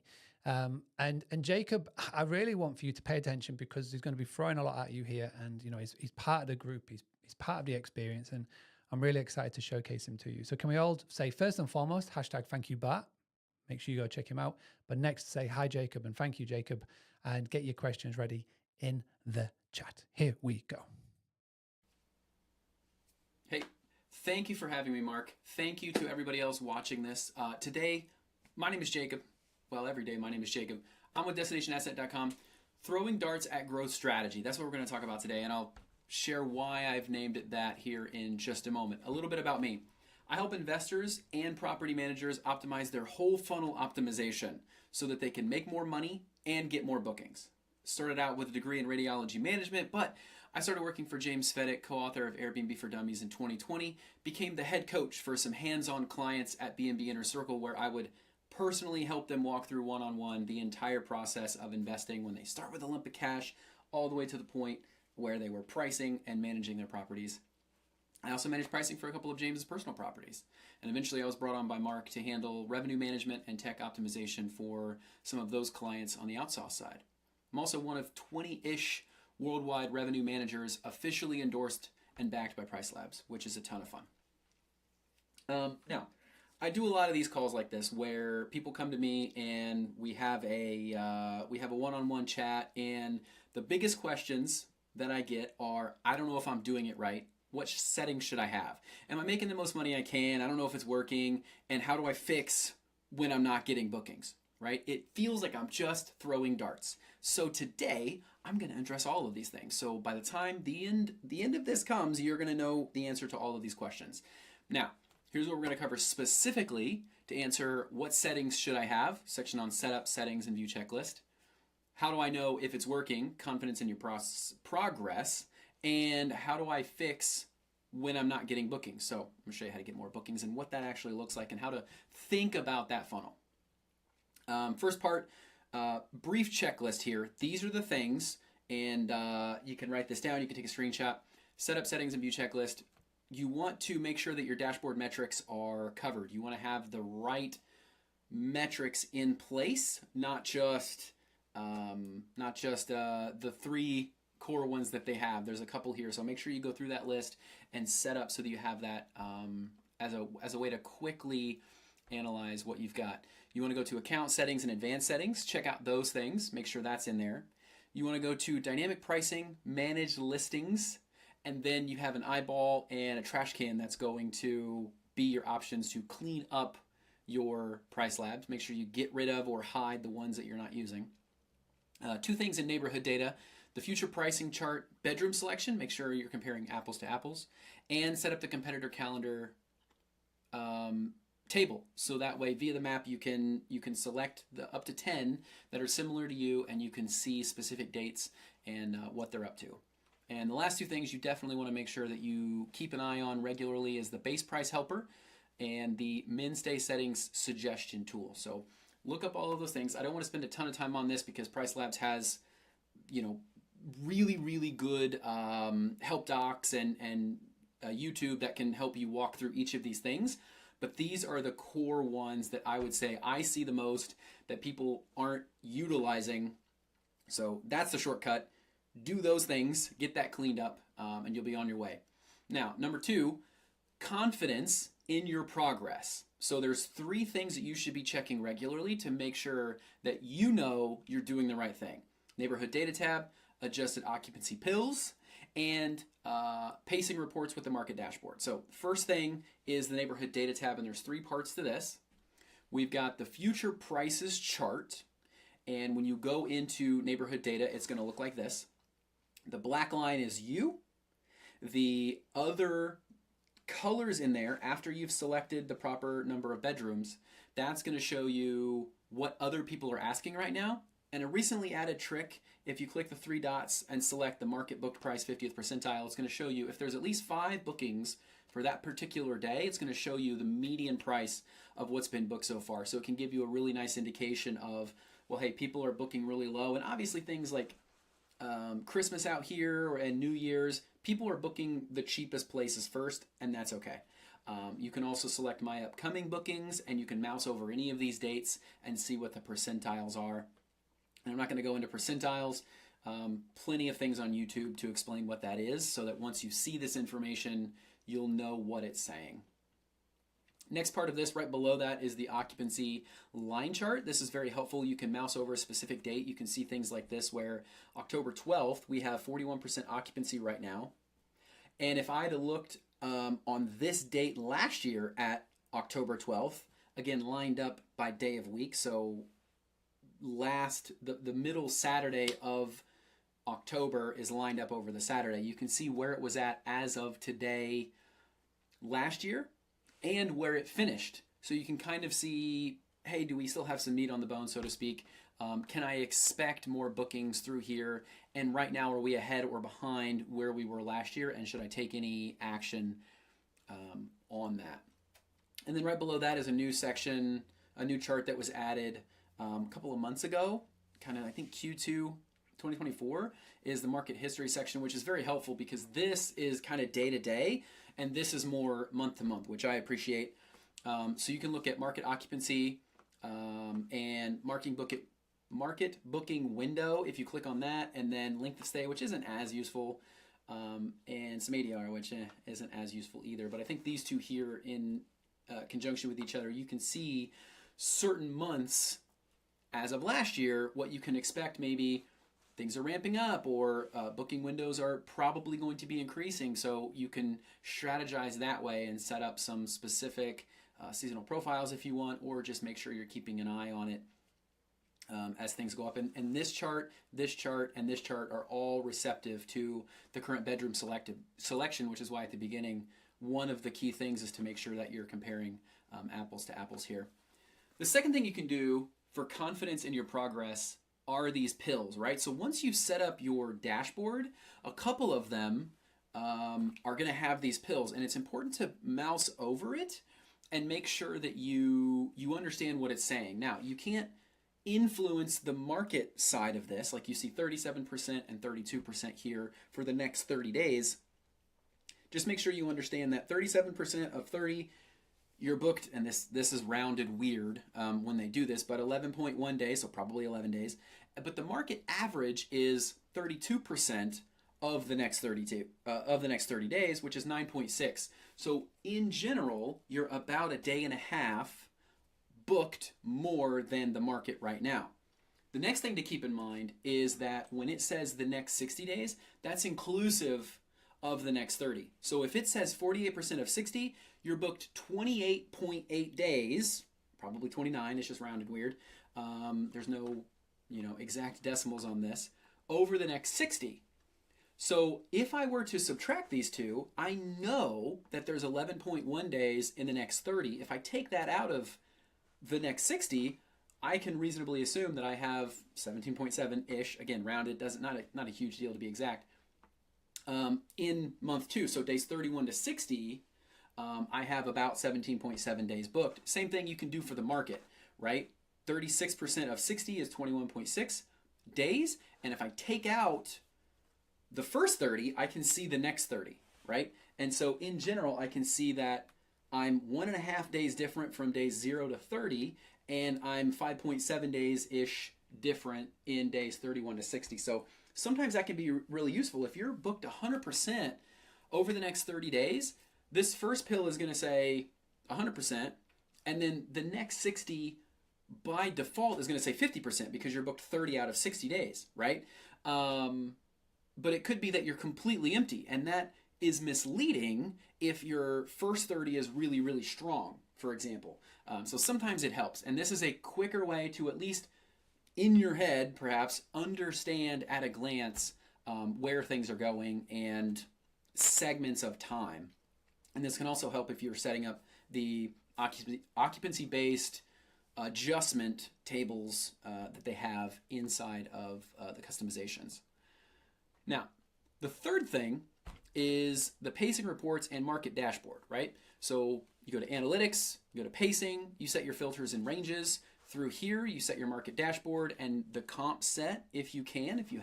And Jacob, I really want for you to pay attention because he's going to be throwing a lot at you here, and you know he's part of the group, he's part of the experience, and I'm really excited to showcase him to you. So can we all say first and foremost, #thank you Bart. Make sure you go check him out. But next, say hi Jacob and thank you Jacob, and get your questions ready in the chat. Here we go. Hey, thank you for having me, Mark. Thank you to everybody else watching this. Today, my name is Jacob. Well, every day, my name is Jacob. I'm with DestinationAsset.com. Throwing darts at growth strategy. That's what we're going to talk about today, and I'll share why I've named it that here in just a moment. A little bit about me. I help investors and property managers optimize their whole funnel optimization so that they can make more money and get more bookings. Started out with a degree in radiology management, but I started working for James Fedek, co-author of Airbnb for Dummies in 2020, became the head coach for some hands-on clients at B&B Inner Circle, where I would personally help them walk through one-on-one the entire process of investing when they start with a lump of cash all the way to the point where they were pricing and managing their properties. I also managed pricing for a couple of James's personal properties. And eventually I was brought on by Mark to handle revenue management and tech optimization for some of those clients on the outsource side. I'm also one of 20-ish worldwide revenue managers officially endorsed and backed by Price Labs, which is a ton of fun. Now, I do a lot of these calls like this where people come to me and we have a one-on-one chat, and the biggest questions that I get are, I don't know if I'm doing it right. What settings should I have? Am I making the most money I can? I don't know if it's working. And how do I fix when I'm not getting bookings, right? It feels like I'm just throwing darts. So today, I'm going to address all of these things. So by the time the end of this comes, you're going to know the answer to all of these questions. Now, here's what we're going to cover specifically to answer what settings should I have, section on setup, settings, and view checklist. How do I know if it's working, confidence in your progress, and how do I fix when I'm not getting bookings? So I'm going to show you how to get more bookings and what that actually looks like and how to think about that funnel. First part, brief checklist here. These are the things, and you can write this down. You can take a screenshot. Setup, settings, and view checklist. You want to make sure that your dashboard metrics are covered. You want to have the right metrics in place, not just the three core ones that they have. There's a couple here, so make sure you go through that list and set up so that you have that as a way to quickly analyze what you've got. You want to go to account settings and advanced settings, check out those things, make sure that's in there. You want to go to dynamic pricing, manage listings, and then you have an eyeball and a trash can that's going to be your options to clean up your Price Labs. Make sure you get rid of or hide the ones that you're not using. Two things in neighborhood data: the future pricing chart, bedroom selection, make sure you're comparing apples to apples, and set up the competitor calendar table. So that way, via the map, you can select the up to 10 that are similar to you, and you can see specific dates and what they're up to. And the last two things you definitely want to make sure that you keep an eye on regularly is the base price helper and the min stay settings suggestion tool. So look up all of those things. I don't want to spend a ton of time on this because Price Labs has, really, really good help docs and YouTube that can help you walk through each of these things. But these are the core ones that I would say I see the most that people aren't utilizing. So that's the shortcut. Do those things, get that cleaned up, and you'll be on your way. Now, number two, confidence in your progress. So there's three things that you should be checking regularly to make sure that you know you're doing the right thing. Neighborhood data tab, adjusted occupancy pills, and pacing reports with the market dashboard. So first thing is the neighborhood data tab, and there's three parts to this. We've got the future prices chart, and when you go into neighborhood data, it's going to look like this. The black line is you. The other colors in there, after you've selected the proper number of bedrooms, that's going to show you what other people are asking right now. And a recently added trick, if you click the three dots and select the market booked price 50th percentile, it's going to show you if there's at least 5 bookings for that particular day, it's going to show you the median price of what's been booked so far. So it can give you a really nice indication of, well, hey, people are booking really low. And obviously things like Christmas out here and New Year's, people are booking the cheapest places first, and that's okay. You can also select my upcoming bookings, and you can mouse over any of these dates and see what the percentiles are. And I'm not going to go into percentiles. Plenty of things on YouTube to explain what that is, so that once you see this information, you'll know what it's saying. Next part of this, right below that, is the occupancy line chart. This is very helpful. You can mouse over a specific date. You can see things like this, where October 12th, we have 41% occupancy right now. And if I'd have looked on this date last year at October 12th, again, lined up by day of week, so the middle Saturday of October is lined up over the Saturday. You can see where it was at as of today last year and where it finished. So you can kind of see, hey, do we still have some meat on the bone, so to speak? Can I expect more bookings through here? And right now, are we ahead or behind where we were last year? And should I take any action on that? And then right below that is a new section, a new chart that was added a couple of months ago, kind of, I think, Q2 2024 is the market history section, which is very helpful because this is kind of day to day, and this is more month to month, which I appreciate. So you can look at market occupancy and market booking window if you click on that, and then length of stay, which isn't as useful, and some ADR, which isn't as useful either. But I think these two here in conjunction with each other, you can see certain months as of last year, what you can expect. Maybe things are ramping up, or booking windows are probably going to be increasing, so you can strategize that way and set up some specific seasonal profiles if you want, or just make sure you're keeping an eye on it as things go up. And this chart, and this chart are all receptive to the current bedroom selection, which is why at the beginning, one of the key things is to make sure that you're comparing apples to apples here. The second thing you can do for confidence in your progress are these pills, right? So once you've set up your dashboard, a couple of them are going to have these pills, and it's important to mouse over it and make sure that you understand what it's saying. Now, you can't influence the market side of this, like you see 37% and 32% here for the next 30 days. Just make sure you understand that 37% of 30, you're booked, and this is rounded weird when they do this, but 11.1 days, so probably 11 days. But the market average is 32% of the next 30 days, which is 9.6. So in general, you're about a day and a half booked more than the market right now. The next thing to keep in mind is that when it says the next 60 days, that's inclusive of the next 30. So if it says 48% of 60, you're booked 28.8 days, probably 29, it's just rounded weird. There's no, exact decimals on this, over the next 60. So if I were to subtract these two, I know that there's 11.1 days in the next 30. If I take that out of the next 60, I can reasonably assume that I have 17.7-ish, again, rounded, not a huge deal to be exact, in month 2. So days 31 to 60, I have about 17.7 days booked. Same thing you can do for the market, right? 36% of 60 is 21.6 days. And if I take out the first 30, I can see the next 30, right? And so in general, I can see that I'm 1.5 days different from days 0 to 30, and I'm 5.7 days-ish different in days 31 to 60. So sometimes that can be really useful. If you're booked 100% over the next 30 days, this first pill is going to say 100%, and then the next 60 by default is going to say 50% because you're booked 30 out of 60 days, right? But it could be that you're completely empty, and that is misleading if your first 30 is really, really strong, for example. So sometimes it helps, and this is a quicker way to at least in your head, perhaps, understand at a glance where things are going and segments of time. And this can also help if you're setting up the occupancy-based adjustment tables that they have inside of the customizations. Now, the third thing is the pacing reports and market dashboard, right? So you go to analytics, you go to pacing, you set your filters and ranges. Through here, you set your market dashboard and the comp set if you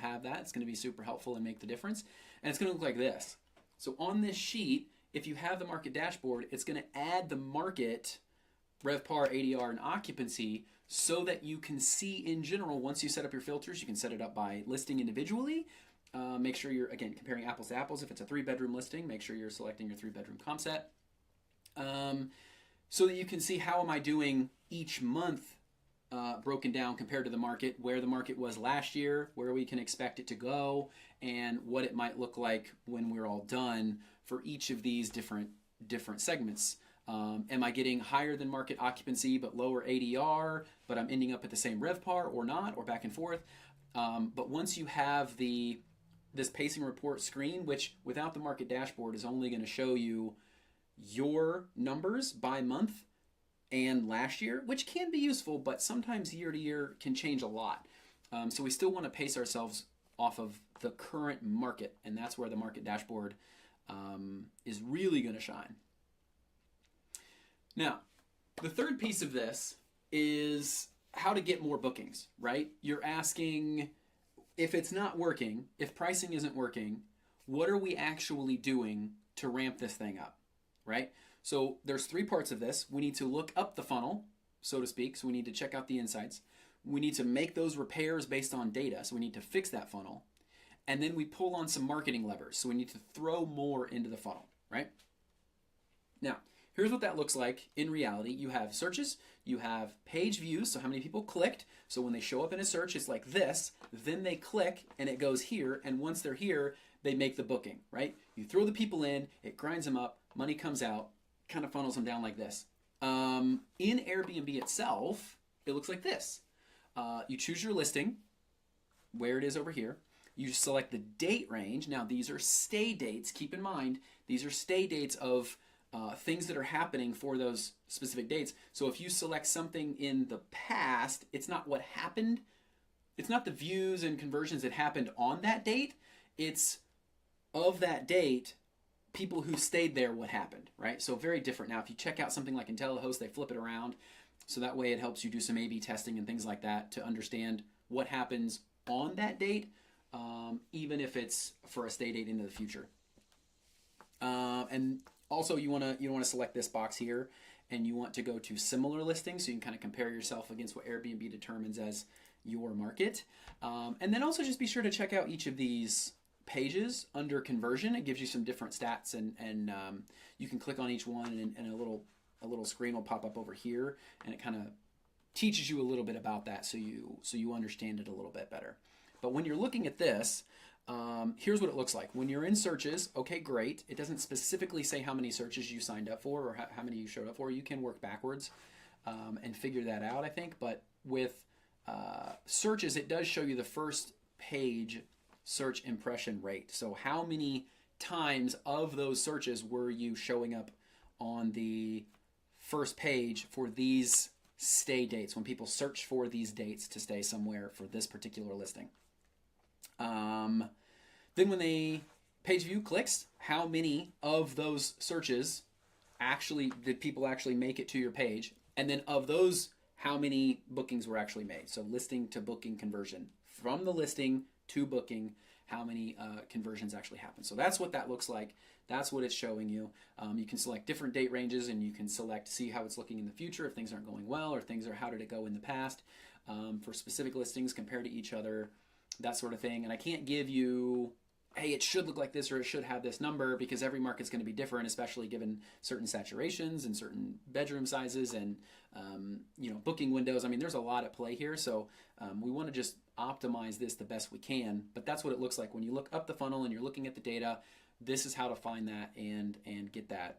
have that. It's going to be super helpful and make the difference. And it's going to look like this. So on this sheet, if you have the market dashboard, it's going to add the market, RevPAR, ADR, and occupancy so that you can see in general, once you set up your filters, you can set it up by listing individually. Make sure you're, again, comparing apples to apples. If it's a 3-bedroom listing, make sure you're selecting your 3-bedroom comp set. So that you can see how am I doing each month broken down compared to the market, where the market was last year, where we can expect it to go, and what it might look like when we're all done for each of these different segments. Am I getting higher than market occupancy but lower ADR, but I'm ending up at the same RevPAR or not, or back and forth? But once you have this pacing report screen, which without the market dashboard is only going to show you your numbers by month and last year, which can be useful, but sometimes year to year can change a lot. So we still want to pace ourselves off of the current market, and that's where the market dashboard is really going to shine. Now, the third piece of this is how to get more bookings, right? You're asking, if it's not working, if pricing isn't working, what are we actually doing to ramp this thing up, right? So there's 3 parts of this. We need to look up the funnel, so to speak. So we need to check out the insights. We need to make those repairs based on data. So we need to fix that funnel. And then we pull on some marketing levers. So we need to throw more into the funnel, right? Now, here's what that looks like in reality. You have searches, you have page views, so how many people clicked. So when they show up in a search, it's like this. Then they click and it goes here. And once they're here, they make the booking, right? You throw the people in, it grinds them up, money comes out, kind of funnels them down like this. In Airbnb itself, it looks like this. You choose your listing, where it is over here. You select the date range. Now, these are stay dates. Keep in mind, these are stay dates of things that are happening for those specific dates. So if you select something in the past, it's not what happened. It's not the views and conversions that happened on that date. It's of that date, people who stayed there, what happened, right? So very different. Now, if you check out something like IntelliHost, they flip it around. So that way it helps you do some A/B testing and things like that to understand what happens on that date, even if it's for a stay date into the future. And also you want to select this box here, and you want to go to similar listings so you can kind of compare yourself against what Airbnb determines as your market. And then also just be sure to check out each of these pages under conversion. It gives you some different stats, and you can click on each one, and a little screen will pop up over here, and it kind of teaches you a little bit about that so you understand it a little bit better. But when you're looking at this, here's what it looks like. When you're in searches, okay, great. It doesn't specifically say how many searches you signed up for or how many you showed up for. You can work backwards and figure that out, I think. But with searches, it does show you the first page search impression rate. So how many times of those searches were you showing up on the first page for these stay dates, when people search for these dates to stay somewhere for this particular listing. Then when the page view clicks, how many of those searches did people actually make it to your page? And then of those, how many bookings were actually made? So listing to booking conversion. From the listing to booking, how many conversions actually happen. So that's what that looks like. That's what it's showing you. You can select different date ranges, and you can see how it's looking in the future if things aren't going well, or how did it go in the past for specific listings compared to each other, that sort of thing. And I can't give you, hey, it should look like this or it should have this number, because every market's going to be different, especially given certain saturations and certain bedroom sizes and booking windows. I mean, there's a lot at play here, so we want to just optimize this the best we can. But that's what it looks like when you look up the funnel and you're looking at the data. This is how to find that and get that.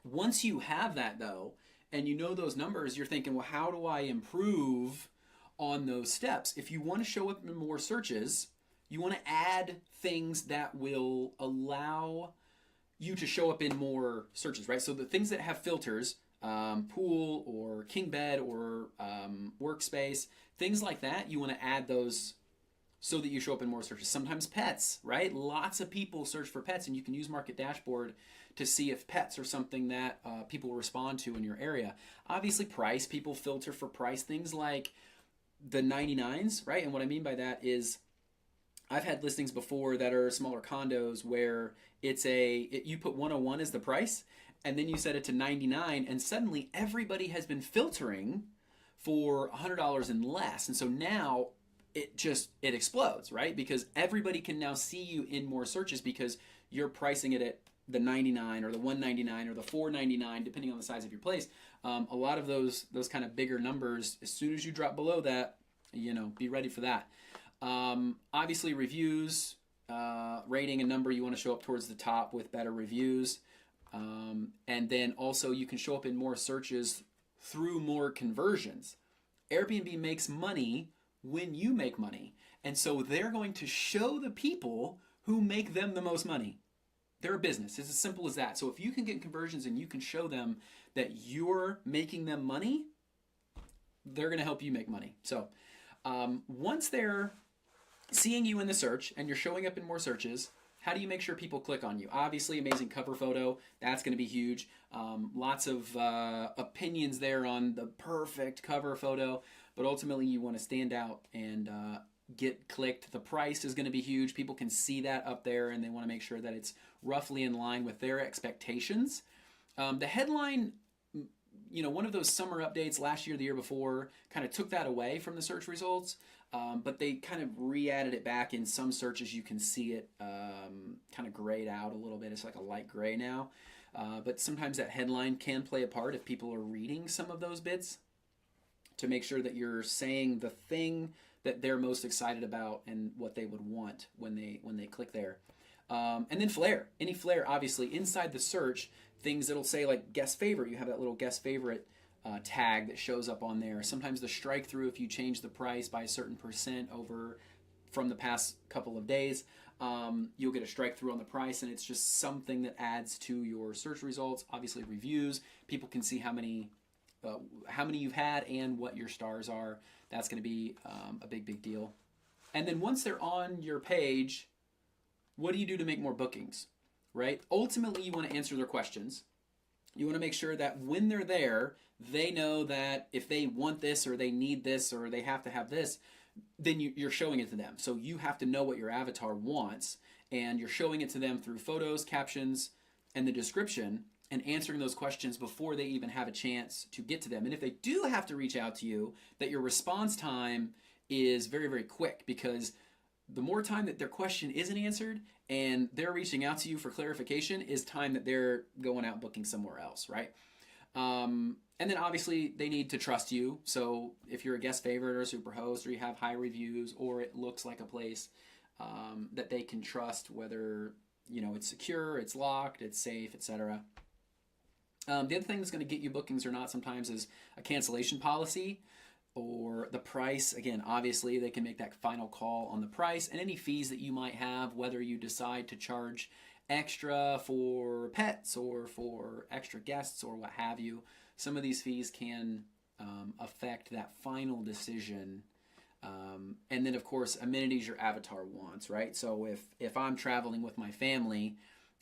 Once you have that, though, and you know those numbers, you're thinking, well, how do I improve on those steps? If you want to show up in more searches, you want to add things that will allow you to show up in more searches, right? So the things that have filters, pool or king bed or workspace, things like that, you want to add those so that you show up in more searches. Sometimes pets, right? Lots of people search for pets, and you can use Market Dashboard to see if pets are something that people respond to in your area. Obviously price, people filter for price, things like the 99s, right? And what I mean by that is I've had listings before that are smaller condos where you put 101 as the price, and then you set it to 99, and suddenly everybody has been filtering for $100 and less. And so now it explodes, right? Because everybody can now see you in more searches because you're pricing it at the 99 or the 199 or the 499, depending on the size of your place. A lot of those kind of bigger numbers, as soon as you drop below that, be ready for that. Obviously reviews, rating and number, you want to show up towards the top with better reviews. And then also you can show up in more searches through more conversions. Airbnb makes money when you make money. And so they're going to show the people who make them the most money. They're a business. It's as simple as that. So if you can get conversions and you can show them that you're making them money, they're going to help you make money. So once they're seeing you in the search and you're showing up in more searches, how do you make sure people click on you? Obviously, amazing cover photo. That's going to be huge. Lots of opinions there on the perfect cover photo. But ultimately, you want to stand out and get clicked. The price is going to be huge. People can see that up there, and they want to make sure that it's roughly in line with their expectations. The headline, one of those summer updates last year, the year before, kind of took that away from the search results. But they kind of re-added it back in some searches. You can see it kind of grayed out a little bit. It's like a light gray now. But sometimes that headline can play a part if people are reading some of those bits, to make sure that you're saying the thing that they're most excited about and what they would want when they click there. And then flair. Any flair, obviously, inside the search, things that'll say like guest favorite. You have that little guest favorite tag that shows up on there. Sometimes the strike through, if you change the price by a certain percent over from the past couple of days, you'll get a strike through on the price, and it's just something that adds to your search results. Obviously, reviews. People can see how many you've had and what your stars are. That's going to be a big deal. And then once they're on your page, what do you do to make more bookings, right? Ultimately, you want to answer their questions. You want to make sure that when they're there, they know that if they want this or they need this or they have to have this, then you're showing it to them. So you have to know what your avatar wants, and you're showing it to them through photos, captions, and the description, and answering those questions before they even have a chance to get to them. And if they do have to reach out to you, that your response time is very, very quick, because the more time that their question isn't answered and they're reaching out to you for clarification is time that they're going out booking somewhere else, right? And then obviously they need to trust you. So if you're a guest favorite or a super host, or you have high reviews, or it looks like a place that they can trust, whether it's secure, it's locked, it's safe, etc. The other thing that's going to get you bookings or not sometimes is a cancellation policy, or the price. Again, obviously they can make that final call on the price and any fees that you might have, whether you decide to charge extra for pets or for extra guests or what have you. Some of these fees can affect that final decision. And then of course, amenities your avatar wants, right? So if I'm traveling with my family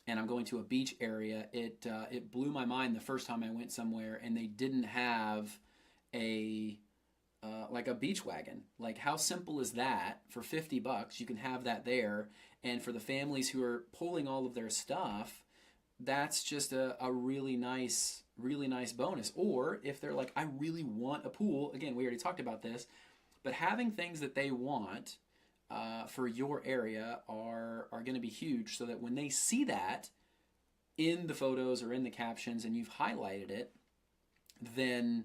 and I'm going to a beach area, it blew my mind the first time I went somewhere and they didn't have like a beach wagon. Like, how simple is that? For $50, you can have that there. And for the families who are pulling all of their stuff, that's just a really nice bonus. Or if they're like, I really want a pool, again, we already talked about this, but having things that they want for your area are going to be huge, so that when they see that in the photos or in the captions and you've highlighted it, then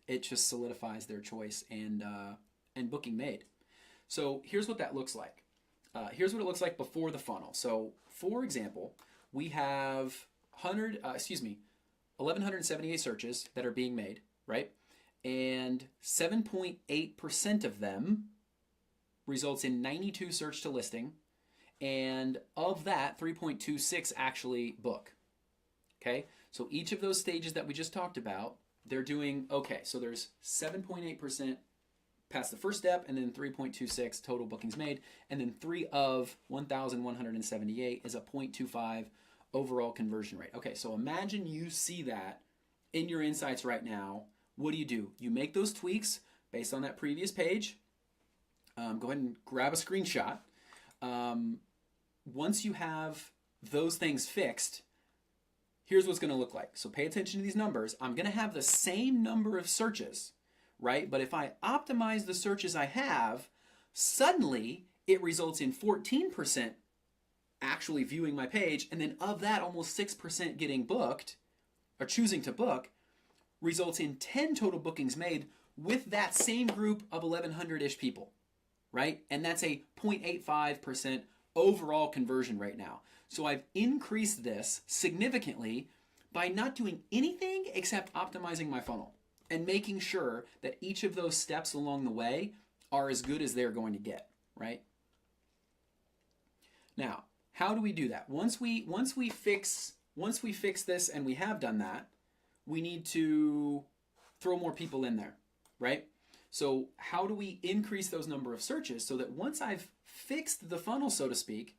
it just solidifies their choice and booking made. So here's what that looks like. Here's what it looks like before the funnel. So for example, we have 1,178 searches that are being made, right? And 7.8% of them results in 92 search to listing. And of that, 3.26 actually book. Okay, so each of those stages that we just talked about, they're doing okay. So there's 7.8% past the first step, and then 3.26 total bookings made, and then 3 of 1,178 is a 0.25 overall conversion rate. Okay, so imagine you see that in your insights right now. What do? You make those tweaks based on that previous page. Go ahead and grab a screenshot once you have those things fixed, here's what's going to look like. So pay attention to these numbers. I'm going to have the same number of searches, right? But if I optimize the searches I have, suddenly it results in 14% actually viewing my page, and then of that, almost 6% getting booked or choosing to book, results in 10 total bookings made with that same group of 1,100-ish people, right? And that's a 0.85% overall conversion rate now. So I've increased this significantly by not doing anything except optimizing my funnel and making sure that each of those steps along the way are as good as they're going to get, right? Now, how do we do that? Once we fix this, and we have done that, we need to throw more people in there, right? So how do we increase those number of searches so that once I've fixed the funnel, so to speak,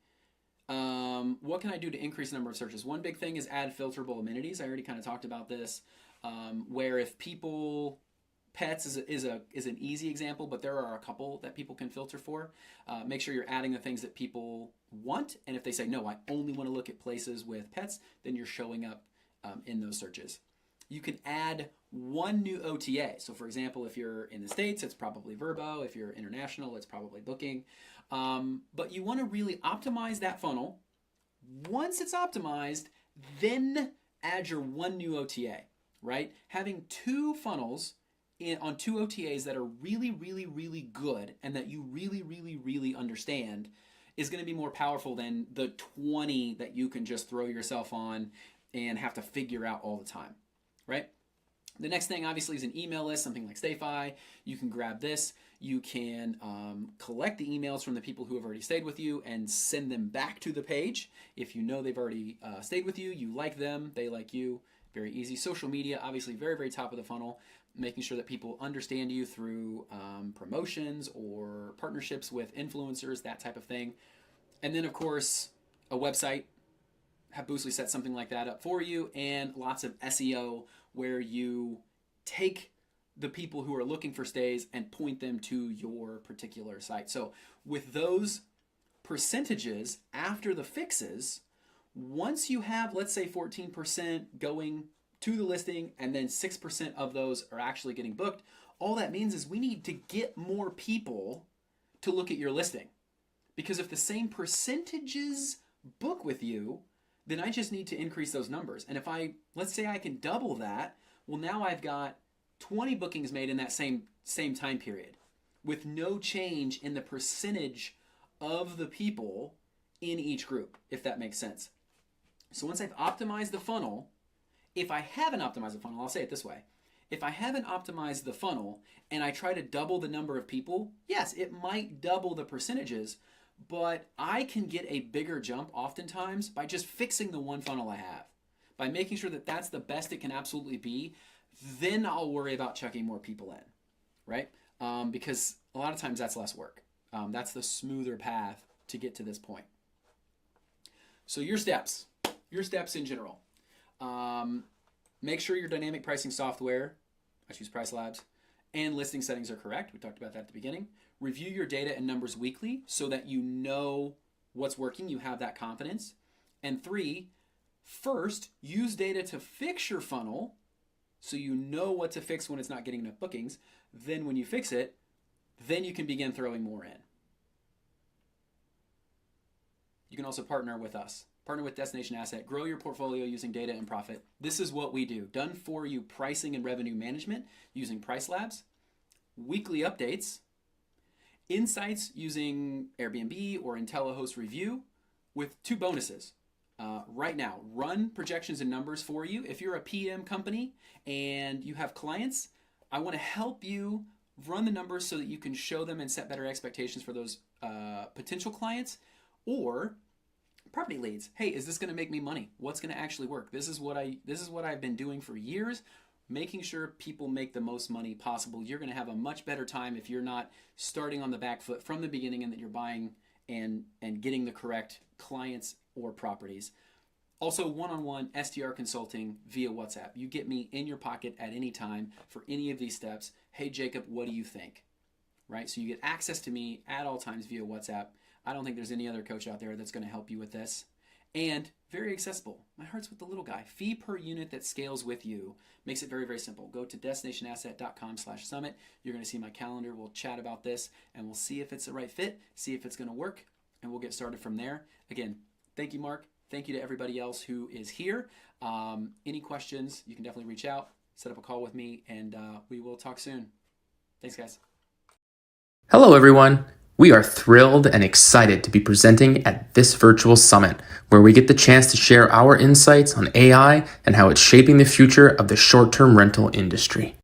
what can I do to increase the number of searches? One big thing is add filterable amenities. I already kind of talked about this, where if people, pets is an easy example, but there are a couple that people can filter for. Make sure you're adding the things that people want, and if they say, no, I only want to look at places with pets, then you're showing up in those searches. You can add one new OTA. So for example, if you're in the States, it's probably Vrbo. If you're international, it's probably Booking. But you want to really optimize that funnel. Once it's optimized, then add your one new OTA, right? Having two funnels on two OTAs that are really, really, really good and that you really, really, really understand is going to be more powerful than the 20 that you can just throw yourself on and have to figure out all the time, right? The next thing obviously is an email list, something like StayFi. You can grab this. You can collect the emails from the people who have already stayed with you and send them back to the page. If you know they've already stayed with you, you like them, they like you. Very easy. Social media, obviously very, very top of the funnel, making sure that people understand you through promotions or partnerships with influencers, that type of thing. And then, of course, a website. Have Boostly set something like that up for you, and lots of SEO where you take the people who are looking for stays and point them to your particular site. So with those percentages after the fixes, once you have, let's say 14% going to the listing and then 6% of those are actually getting booked, all that means is we need to get more people to look at your listing. Because if the same percentages book with you, then I just need to increase those numbers. And if let's say I can double that, well, now I've got 20 bookings made in that same time period with no change in the percentage of the people in each group, if that makes sense. So once I've optimized the funnel, if I haven't optimized the funnel, I'll say it this way. If I haven't optimized the funnel and I try to double the number of people, yes, it might double the percentages, but I can get a bigger jump oftentimes by just fixing the one funnel I have. By making sure that that's the best it can absolutely be, then I'll worry about chucking more people in, right? Because a lot of times that's less work. That's the smoother path to get to this point. So your steps in general. Make sure your dynamic pricing software, I choose Price Labs, and listing settings are correct. We talked about that at the beginning. Review your data and numbers weekly so that you know what's working, you have that confidence. And 3, first, use data to fix your funnel so you know what to fix when it's not getting enough bookings. Then when you fix it, then you can begin throwing more in. You can also partner with us. Partner with Destination Asset. Grow your portfolio using data and profit. This is what we do. Done for you pricing and revenue management using Price Labs. Weekly updates. Insights using Airbnb or IntelliHost Review with 2 bonuses. Right now, run projections and numbers for you. If you're a PM company and you have clients, I want to help you run the numbers so that you can show them and set better expectations for those potential clients. Or property leads. Hey, is this going to make me money? What's going to actually work? This is what I've been doing for years, making sure people make the most money possible. You're going to have a much better time if you're not starting on the back foot from the beginning and that you're buying and getting the correct clients or properties. Also, one-on-one STR consulting via WhatsApp. You get me in your pocket at any time for any of these steps. Hey, Jacob, what do you think? Right? So you get access to me at all times via WhatsApp. I don't think there's any other coach out there that's going to help you with this. And very accessible. My heart's with the little guy. Fee per unit that scales with you. Makes it very, very simple. Go to destinationasset.com/summit. You're going to see my calendar. We'll chat about this and we'll see if it's the right fit, see if it's going to work, and we'll get started from there. Again, thank you, Mark. Thank you to everybody else who is here. Any questions, you can definitely reach out, set up a call with me, and we will talk soon. Thanks, guys. Hello, everyone. We are thrilled and excited to be presenting at this virtual summit, where we get the chance to share our insights on AI and how it's shaping the future of the short-term rental industry.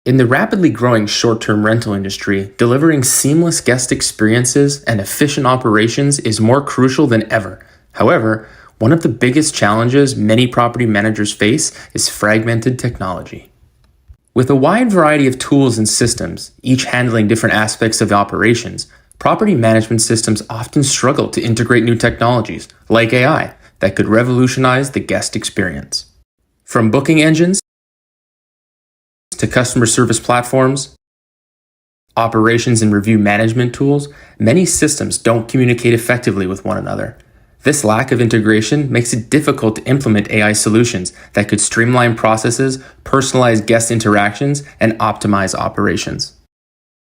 In the rapidly growing short-term rental industry, delivering seamless guest experiences and efficient operations is more crucial than ever. However, one of the biggest challenges many property managers face is fragmented technology. With a wide variety of tools and systems, each handling different aspects of operations, property management systems often struggle to integrate new technologies, like AI, that could revolutionize the guest experience. From booking engines to customer service platforms, operations and review management tools, many systems don't communicate effectively with one another. This lack of integration makes it difficult to implement AI solutions that could streamline processes, personalize guest interactions, and optimize operations.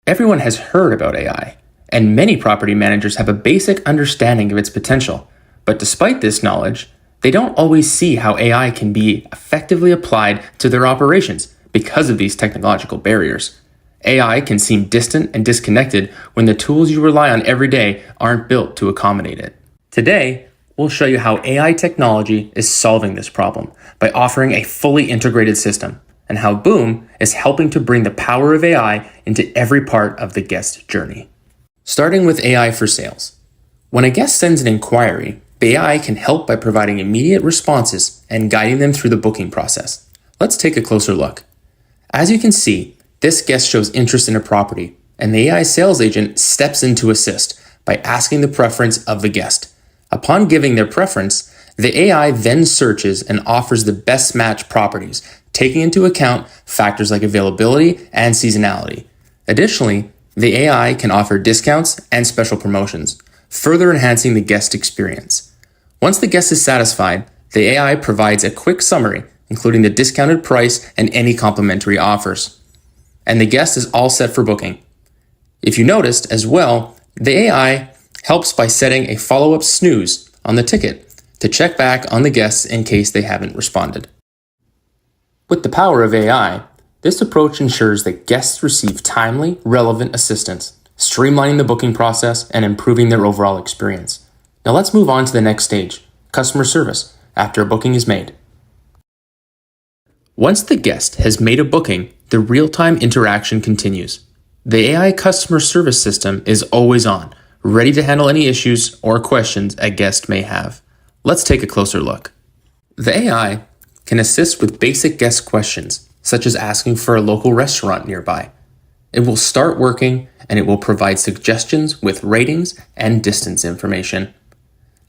Everyone has heard about AI, and many property managers have a basic understanding of its potential. But despite this knowledge, they don't always see how AI can be effectively applied to their operations because of these technological barriers. AI can seem distant and disconnected when the tools you rely on every day aren't built to accommodate it. Today, we'll show you how AI technology is solving this problem by offering a fully integrated system, and how Boom is helping to bring the power of AI into every part of the guest journey. Starting with AI for sales. When a guest sends an inquiry, the AI can help by providing immediate responses and guiding them through the booking process. Let's take a closer look. As you can see, this guest shows interest in a property, and the AI sales agent steps in to assist by asking the preference of the guest. Upon giving their preference, the AI then searches and offers the best match properties, taking into account factors like availability and seasonality. Additionally, the AI can offer discounts and special promotions, further enhancing the guest experience. Once the guest is satisfied, the AI provides a quick summary, including the discounted price and any complimentary offers. And the guest is all set for booking. If you noticed as well, the AI helps by setting a follow-up snooze on the ticket to check back on the guests in case they haven't responded. With the power of AI, this approach ensures that guests receive timely, relevant assistance, streamlining the booking process and improving their overall experience. Now let's move on to the next stage, customer service, after a booking is made. Once the guest has made a booking, the real-time interaction continues. The AI customer service system is always on, ready to handle any issues or questions a guest may have. Let's take a closer look. The AI can assist with basic guest questions, such as asking for a local restaurant nearby. It will start working, and it will provide suggestions with ratings and distance information.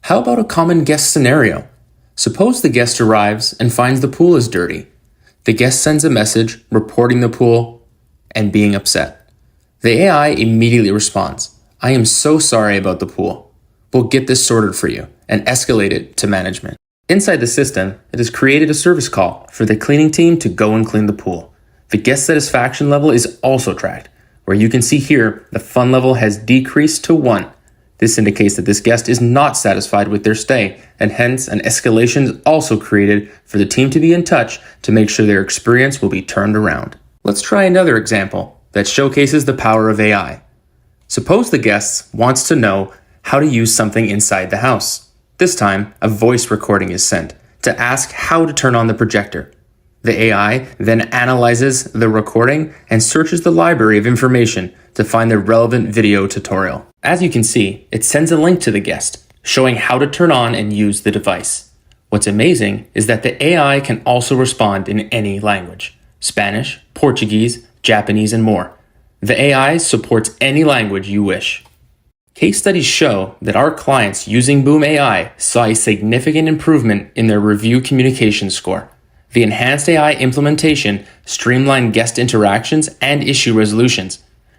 How about a common guest scenario? Suppose the guest arrives and finds the pool is dirty. The guest sends a message reporting the pool and being upset. The AI immediately responds, "I am so sorry about the pool. We'll get this sorted for you," and escalate it to management. Inside the system, it has created a service call for the cleaning team to go and clean the pool. The guest satisfaction level is also tracked, where you can see here the fun level has decreased to 1. This indicates that this guest is not satisfied with their stay, and hence an escalation is also created for the team to be in touch to make sure their experience will be turned around. Let's try another example that showcases the power of AI. Suppose the guest wants to know how to use something inside the house. This time, a voice recording is sent to ask how to turn on the projector. The AI then analyzes the recording and searches the library of information to find the relevant video tutorial. As you can see, it sends a link to the guest, showing how to turn on and use the device. What's amazing is that the AI can also respond in any language: Spanish, Portuguese, Japanese, and more. The AI supports any language you wish. Case studies show that our clients using Boom AI saw a significant improvement in their review communication score. The enhanced AI implementation streamlined guest interactions and issue resolutions,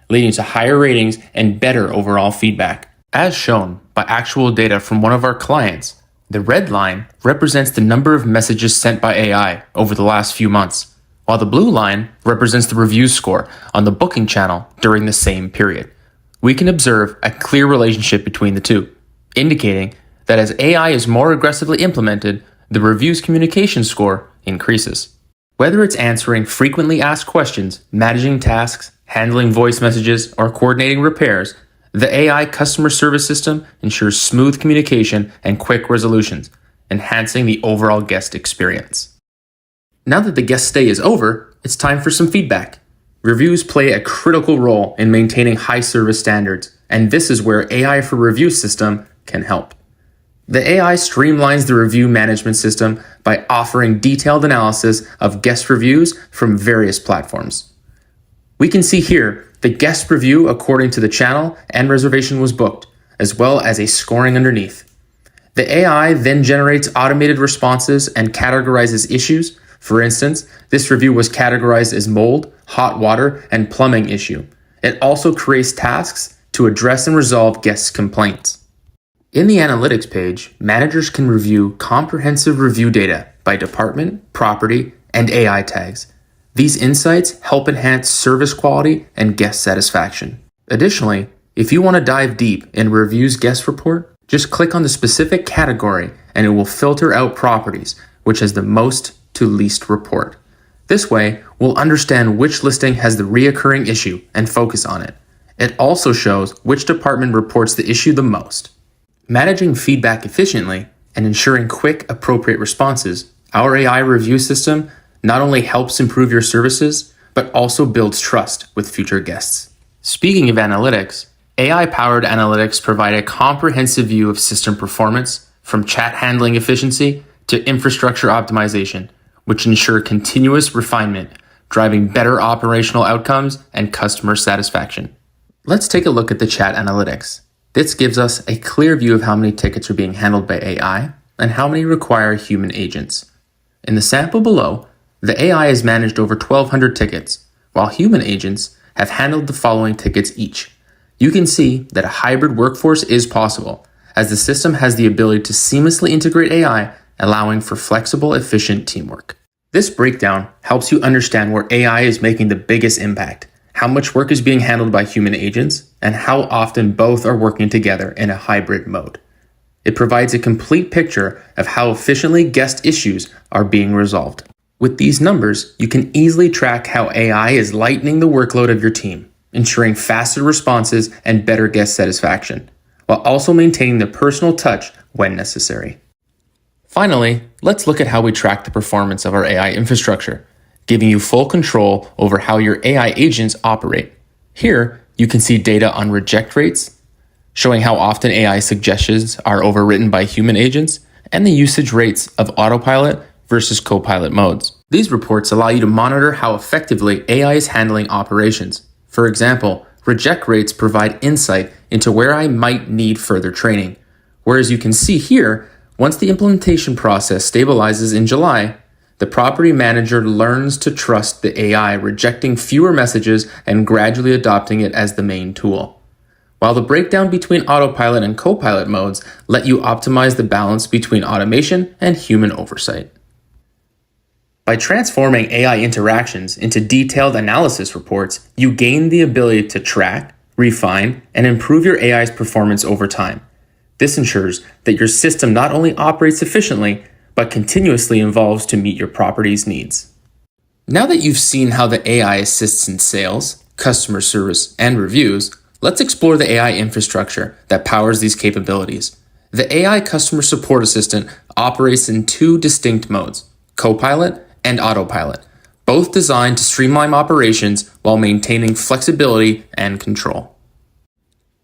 leading to higher ratings and better overall feedback. As shown by actual data from one of our clients, the red line represents the number of messages sent by AI over the last few months, while the blue line represents the review score on the booking channel during the same period. We can observe a clear relationship between the two, indicating that as AI is more aggressively implemented, the review's communication score increases. Whether it's answering frequently asked questions, managing tasks, handling voice messages, or coordinating repairs, the AI customer service system ensures smooth communication and quick resolutions, enhancing the overall guest experience. Now that the guest stay is over, it's time for some feedback. Reviews play a critical role in maintaining high service standards, and this is where AI for Review system can help. The AI streamlines the review management system by offering detailed analysis of guest reviews from various platforms. We can see here the guest review according to the channel and reservation was booked, as well as a scoring underneath. The AI then generates automated responses and categorizes issues. For instance, this review was categorized as mold, hot water, and plumbing issue. It also creates tasks to address and resolve guests' complaints. In the analytics page, managers can review comprehensive review data by department, property, and AI tags. These insights help enhance service quality and guest satisfaction. Additionally, if you want to dive deep in Review's guest report, just click on the specific category and it will filter out properties, which has the most to least report. This way, we'll understand which listing has the reoccurring issue and focus on it. It also shows which department reports the issue the most. Managing feedback efficiently and ensuring quick, appropriate responses, our AI review system not only helps improve your services, but also builds trust with future guests. Speaking of analytics, AI-powered analytics provide a comprehensive view of system performance, from chat handling efficiency to infrastructure optimization, which ensure continuous refinement, driving better operational outcomes and customer satisfaction. Let's take a look at the chat analytics. This gives us a clear view of how many tickets are being handled by AI and how many require human agents. In the sample below, the AI has managed over 1,200 tickets, while human agents have handled the following tickets each. You can see that a hybrid workforce is possible, as the system has the ability to seamlessly integrate AI, allowing for flexible, efficient teamwork. This breakdown helps you understand where AI is making the biggest impact, how much work is being handled by human agents, and how often both are working together in a hybrid mode. It provides a complete picture of how efficiently guest issues are being resolved. With these numbers, you can easily track how AI is lightening the workload of your team, ensuring faster responses and better guest satisfaction, while also maintaining the personal touch when necessary. Finally, let's look at how we track the performance of our AI infrastructure, giving you full control over how your AI agents operate. Here, you can see data on reject rates, showing how often AI suggestions are overwritten by human agents, and the usage rates of autopilot versus copilot modes. These reports allow you to monitor how effectively AI is handling operations. For example, reject rates provide insight into where I might need further training. Whereas you can see here, once the implementation process stabilizes in July, the property manager learns to trust the AI, rejecting fewer messages and gradually adopting it as the main tool. While the breakdown between autopilot and copilot modes let you optimize the balance between automation and human oversight. By transforming AI interactions into detailed analysis reports, you gain the ability to track, refine, and improve your AI's performance over time. This ensures that your system not only operates efficiently, but continuously evolves to meet your property's needs. Now that you've seen how the AI assists in sales, customer service, and reviews, let's explore the AI infrastructure that powers these capabilities. The AI Customer Support Assistant operates in two distinct modes, Copilot and Autopilot, both designed to streamline operations while maintaining flexibility and control.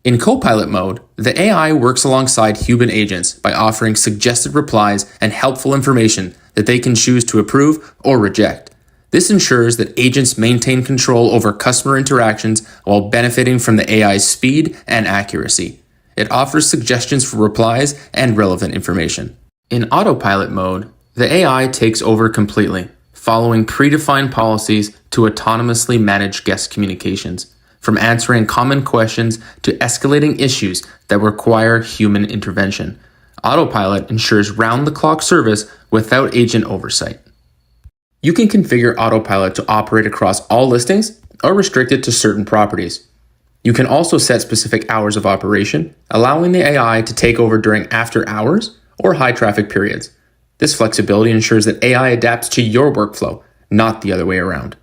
In Copilot mode, the AI works alongside human agents by offering suggested replies and helpful information that they can choose to approve or reject. This ensures that agents maintain control over customer interactions while benefiting from the AI's speed and accuracy. It offers suggestions for replies and relevant information. In Autopilot mode, the AI takes over completely, following predefined policies to autonomously manage guest communications. from answering common questions to escalating issues that require human intervention. Autopilot ensures round-the-clock service without agent oversight. You can configure Autopilot to operate across all listings or restrict it to certain properties. You can also set specific hours of operation, allowing the AI to take over during after hours or high traffic periods. This flexibility ensures that AI adapts to your workflow, not the other way around.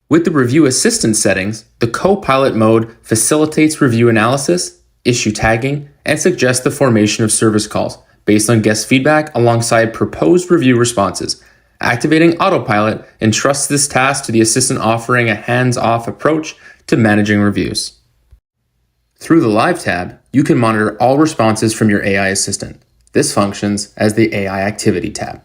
With the Review Assistant settings, the Copilot mode facilitates review analysis, issue tagging, and suggests the formation of service calls based on guest feedback alongside proposed review responses. Activating Autopilot entrusts this task to the assistant, offering a hands-off approach to managing reviews. Through the Live tab, you can monitor all responses from your AI assistant. This functions as the AI Activity tab.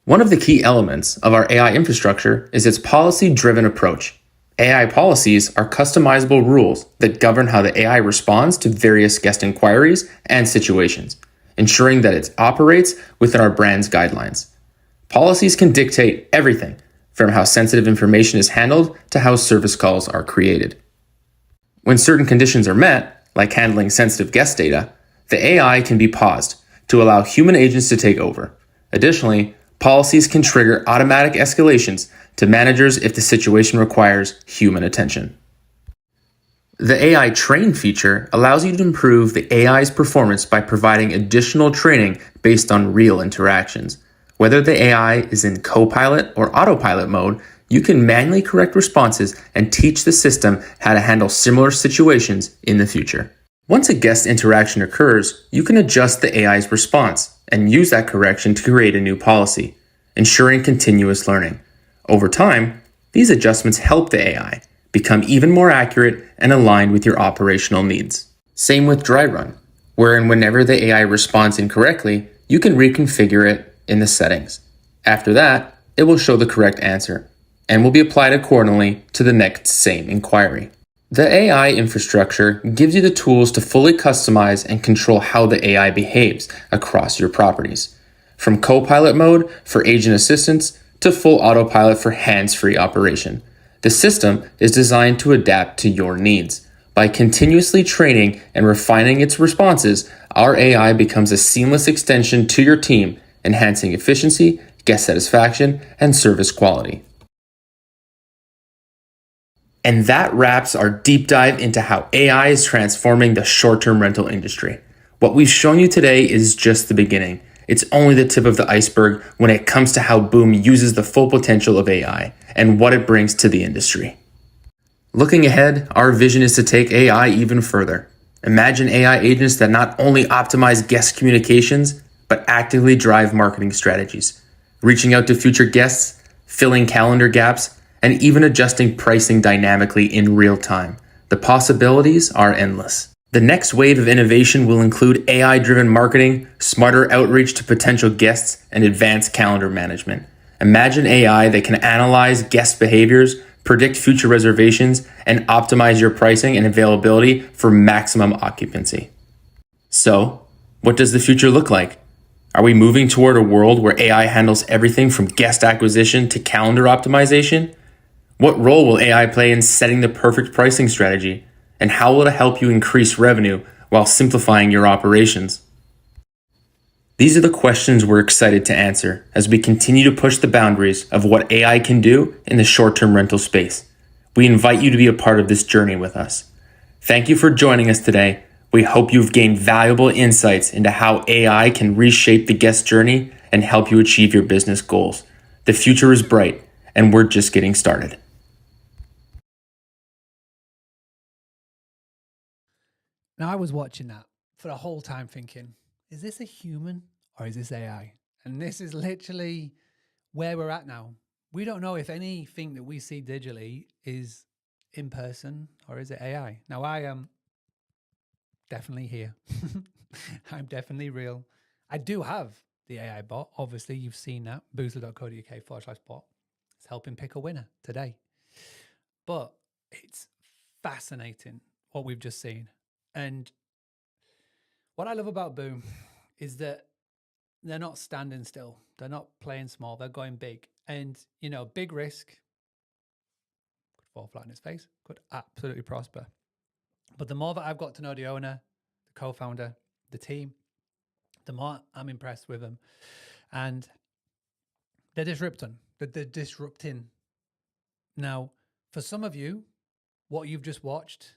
One of the key elements of our AI infrastructure is its policy-driven approach. AI policies are customizable rules that govern how the AI responds to various guest inquiries and situations, ensuring that it operates within our brand's guidelines. Policies can dictate everything from how sensitive information is handled to how service calls are created. When certain conditions are met, like handling sensitive guest data, the AI can be paused to allow human agents to take over. Additionally, policies can trigger automatic escalations to managers if the situation requires human attention. The AI Train feature allows you to improve the AI's performance by providing additional training based on real interactions. Whether the AI is in Copilot or Autopilot mode, you can manually correct responses and teach the system how to handle similar situations in the future. Once a guest interaction occurs, you can adjust the AI's response and use that correction to create a new policy, ensuring continuous learning. Over time, these adjustments help the AI become even more accurate and aligned with your operational needs. Same with Dry Run, wherein whenever the AI responds incorrectly, you can reconfigure it in the settings. After that, it will show the correct answer and will be applied accordingly to the next same inquiry. The AI infrastructure gives you the tools to fully customize and control how the AI behaves across your properties. From Copilot mode for agent assistance to full autopilot for hands-free operation. The system is designed to adapt to your needs. By continuously training and refining its responses, our AI becomes a seamless extension to your team, enhancing efficiency, guest satisfaction, and service quality. And that wraps our deep dive into how AI is transforming the short-term rental industry. What we've shown you today is just the beginning. It's only the tip of the iceberg when it comes to how Boom uses the full potential of AI and what it brings to the industry. Looking ahead, our vision is to take AI even further. Imagine AI agents that not only optimize guest communications, but actively drive marketing strategies, reaching out to future guests, filling calendar gaps, and even adjusting pricing dynamically in real time. The possibilities are endless. The next wave of innovation will include AI-driven marketing, smarter outreach to potential guests, and advanced calendar management. Imagine AI that can analyze guest behaviors, predict future reservations, and optimize your pricing and availability for maximum occupancy. So, what does the future look like? Are we moving toward a world where AI handles everything from guest acquisition to calendar optimization? What role will AI play in setting the perfect pricing strategy? And how will it help you increase revenue while simplifying your operations? These are the questions we're excited to answer as we continue to push the boundaries of what AI can do in the short-term rental space. We invite you to be a part of this journey with us. Thank you for joining us today. We hope you've gained valuable insights into how AI can reshape the guest journey and help you achieve your business goals. The future is bright, and we're just getting started. Now, I was watching that for the whole time thinking, is this a human or is this AI? And this is literally where we're at now. We don't know if anything that we see digitally is in person or is it AI. Now, I am definitely here. I'm definitely real. I do have the AI bot. Obviously, you've seen that. boozler.co.uk/bot. It's helping pick a winner today. But it's fascinating what we've just seen. And what I love about Boom is that they're not standing still. They're not playing small. They're going big. And, you know, big risk, fall flat on its face, could absolutely prosper. But the more that I've got to know the owner, the co-founder, the team, the more I'm impressed with them. And they're disrupting. Now, for some of you, what you've just watched,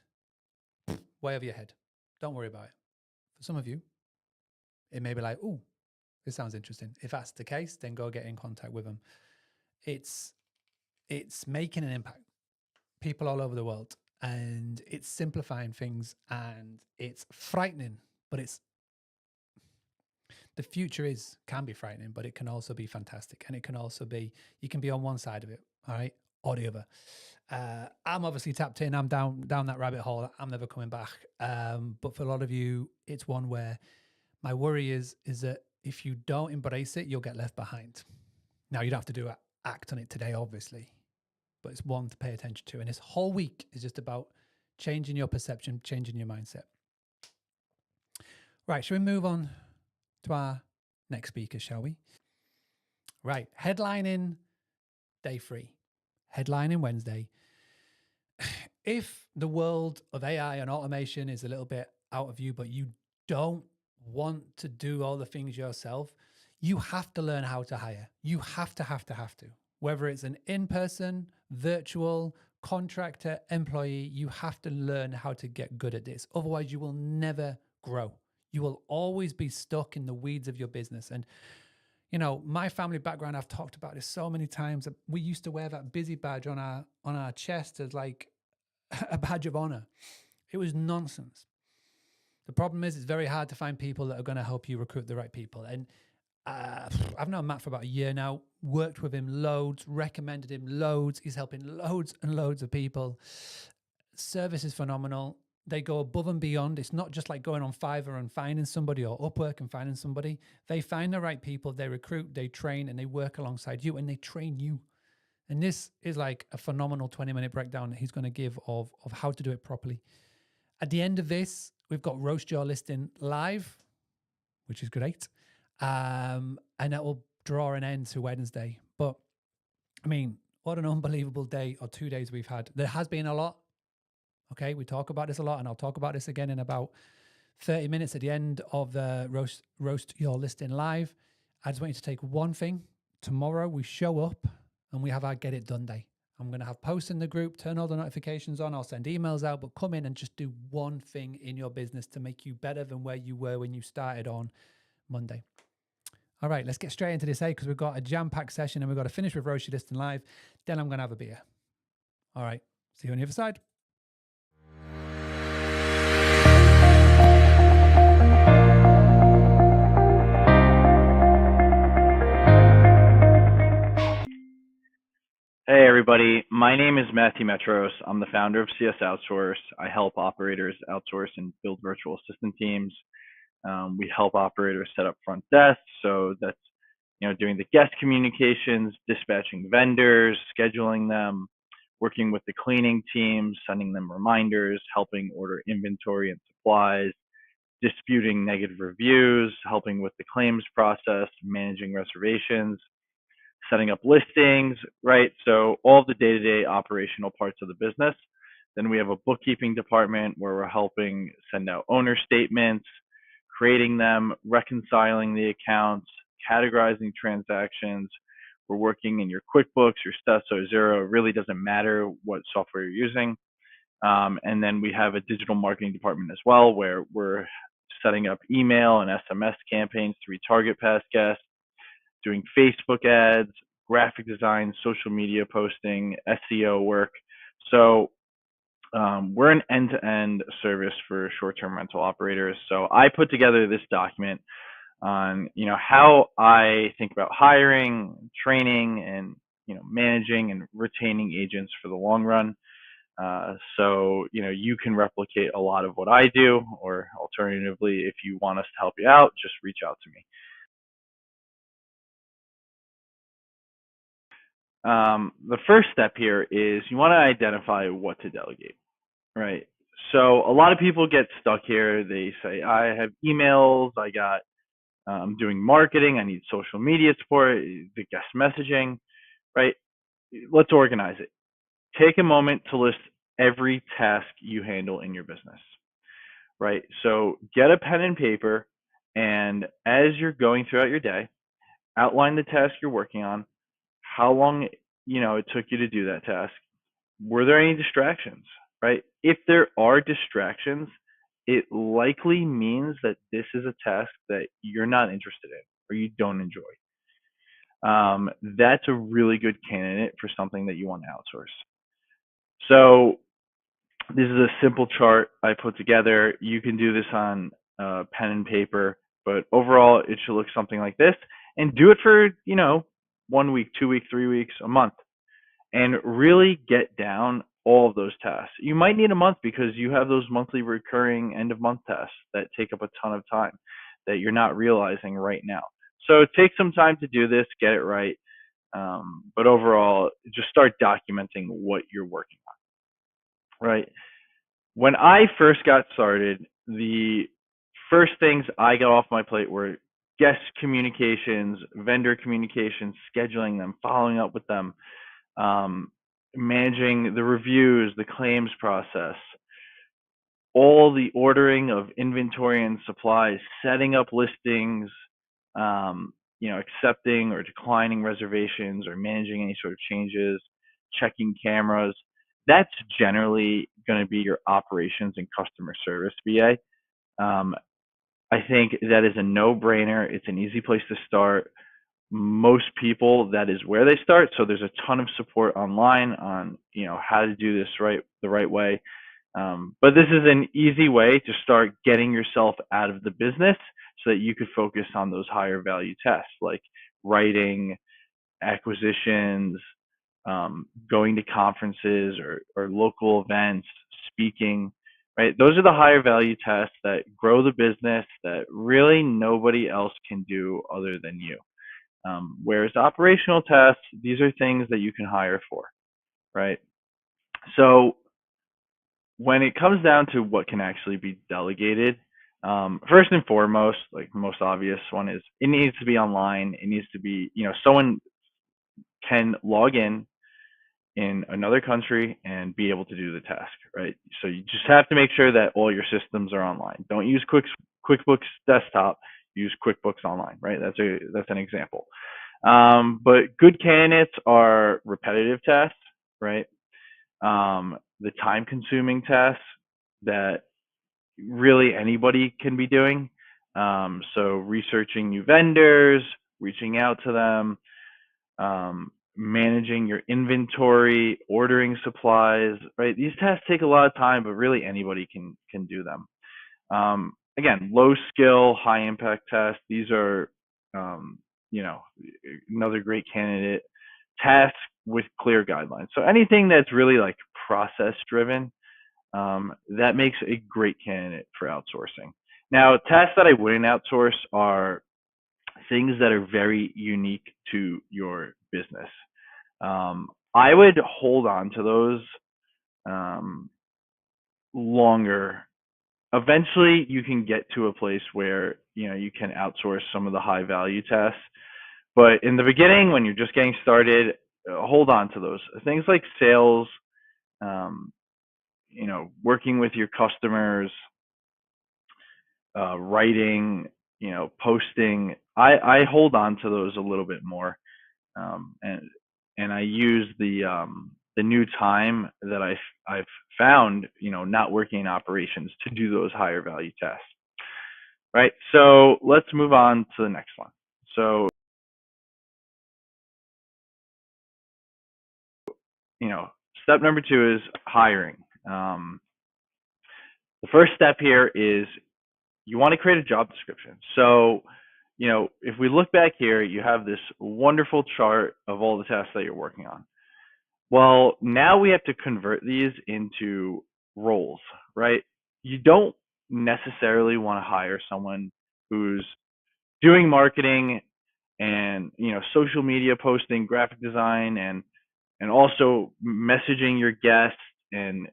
way over your head. Don't worry about it. For some of you, it may be like, oh, this sounds interesting. If that's the case, then go get in contact with them. It's making an impact. People all over the world. And it's simplifying things, and it's frightening, but the future can be frightening, but it can also be fantastic. And it can also be, you can be on one side of it, all right, or the other. I'm obviously tapped in. I'm down that rabbit hole. I'm never coming back. But for a lot of you, it's one where my worry is that if you don't embrace it, you'll get left behind. Now, you don't have to act on it today, obviously, but it's one to pay attention to. And this whole week is just about changing your perception, changing your mindset. Right, shall we move on to our next speaker, shall we? Right, headlining day 3, headlining Wednesday. If the world of AI and automation is a little bit out of you, but you don't want to do all the things yourself, you have to learn how to hire. You have to. Whether it's an in-person, virtual, contractor, employee, you have to learn how to get good at this. Otherwise, you will never grow. You will always be stuck in the weeds of your business. And, you know, my family background, I've talked about this so many times. We used to wear that busy badge on our chest as like a badge of honor. It was nonsense. The problem is it's very hard to find people that are going to help you recruit the right people. And I've known Matt for about a year now, worked with him loads, recommended him loads. He's helping loads and loads of people. Service is phenomenal. They go above and beyond. It's not just like going on Fiverr and finding somebody or Upwork and finding somebody. They find the right people, they recruit, they train, and they work alongside you, and they train you. And this is like a phenomenal 20-minute breakdown that he's going to give of how to do it properly. At the end of this, we've got Roast Your Listing live, which is great. And that will draw an end to Wednesday. But I mean, what an unbelievable day or 2 days we've had. There has been a lot. Okay, we talk about this a lot, and I'll talk about this again in about 30 minutes at the end of the Roast Your Listing live. I just want you to take one thing. Tomorrow we show up and we have our Get It Done day. I'm going to have posts in the group, turn all the notifications on. I'll send emails out, but come in and just do one thing in your business to make you better than where you were when you started on Monday. All right, let's get straight into this, because we've got a jam-packed session and we've got to finish with Roast Your Listing live. Then I'm going to have a beer. All right, see you on the other side. Hey everybody, my name is Matthew Metros. I'm the founder of CS Outsource. I help operators outsource and build virtual assistant teams. We help operators set up front desks, so that's doing the guest communications, dispatching vendors, scheduling them, working with the cleaning team, sending them reminders, helping order inventory and supplies, disputing negative reviews, helping with the claims process, managing reservations, setting up listings, right? So all the day-to-day operational parts of the business. Then we have a bookkeeping department where we're helping send out owner statements, creating them, reconciling the accounts, categorizing transactions. We're working in your QuickBooks, your Stusso, Xero. It really doesn't matter what software you're using. And then we have a digital marketing department as well, where we're setting up email and SMS campaigns to retarget past guests, doing Facebook ads, graphic design, social media posting, SEO work. So we're an end-to-end service for short-term rental operators. So I put together this document on how I think about hiring, training, and managing and retaining agents for the long run. So you can replicate a lot of what I do, or alternatively, if you want us to help you out, just reach out to me. The first step here is you want to identify what to delegate, right? So a lot of people get stuck here. They say, I have emails, I'm doing marketing, I need social media support, the guest messaging, right? Let's organize it. take a moment to list every task you handle in your business, right? So get a pen and paper, and as you're going throughout your day, outline the task you're working on, how long it took you to do that task. Were there any distractions, right? If there are distractions, it likely means that this is a task that you're not interested in or you don't enjoy. That's a really good candidate for something that you want to outsource. So this is a simple chart I put together. You can do this on pen and paper, but overall it should look something like this, and do it for 1 week, 2 weeks, 3 weeks, a month, and really get down all of those tasks. You might need a month because you have those monthly recurring end of month tasks that take up a ton of time that you're not realizing right now. So take some time to do this, get it right. But overall, just start documenting what you're working on, right? When I first got started, the first things I got off my plate were guest communications, vendor communications, scheduling them, following up with them, managing the reviews, the claims process, all the ordering of inventory and supplies, setting up listings, accepting or declining reservations or managing any sort of changes, checking cameras. That's generally going to be your operations and customer service BA. I think that is a no-brainer. It's an easy place to start. Most people, that is where they start. So there's a ton of support online on how to do this the right way. But this is an easy way to start getting yourself out of the business so that you could focus on those higher value tasks like writing, acquisitions, going to conferences or local events, speaking, right? Those are the higher value tasks that grow the business that really nobody else can do other than you. Whereas operational tasks, these are things that you can hire for, right? So when it comes down to what can actually be delegated, first and foremost, like the most obvious one is it needs to be online. It needs to be, someone can log in another country and be able to do the task, right? So you just have to make sure that all your systems are online. Don't use QuickBooks Desktop, use QuickBooks Online, right? That's an example. But good candidates are repetitive tasks, right? The time-consuming tasks that really anybody can be doing. So researching new vendors, reaching out to them, managing your inventory, ordering supplies, right? These tasks take a lot of time, but really anybody can do them. Again, low skill, high impact tasks. These are, another great candidate. Tasks with clear guidelines. So anything that's really like process driven, that makes a great candidate for outsourcing. Now, tasks that I wouldn't outsource are things that are very unique to your business. I would hold on to those longer. Eventually, you can get to a place where you can outsource some of the high value tasks. But in the beginning, when you're just getting started, hold on to those things like sales, working with your customers, writing, posting. I hold on to those a little bit more, and I use the new time that I've found, not working in operations to do those higher value tasks. Right. So let's move on to the next one. So, step number 2 is hiring. The first step here is you want to create a job description. So, if we look back here, you have this wonderful chart of all the tasks that you're working on. Well, now we have to convert these into roles, right? You don't necessarily want to hire someone who's doing marketing and, social media posting, graphic design, and also messaging your guests and,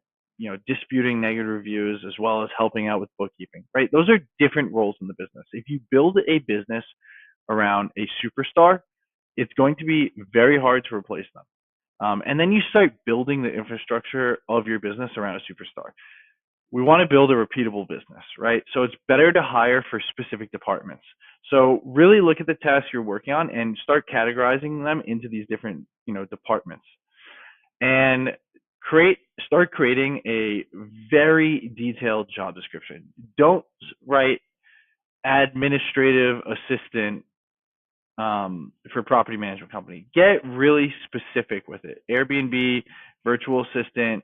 disputing negative reviews, as well as helping out with bookkeeping, right? Those are different roles in the business. If you build a business around a superstar, it's going to be very hard to replace them. And then you start building the infrastructure of your business around a superstar. We want to build a repeatable business, right? So it's better to hire for specific departments. So really look at the tasks you're working on and start categorizing them into these different, departments. And start creating a very detailed job description. Don't write administrative assistant for property management company. Get really specific with it. Airbnb, virtual assistant,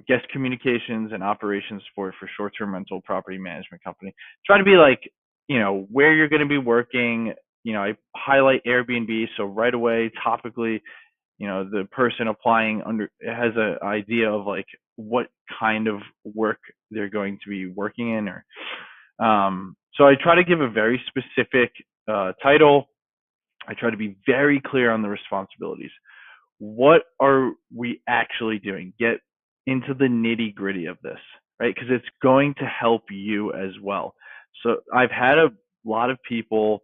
guest communications and operations support for short-term rental property management company. Try to be like, where you're going to be working. I highlight Airbnb, so right away, topically, the person applying has an idea of like what kind of work they're going to be working in, or so I try to give a very specific title. I try to be very clear on the responsibilities. What are we actually doing? Get into the nitty gritty of this, right? Because it's going to help you as well. So I've had a lot of people,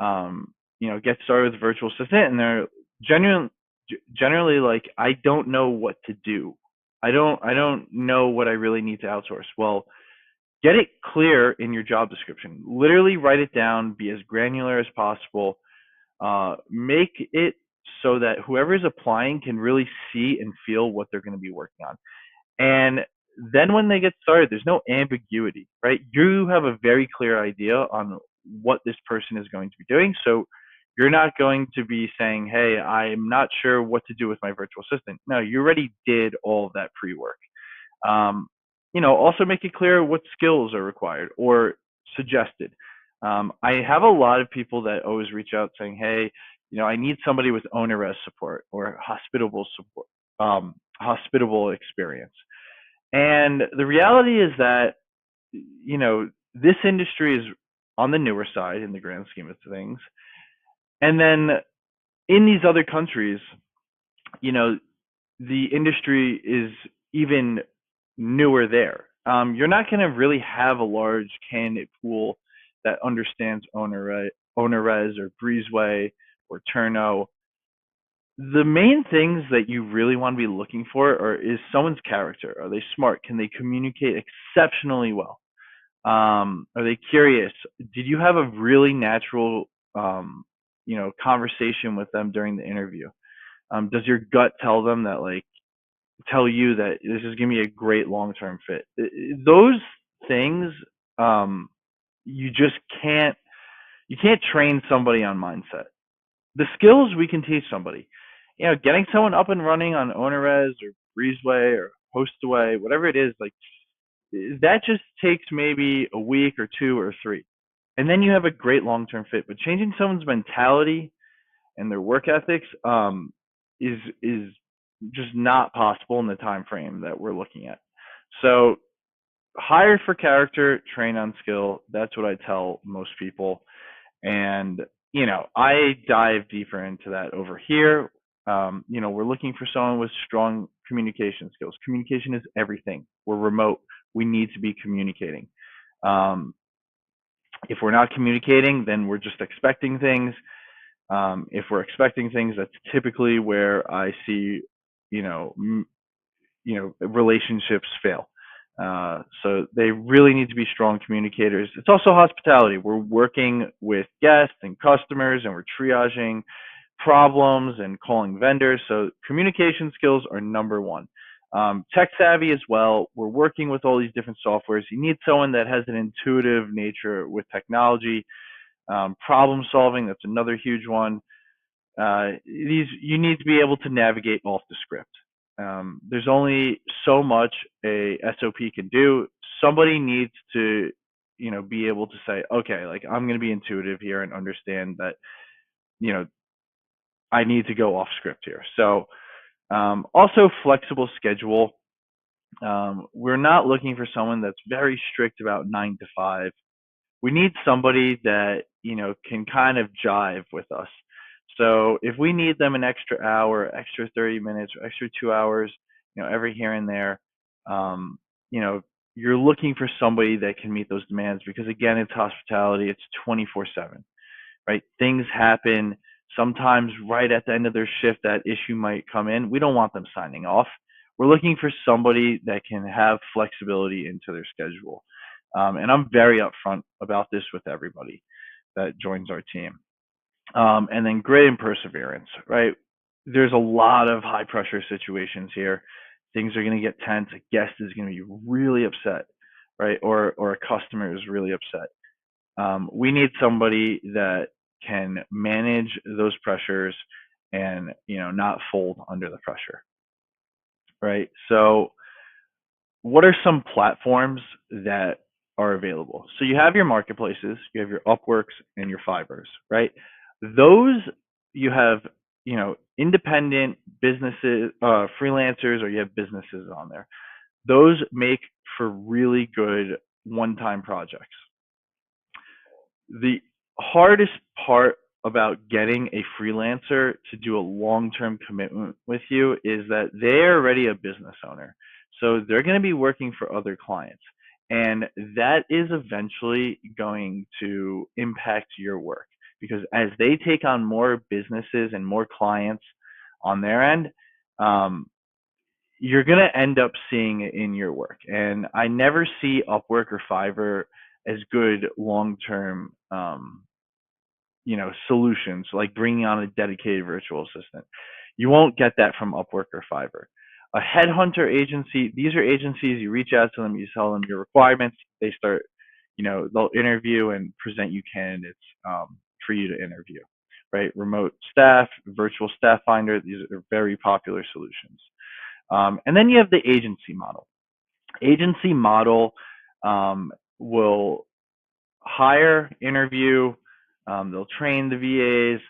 get started with virtual assistant, and they're generally like, I don't know what to do. I don't know what I really need to outsource. Well, get it clear in your job description. Literally write it down. Be as granular as possible. Make it so that whoever is applying can really see and feel what they're going to be working on. And then when they get started, there's no ambiguity, right? You have a very clear idea on what this person is going to be doing. So you're not going to be saying, hey, I'm not sure what to do with my virtual assistant. No, you already did all of that pre-work. Also make it clear what skills are required or suggested. I have a lot of people that always reach out saying, hey, I need somebody with owner-res support or hospitable support, hospitable experience. And the reality is that, this industry is on the newer side in the grand scheme of things. And then in these other countries, the industry is even newer there. You're not going to really have a large candidate pool that understands owner-res or breezeway or Turno. The main things that you really want to be looking for is someone's character. Are they smart? Can they communicate exceptionally well? Are they curious? Did you have a really natural, conversation with them during the interview? Does your gut tell you that this is going to be a great long-term fit? Those things, you can't train somebody on mindset. The skills we can teach somebody. Getting someone up and running on owner-res or breezeway or hostaway, whatever it is, like that just takes maybe a week or 2 or 3. And then you have a great long-term fit. But changing someone's mentality and their work ethics is just not possible in the time frame that we're looking at. So hire for character, train on skill. That's what I tell most people. And, I dive deeper into that over here. We're looking for someone with strong communication skills. Communication is everything. We're remote. We need to be communicating. If we're not communicating, then we're just expecting things. If we're expecting things, that's typically where I see, relationships fail. So they really need to be strong communicators. It's also hospitality. We're working with guests and customers, and we're triaging problems and calling vendors. So communication skills are number one. Tech savvy as well. We're working with all these different softwares. You need someone that has an intuitive nature with technology. Problem solving, that's another huge one. You need to be able to navigate off the script. There's only so much a SOP can do. Somebody needs to, be able to say, okay, like I'm going to be intuitive here and understand that, I need to go off script here. So, also flexible schedule. We're not looking for someone that's very strict about 9 to 5. We need somebody that, can kind of jive with us. So if we need them an extra hour, extra 30 minutes, or extra 2 hours, every here and there, you're looking for somebody that can meet those demands, because again, it's hospitality. It's 24/7, right? Things happen. Sometimes right at the end of their shift, that issue might come in. We don't want them signing off. We're looking for somebody that can have flexibility into their schedule. And I'm very upfront about this with everybody that joins our team. And then grit and perseverance, right? There's a lot of high pressure situations here. Things are going to get tense. A guest is going to be really upset, right? Or a customer is really upset. We need somebody that can manage those pressures and, not fold under the pressure, right? So what are some platforms that are available? So you have your marketplaces, you have your Upworks and your Fivers, right? Those you have, independent businesses, freelancers, or you have businesses on there. Those make for really good one-time projects. The hardest part about getting a freelancer to do a long-term commitment with you is that they're already a business owner. So they're going to be working for other clients. And that is eventually going to impact your work, because as they take on more businesses and more clients on their end, you're going to end up seeing it in your work. And I never see Upwork or Fiverr as good long-term, solutions, like bringing on a dedicated virtual assistant. You won't get that from Upwork or Fiverr. A headhunter agency, these are agencies, you reach out to them, you tell them your requirements, they start, they'll interview and present you candidates for you to interview, right? Remote staff, virtual staff finder, these are very popular solutions. And then you have the agency model. Agency model will hire, interview, they'll train the VAs,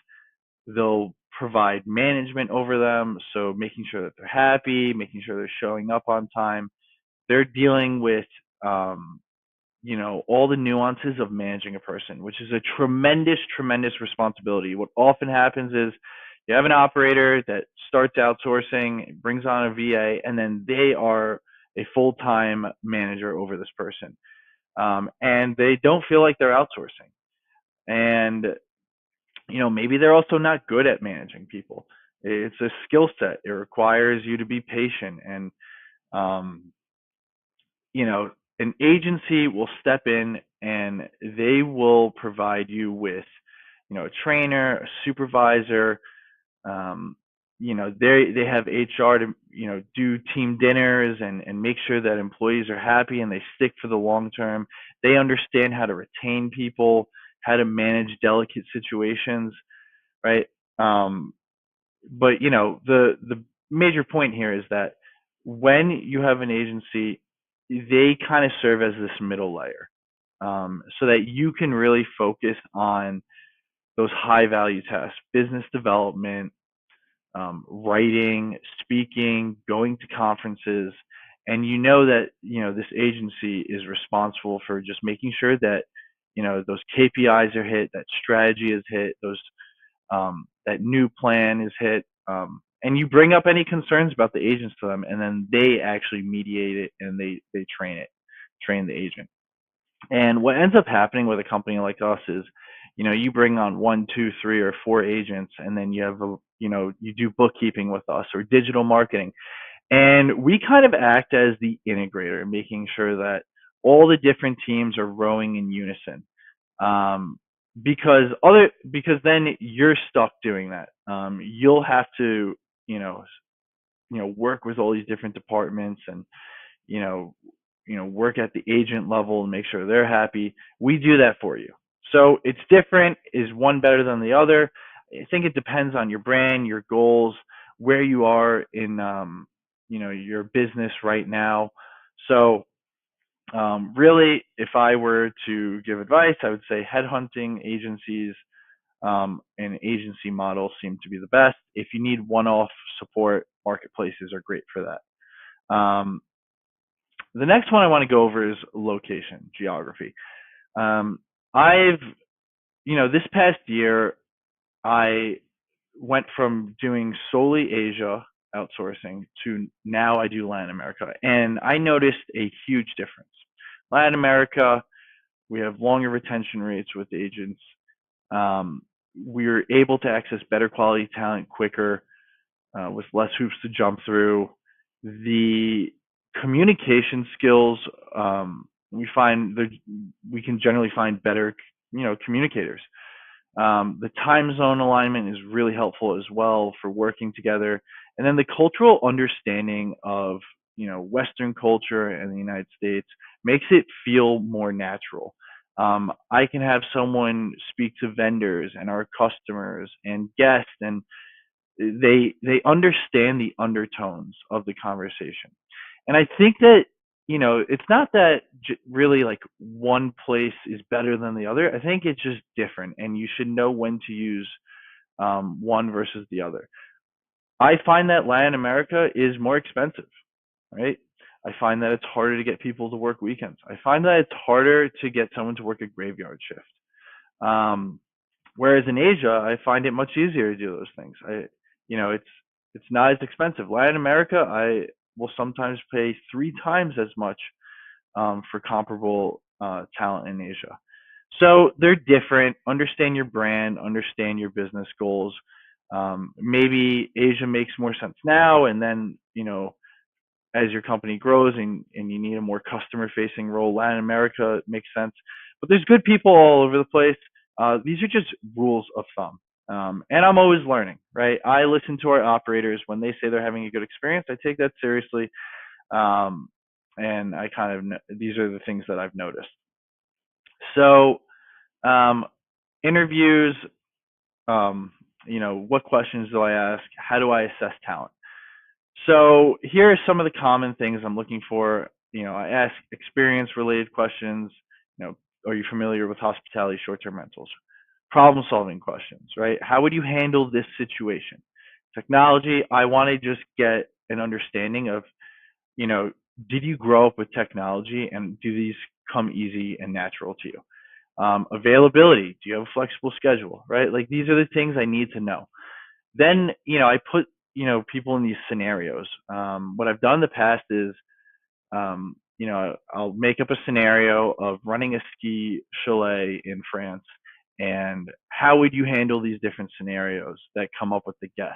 they'll provide management over them, so making sure that they're happy, making sure they're showing up on time. They're dealing with, all the nuances of managing a person, which is a tremendous, tremendous responsibility. What often happens is you have an operator that starts outsourcing, brings on a VA, and then they are a full-time manager over this person. And they don't feel like they're outsourcing. And maybe they're also not good at managing people. It's a skill set. It requires you to be patient. And, an agency will step in and they will provide you with, a trainer, a supervisor. They have HR to, do team dinners and make sure that employees are happy and they stick for the long term. They understand how to retain people, how to manage delicate situations, right? But the major point here is that when you have an agency, they kind of serve as this middle layer, so that you can really focus on those high value tasks: business development, writing, speaking, going to conferences. And that this agency is responsible for just making sure that those KPIs are hit, that strategy is hit, those that new plan is hit, and you bring up any concerns about the agents to them, and then they actually mediate it and they train the agent. And what ends up happening with a company like us is, you bring on 1, 2, 3, or 4 agents, and then you have you do bookkeeping with us or digital marketing, and we kind of act as the integrator, making sure that all the different teams are rowing in unison. Because then you're stuck doing that. You'll have to, work with all these different departments and, work at the agent level and make sure they're happy. We do that for you. So it's different. Is one better than the other? I think it depends on your brand, your goals, where you are in, your business right now. So, really, if I were to give advice, I would say headhunting agencies and agency models seem to be the best. If you need one-off support, marketplaces are great for that. The next one I want to go over is location, geography. This past year, I went from doing solely Asia outsourcing to now I do Latin America. And I noticed a huge difference. Latin America, we have longer retention rates with agents. we're able to access better quality talent quicker, with less hoops to jump through. The communication skills, we find that we can generally find better, communicators. The time zone alignment is really helpful as well for working together. And then the cultural understanding of, Western culture and the United States makes it feel more natural. I can have someone speak to vendors and our customers and guests, and they understand the undertones of the conversation. And I think that, it's not that really like one place is better than the other. I think it's just different, and you should know when to use one versus the other. I find that Latin America is more expensive, right? I find that it's harder to get people to work weekends. I find that it's harder to get someone to work a graveyard shift. Whereas in Asia, I find it much easier to do those things. It's not as expensive. Latin America, I will sometimes pay 3 times as much for comparable talent in Asia. So they're different. Understand your brand, understand your business goals. Maybe Asia makes more sense now, and then, as your company grows and you need a more customer facing role, Latin America makes sense. But there's good people all over the place. These are just rules of thumb. And I'm always learning, right? I listen to our operators when they say they're having a good experience. I take that seriously. And these are the things that I've noticed. So, interviews, what questions do I ask? How do I assess talent? So here are some of the common things I'm looking for. I ask experience-related questions. Are you familiar with hospitality short-term rentals? Problem-solving questions, right? How would you handle this situation? Technology, I want to just get an understanding of, did you grow up with technology, and do these come easy and natural to you? Availability, do you have a flexible schedule, right? Like, these are the things I need to know. Then, I put, people in these scenarios. What I've done in the past is, I'll make up a scenario of running a ski chalet in France, and how would you handle these different scenarios that come up with the guest?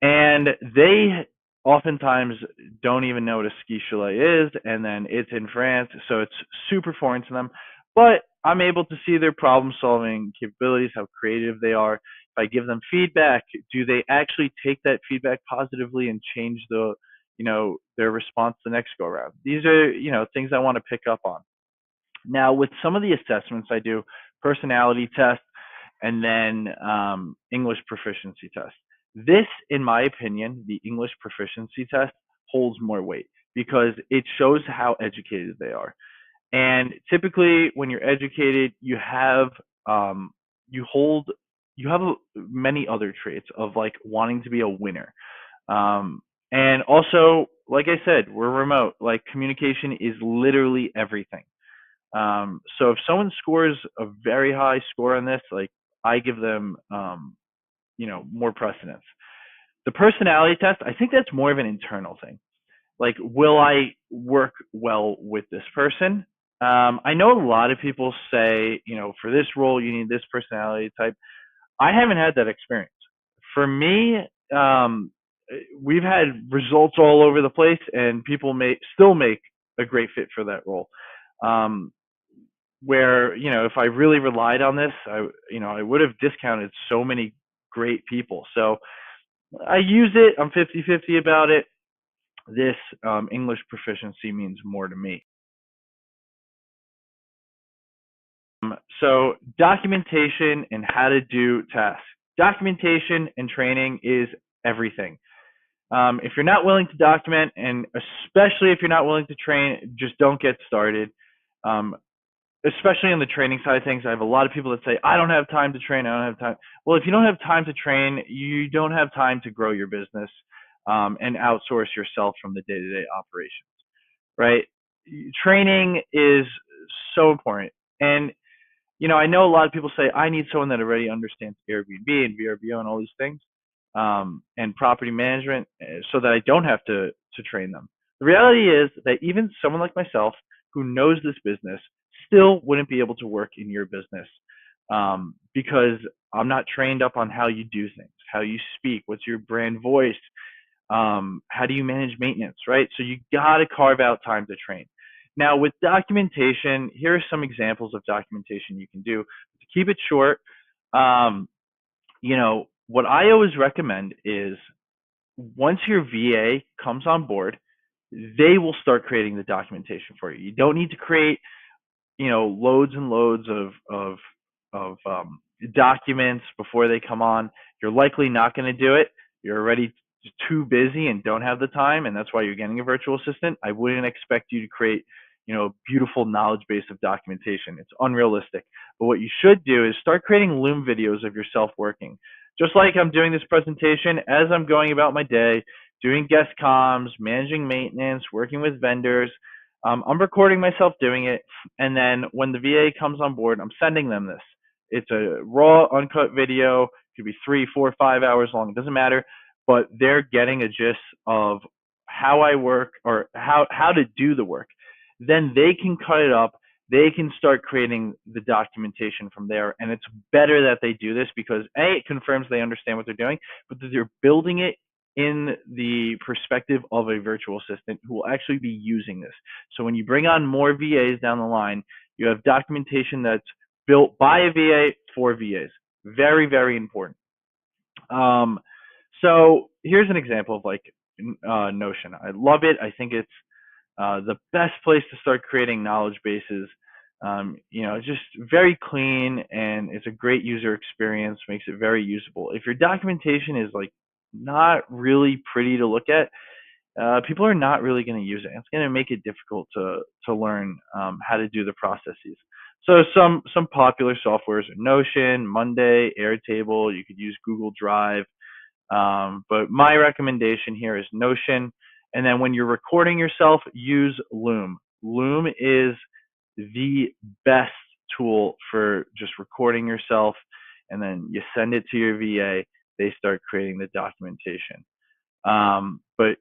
And they oftentimes don't even know what a ski chalet is, and then it's in France, so it's super foreign to them. But I'm able to see their problem-solving capabilities, how creative they are. If I give them feedback, do they actually take that feedback positively and change their response the next go around? These are, things I want to pick up on. Now, with some of the assessments I do, personality test, and then English proficiency test. This, in my opinion, the English proficiency test holds more weight because it shows how educated they are. And typically, when you're educated, you have many other traits of like wanting to be a winner. And also, like I said, we're remote. Like, communication is literally everything. So if someone scores a very high score on this, like, I give them, more precedence. The personality test, I think that's more of an internal thing. Like, will I work well with this person? I know a lot of people say, for this role, you need this personality type. I haven't had that experience. For me, we've had results all over the place, and people still make a great fit for that role. Where, if I really relied on this, I would have discounted so many great people. So I use it. I'm 50-50 about it. This English proficiency means more to me. So documentation and how to do tasks. Documentation and training is everything. If you're not willing to document, and especially if you're not willing to train, just don't get started. Especially on the training side of things, I have a lot of people that say, I don't have time to train, I don't have time. Well, if you don't have time to train, you don't have time to grow your business and outsource yourself from the day-to-day operations, right? Training is so important. And, I know a lot of people say, I need someone that already understands Airbnb and VRBO and all these things and property management so that I don't have to train them. The reality is that even someone like myself who knows this business still wouldn't be able to work in your business because I'm not trained up on how you do things, how you speak, what's your brand voice, how do you manage maintenance, right? So you got to carve out time to train. Now with documentation, here are some examples of documentation you can do. To keep it short, what I always recommend is once your VA comes on board, they will start creating the documentation for you. You don't need to create, loads and loads of documents before they come on. You're likely not going to do it. You're already too busy and don't have the time, and that's why you're getting a virtual assistant. I wouldn't expect you to create, a beautiful knowledge base of documentation. It's unrealistic. But what you should do is start creating Loom videos of yourself working. Just like I'm doing this presentation, as I'm going about my day, doing guest comms, managing maintenance, working with vendors, I'm recording myself doing it, and then when the VA comes on board, I'm sending them this. It's a raw, uncut video. It could be 3, 4, 5 hours long. It doesn't matter, but they're getting a gist of how I work or how to do the work. Then they can cut it up. They can start creating the documentation from there, and it's better that they do this because A, it confirms they understand what they're doing, but that they're building it in the perspective of a virtual assistant who will actually be using this. So when you bring on more VAs down the line, you have documentation that's built by a VA for VAs. Very, very important. So here's an example of Notion. I love it. I think it's the best place to start creating knowledge bases. Just very clean, and it's a great user experience, makes it very usable. If your documentation is not really pretty to look at, people are not really going to use it. It's going to make it difficult to learn how to do the processes. So some popular softwares are Notion, Monday, Airtable. You could use Google Drive, but my recommendation here is Notion. And then when you're recording yourself, use Loom. Loom is the best tool for just recording yourself, and then you send it to your VA. They start creating the documentation. But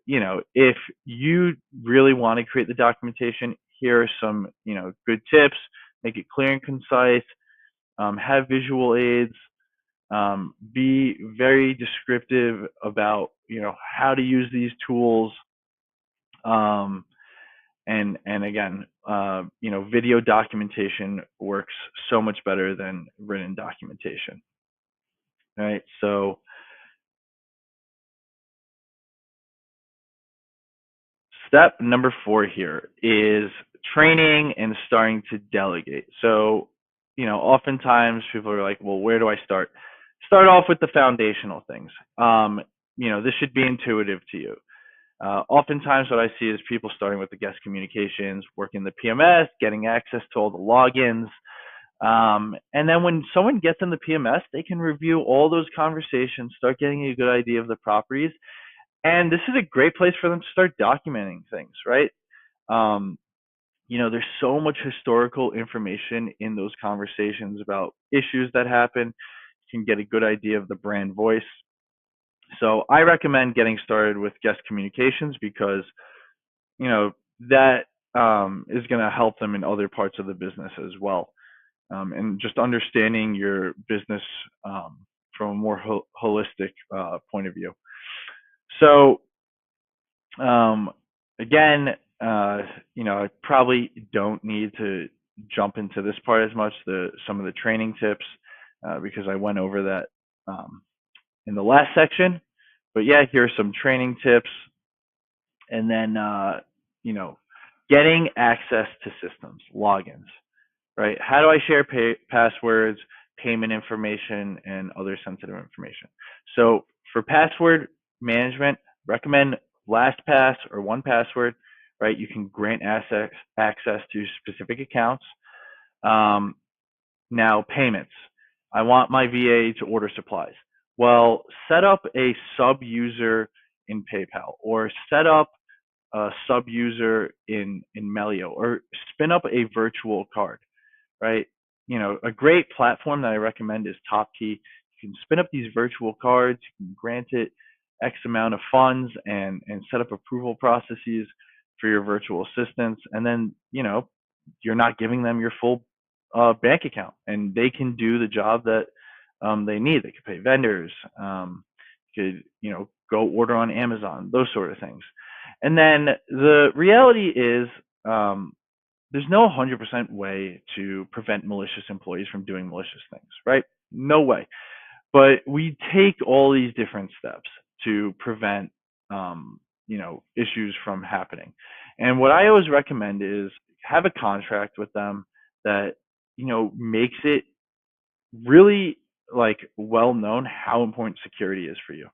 if you really want to create the documentation, here are some good tips. Make it clear and concise. Have visual aids. Be very descriptive about how to use these tools. And again, video documentation works so much better than written documentation. All right, so step number 4 here is training and starting to delegate. So, oftentimes people are like, well, where do I start? Start off with the foundational things. This should be intuitive to you. Oftentimes what I see is people starting with the guest communications, working the PMS, getting access to all the logins. And then when someone gets in the PMS, they can review all those conversations, start getting a good idea of the properties. And this is a great place for them to start documenting things, right? There's so much historical information in those conversations about issues that happen. You can get a good idea of the brand voice. So I recommend getting started with guest communications because, that is going to help them in other parts of the business as well. And just understanding your business from a more holistic point of view. So again, I probably don't need to jump into this part as much, some of the training tips, because I went over that in the last section. But yeah, here are some training tips. And then, getting access to systems, logins, right? How do I share passwords, payment information, and other sensitive information? So for password management, recommend LastPass or 1Password, right? You can grant access to specific accounts. Now, payments. I want my VA to order supplies. Well, set up a sub-user in PayPal, or set up a sub-user in Melio, or spin up a virtual card, right? A great platform that I recommend is TopKey. You can spin up these virtual cards, you can grant it X amount of funds and set up approval processes for your virtual assistants. And then, you're not giving them your full bank account, and they can do the job that they need. They could pay vendors, could go order on Amazon, those sort of things. And then the reality is, there's no 100% way to prevent malicious employees from doing malicious things, right? No way. But we take all these different steps to prevent, issues from happening. And what I always recommend is have a contract with them that, makes it really like well known how important security is for you.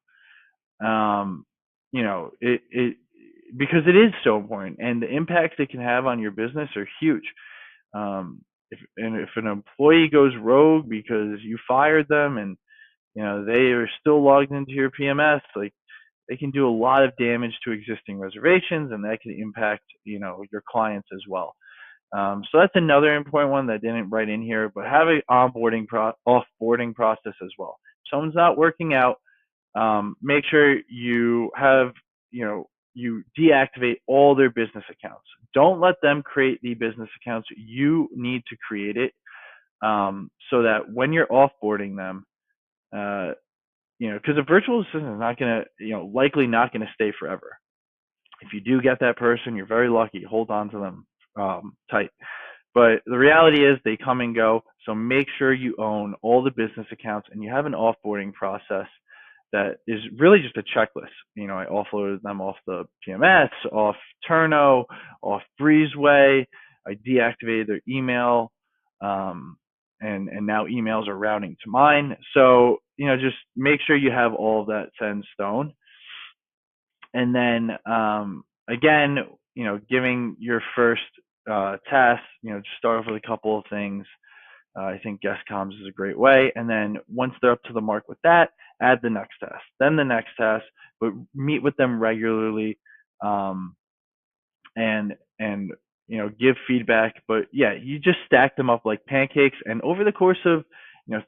Because it is so important, and the impacts it can have on your business are huge. If an employee goes rogue because you fired them and they are still logged into your PMS, like they can do a lot of damage to existing reservations, and that can impact your clients as well. So that's another important one that I didn't write in here, but have an offboarding process as well. If someone's not working out, make sure you have you deactivate all their business accounts. Don't let them create the business accounts. You need to create it so that when you're offboarding them, because a virtual assistant is not going to, likely not going to stay forever. If you do get that person, you're very lucky. Hold on to them tight. But the reality is they come and go. So make sure you own all the business accounts and you have an offboarding process that is really just a checklist. I offloaded them off the PMS, off Turno, off Breezeway. I deactivated their email, and now emails are routing to mine. So, just make sure you have all of that set in stone. And then, again, giving your first task, just start off with a couple of things. I think guest comms is a great way. And then once they're up to the mark with that, add the next task, then the next task, but meet with them regularly, and give feedback. But yeah, you just stack them up like pancakes. And over the course of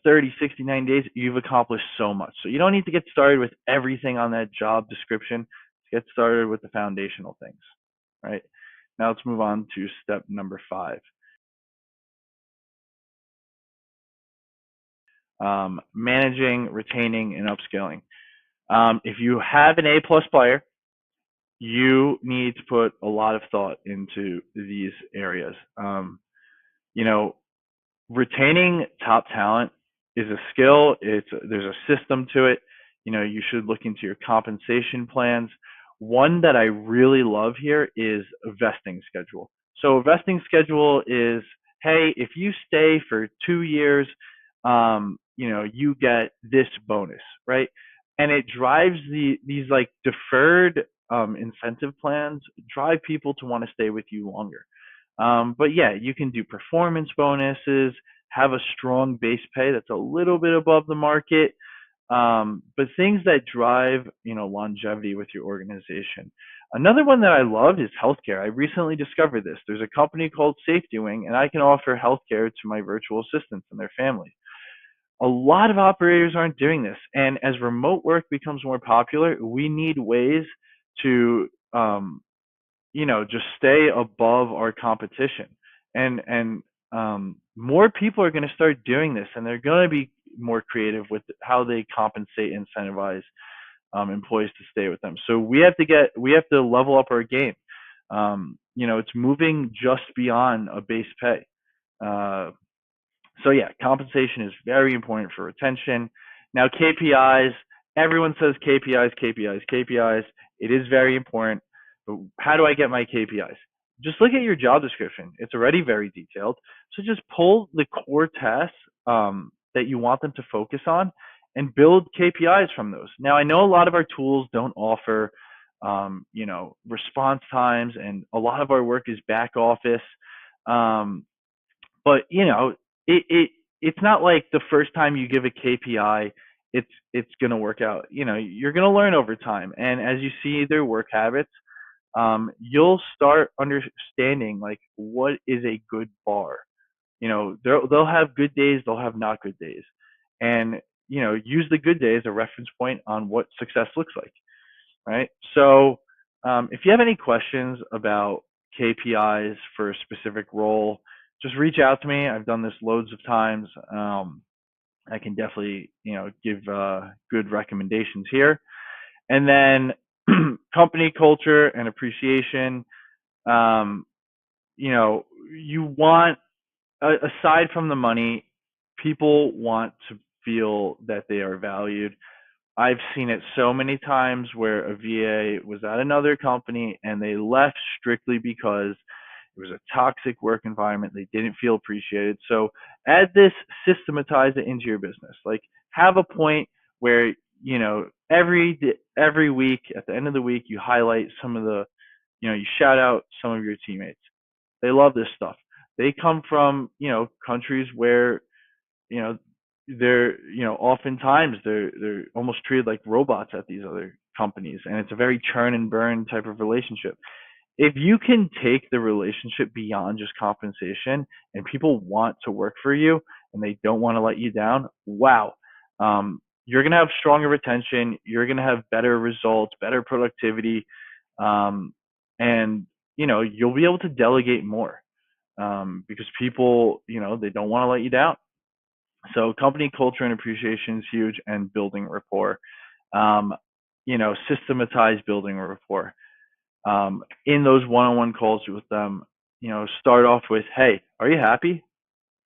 30, 60, 90 days, you've accomplished so much. So you don't need to get started with everything on that job description. Get started with the foundational things, right? Now let's move on to step number 5. Managing, retaining, and upscaling. If you have an A+ player, you need to put a lot of thought into these areas. Retaining top talent is a skill. There's a system to it. You should look into your compensation plans. One that I really love here is a vesting schedule. So a vesting schedule is, hey, if you stay for 2 years, you get this bonus, right? And it drives these like deferred incentive plans, drive people to want to stay with you longer. But yeah, you can do performance bonuses, have a strong base pay that's a little bit above the market, but things that drive, longevity with your organization. Another one that I love is healthcare. I recently discovered this. There's a company called SafetyWing, and I can offer healthcare to my virtual assistants and their families. A lot of operators aren't doing this, and as remote work becomes more popular, we need ways to, just stay above our competition. And more people are going to start doing this, and they're going to be more creative with how they compensate, incentivize employees to stay with them. So we have to level up our game. It's moving just beyond a base pay. So yeah, compensation is very important for retention. Now KPIs, everyone says KPIs. It is very important, but how do I get my KPIs? Just look at your job description. It's already very detailed. So just pull the core tasks that you want them to focus on and build KPIs from those. Now I know a lot of our tools don't offer, response times, and a lot of our work is back office. But it's not like the first time you give a KPI, it's going to work out. You're going to learn over time. And as you see their work habits, you'll start understanding like what is a good bar. They'll have good days, they'll have not good days. And, use the good days as a reference point on what success looks like, right? So if you have any questions about KPIs for a specific role, just reach out to me. I've done this loads of times. I can definitely, give good recommendations here. And then company culture and appreciation. You want, aside from the money, people want to feel that they are valued. I've seen it so many times where a VA was at another company and they left strictly because it was a toxic work environment. They didn't feel appreciated. So add this, systematize it into your business. Like, have a point where, every week, at the end of the week, you highlight some of the, you shout out some of your teammates. They love this stuff. They come from, countries where, they're, oftentimes they're almost treated like robots at these other companies. And it's a very churn and burn type of relationship. If you can take the relationship beyond just compensation and people want to work for you and they don't want to let you down, wow. You're going to have stronger retention. You're going to have better results, better productivity. And, you'll be able to delegate more because people, they don't want to let you down. So company culture and appreciation is huge, and building rapport. Systematize building rapport. In those one-on-one calls with them, start off with, hey, are you happy?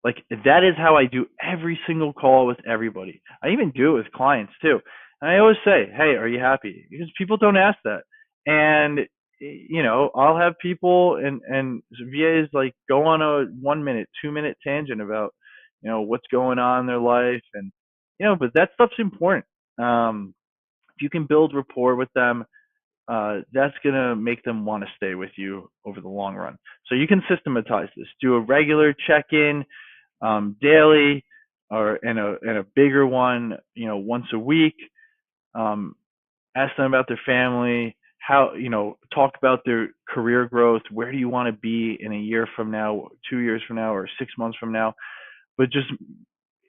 Like, that is how I do every single call with everybody. I even do it with clients too. And I always say, hey, are you happy? Because people don't ask that. And, I'll have people and VAs like go on a 1 minute, 2 minute tangent about, what's going on in their life. And, but that stuff's important. If you can build rapport with them, that's going to make them want to stay with you over the long run. So you can systematize this. Do a regular check-in daily, or in a bigger one, once a week. Ask them about their family, how, talk about their career growth. Where do you want to be in a year from now, 2 years from now, or 6 months from now? But just,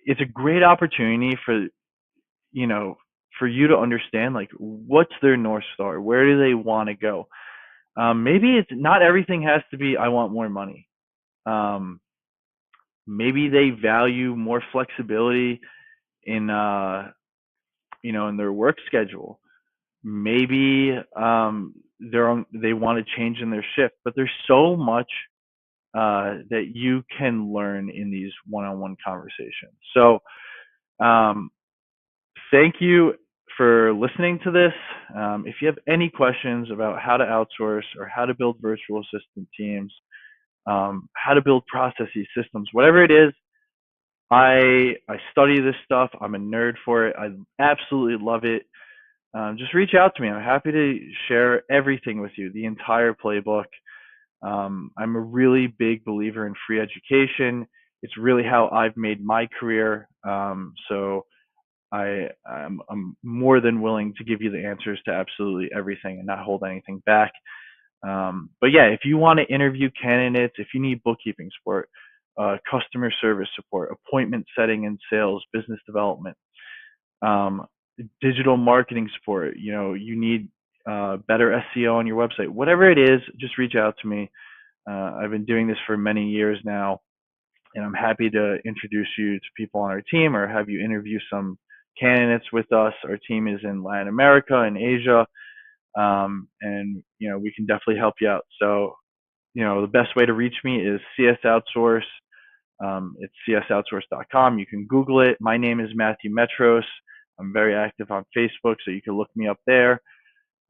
it's a great opportunity for you to understand, like, what's their North Star? Where do they want to go? Maybe it's not everything has to be, I want more money. Maybe they value more flexibility in, in their work schedule. Maybe they want to change in their shift, but there's so much that you can learn in these one-on-one conversations. So, thank you for listening to this. If you have any questions about how to outsource or how to build virtual assistant teams, how to build processes, systems, whatever it is, I study this stuff. I'm a nerd for it. I absolutely love it. Just reach out to me. I'm happy to share everything with you, the entire playbook. I'm a really big believer in free education. It's really how I've made my career. So I'm more than willing to give you the answers to absolutely everything and not hold anything back. But yeah, if you want to interview candidates, if you need bookkeeping support, customer service support, appointment setting and sales, business development, digital marketing support, you need better SEO on your website, whatever it is, just reach out to me. I've been doing this for many years now, and I'm happy to introduce you to people on our team or have you interview some candidates with us. Our team is in Latin America and Asia, and we can definitely help you out. So the best way to reach me is CS Outsource. It's csoutsource.com. You can Google it. My name is Matthew Metros. I'm very active on Facebook, so you can look me up there.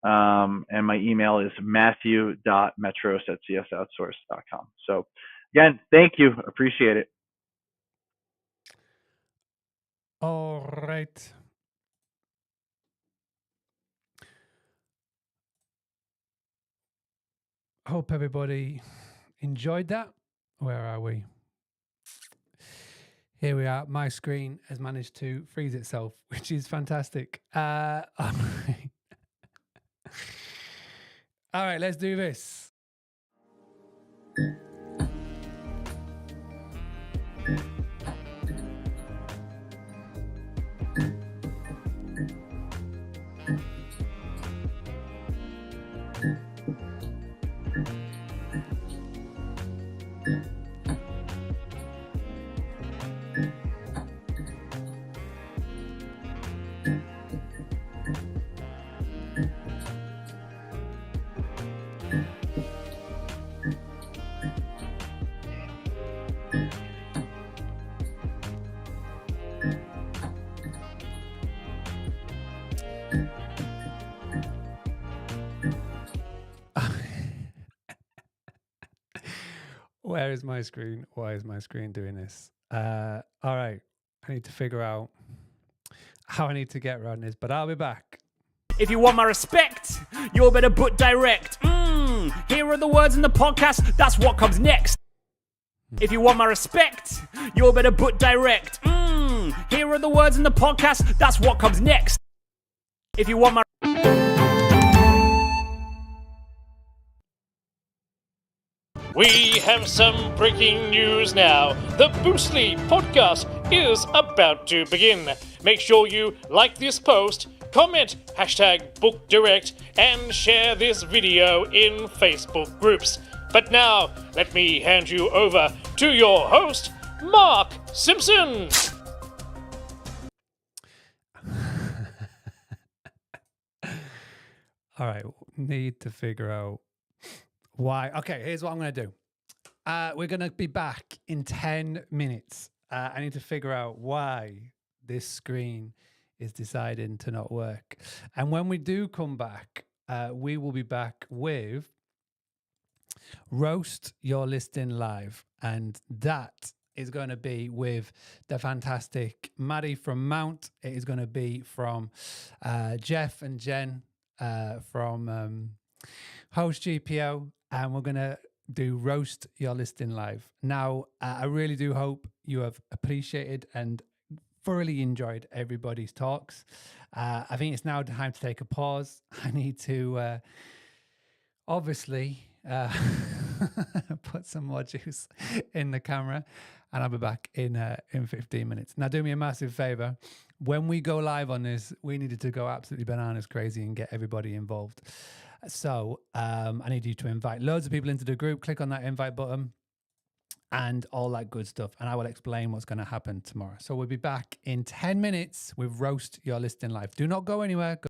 And my email is matthew.metros@csoutsource.com. So again, thank you. Appreciate it. All right. Hope everybody enjoyed that. Where are we? Here we are. My screen has managed to freeze itself, which is fantastic. All right, let's do this. Where is my screen? Why is my screen doing this? All right. I need to figure out how I need to get around this, but I'll be back. If you want my respect, you better put direct. Here are the words in the podcast, that's what comes next. If you want my respect, you better put direct. Here are the words in the podcast, that's what comes next. If you want my... We have some breaking news now. The Boostly podcast is about to begin. Make sure you like this post, comment #BookDirect, and share this video in Facebook groups. But now, let me hand you over to your host, Mark Simpson. All right, need to figure out why. Okay, here's what I'm going to do. We're going to be back in 10 minutes. I need to figure out why this screen is deciding to not work. And when we do come back, we will be back with Roast Your Listing Live. And that is going to be with the fantastic Maddie from Mount. It is going to be from Jeff and Jen from Host GPO. And we're going to do Roast Your Listing Live. Now, I really do hope you have appreciated and thoroughly enjoyed everybody's talks. I think it's now time to take a pause. I need to obviously put some more juice in the camera, and I'll be back in 15 minutes. Now, do me a massive favor. When we go live on this, we needed to go absolutely bananas crazy and get everybody involved. So I need you to invite loads of people into the group. Click on that invite button and all that good stuff. And I will explain what's going to happen tomorrow. So we'll be back in 10 minutes with Roast Your Listing Live. Do not go anywhere.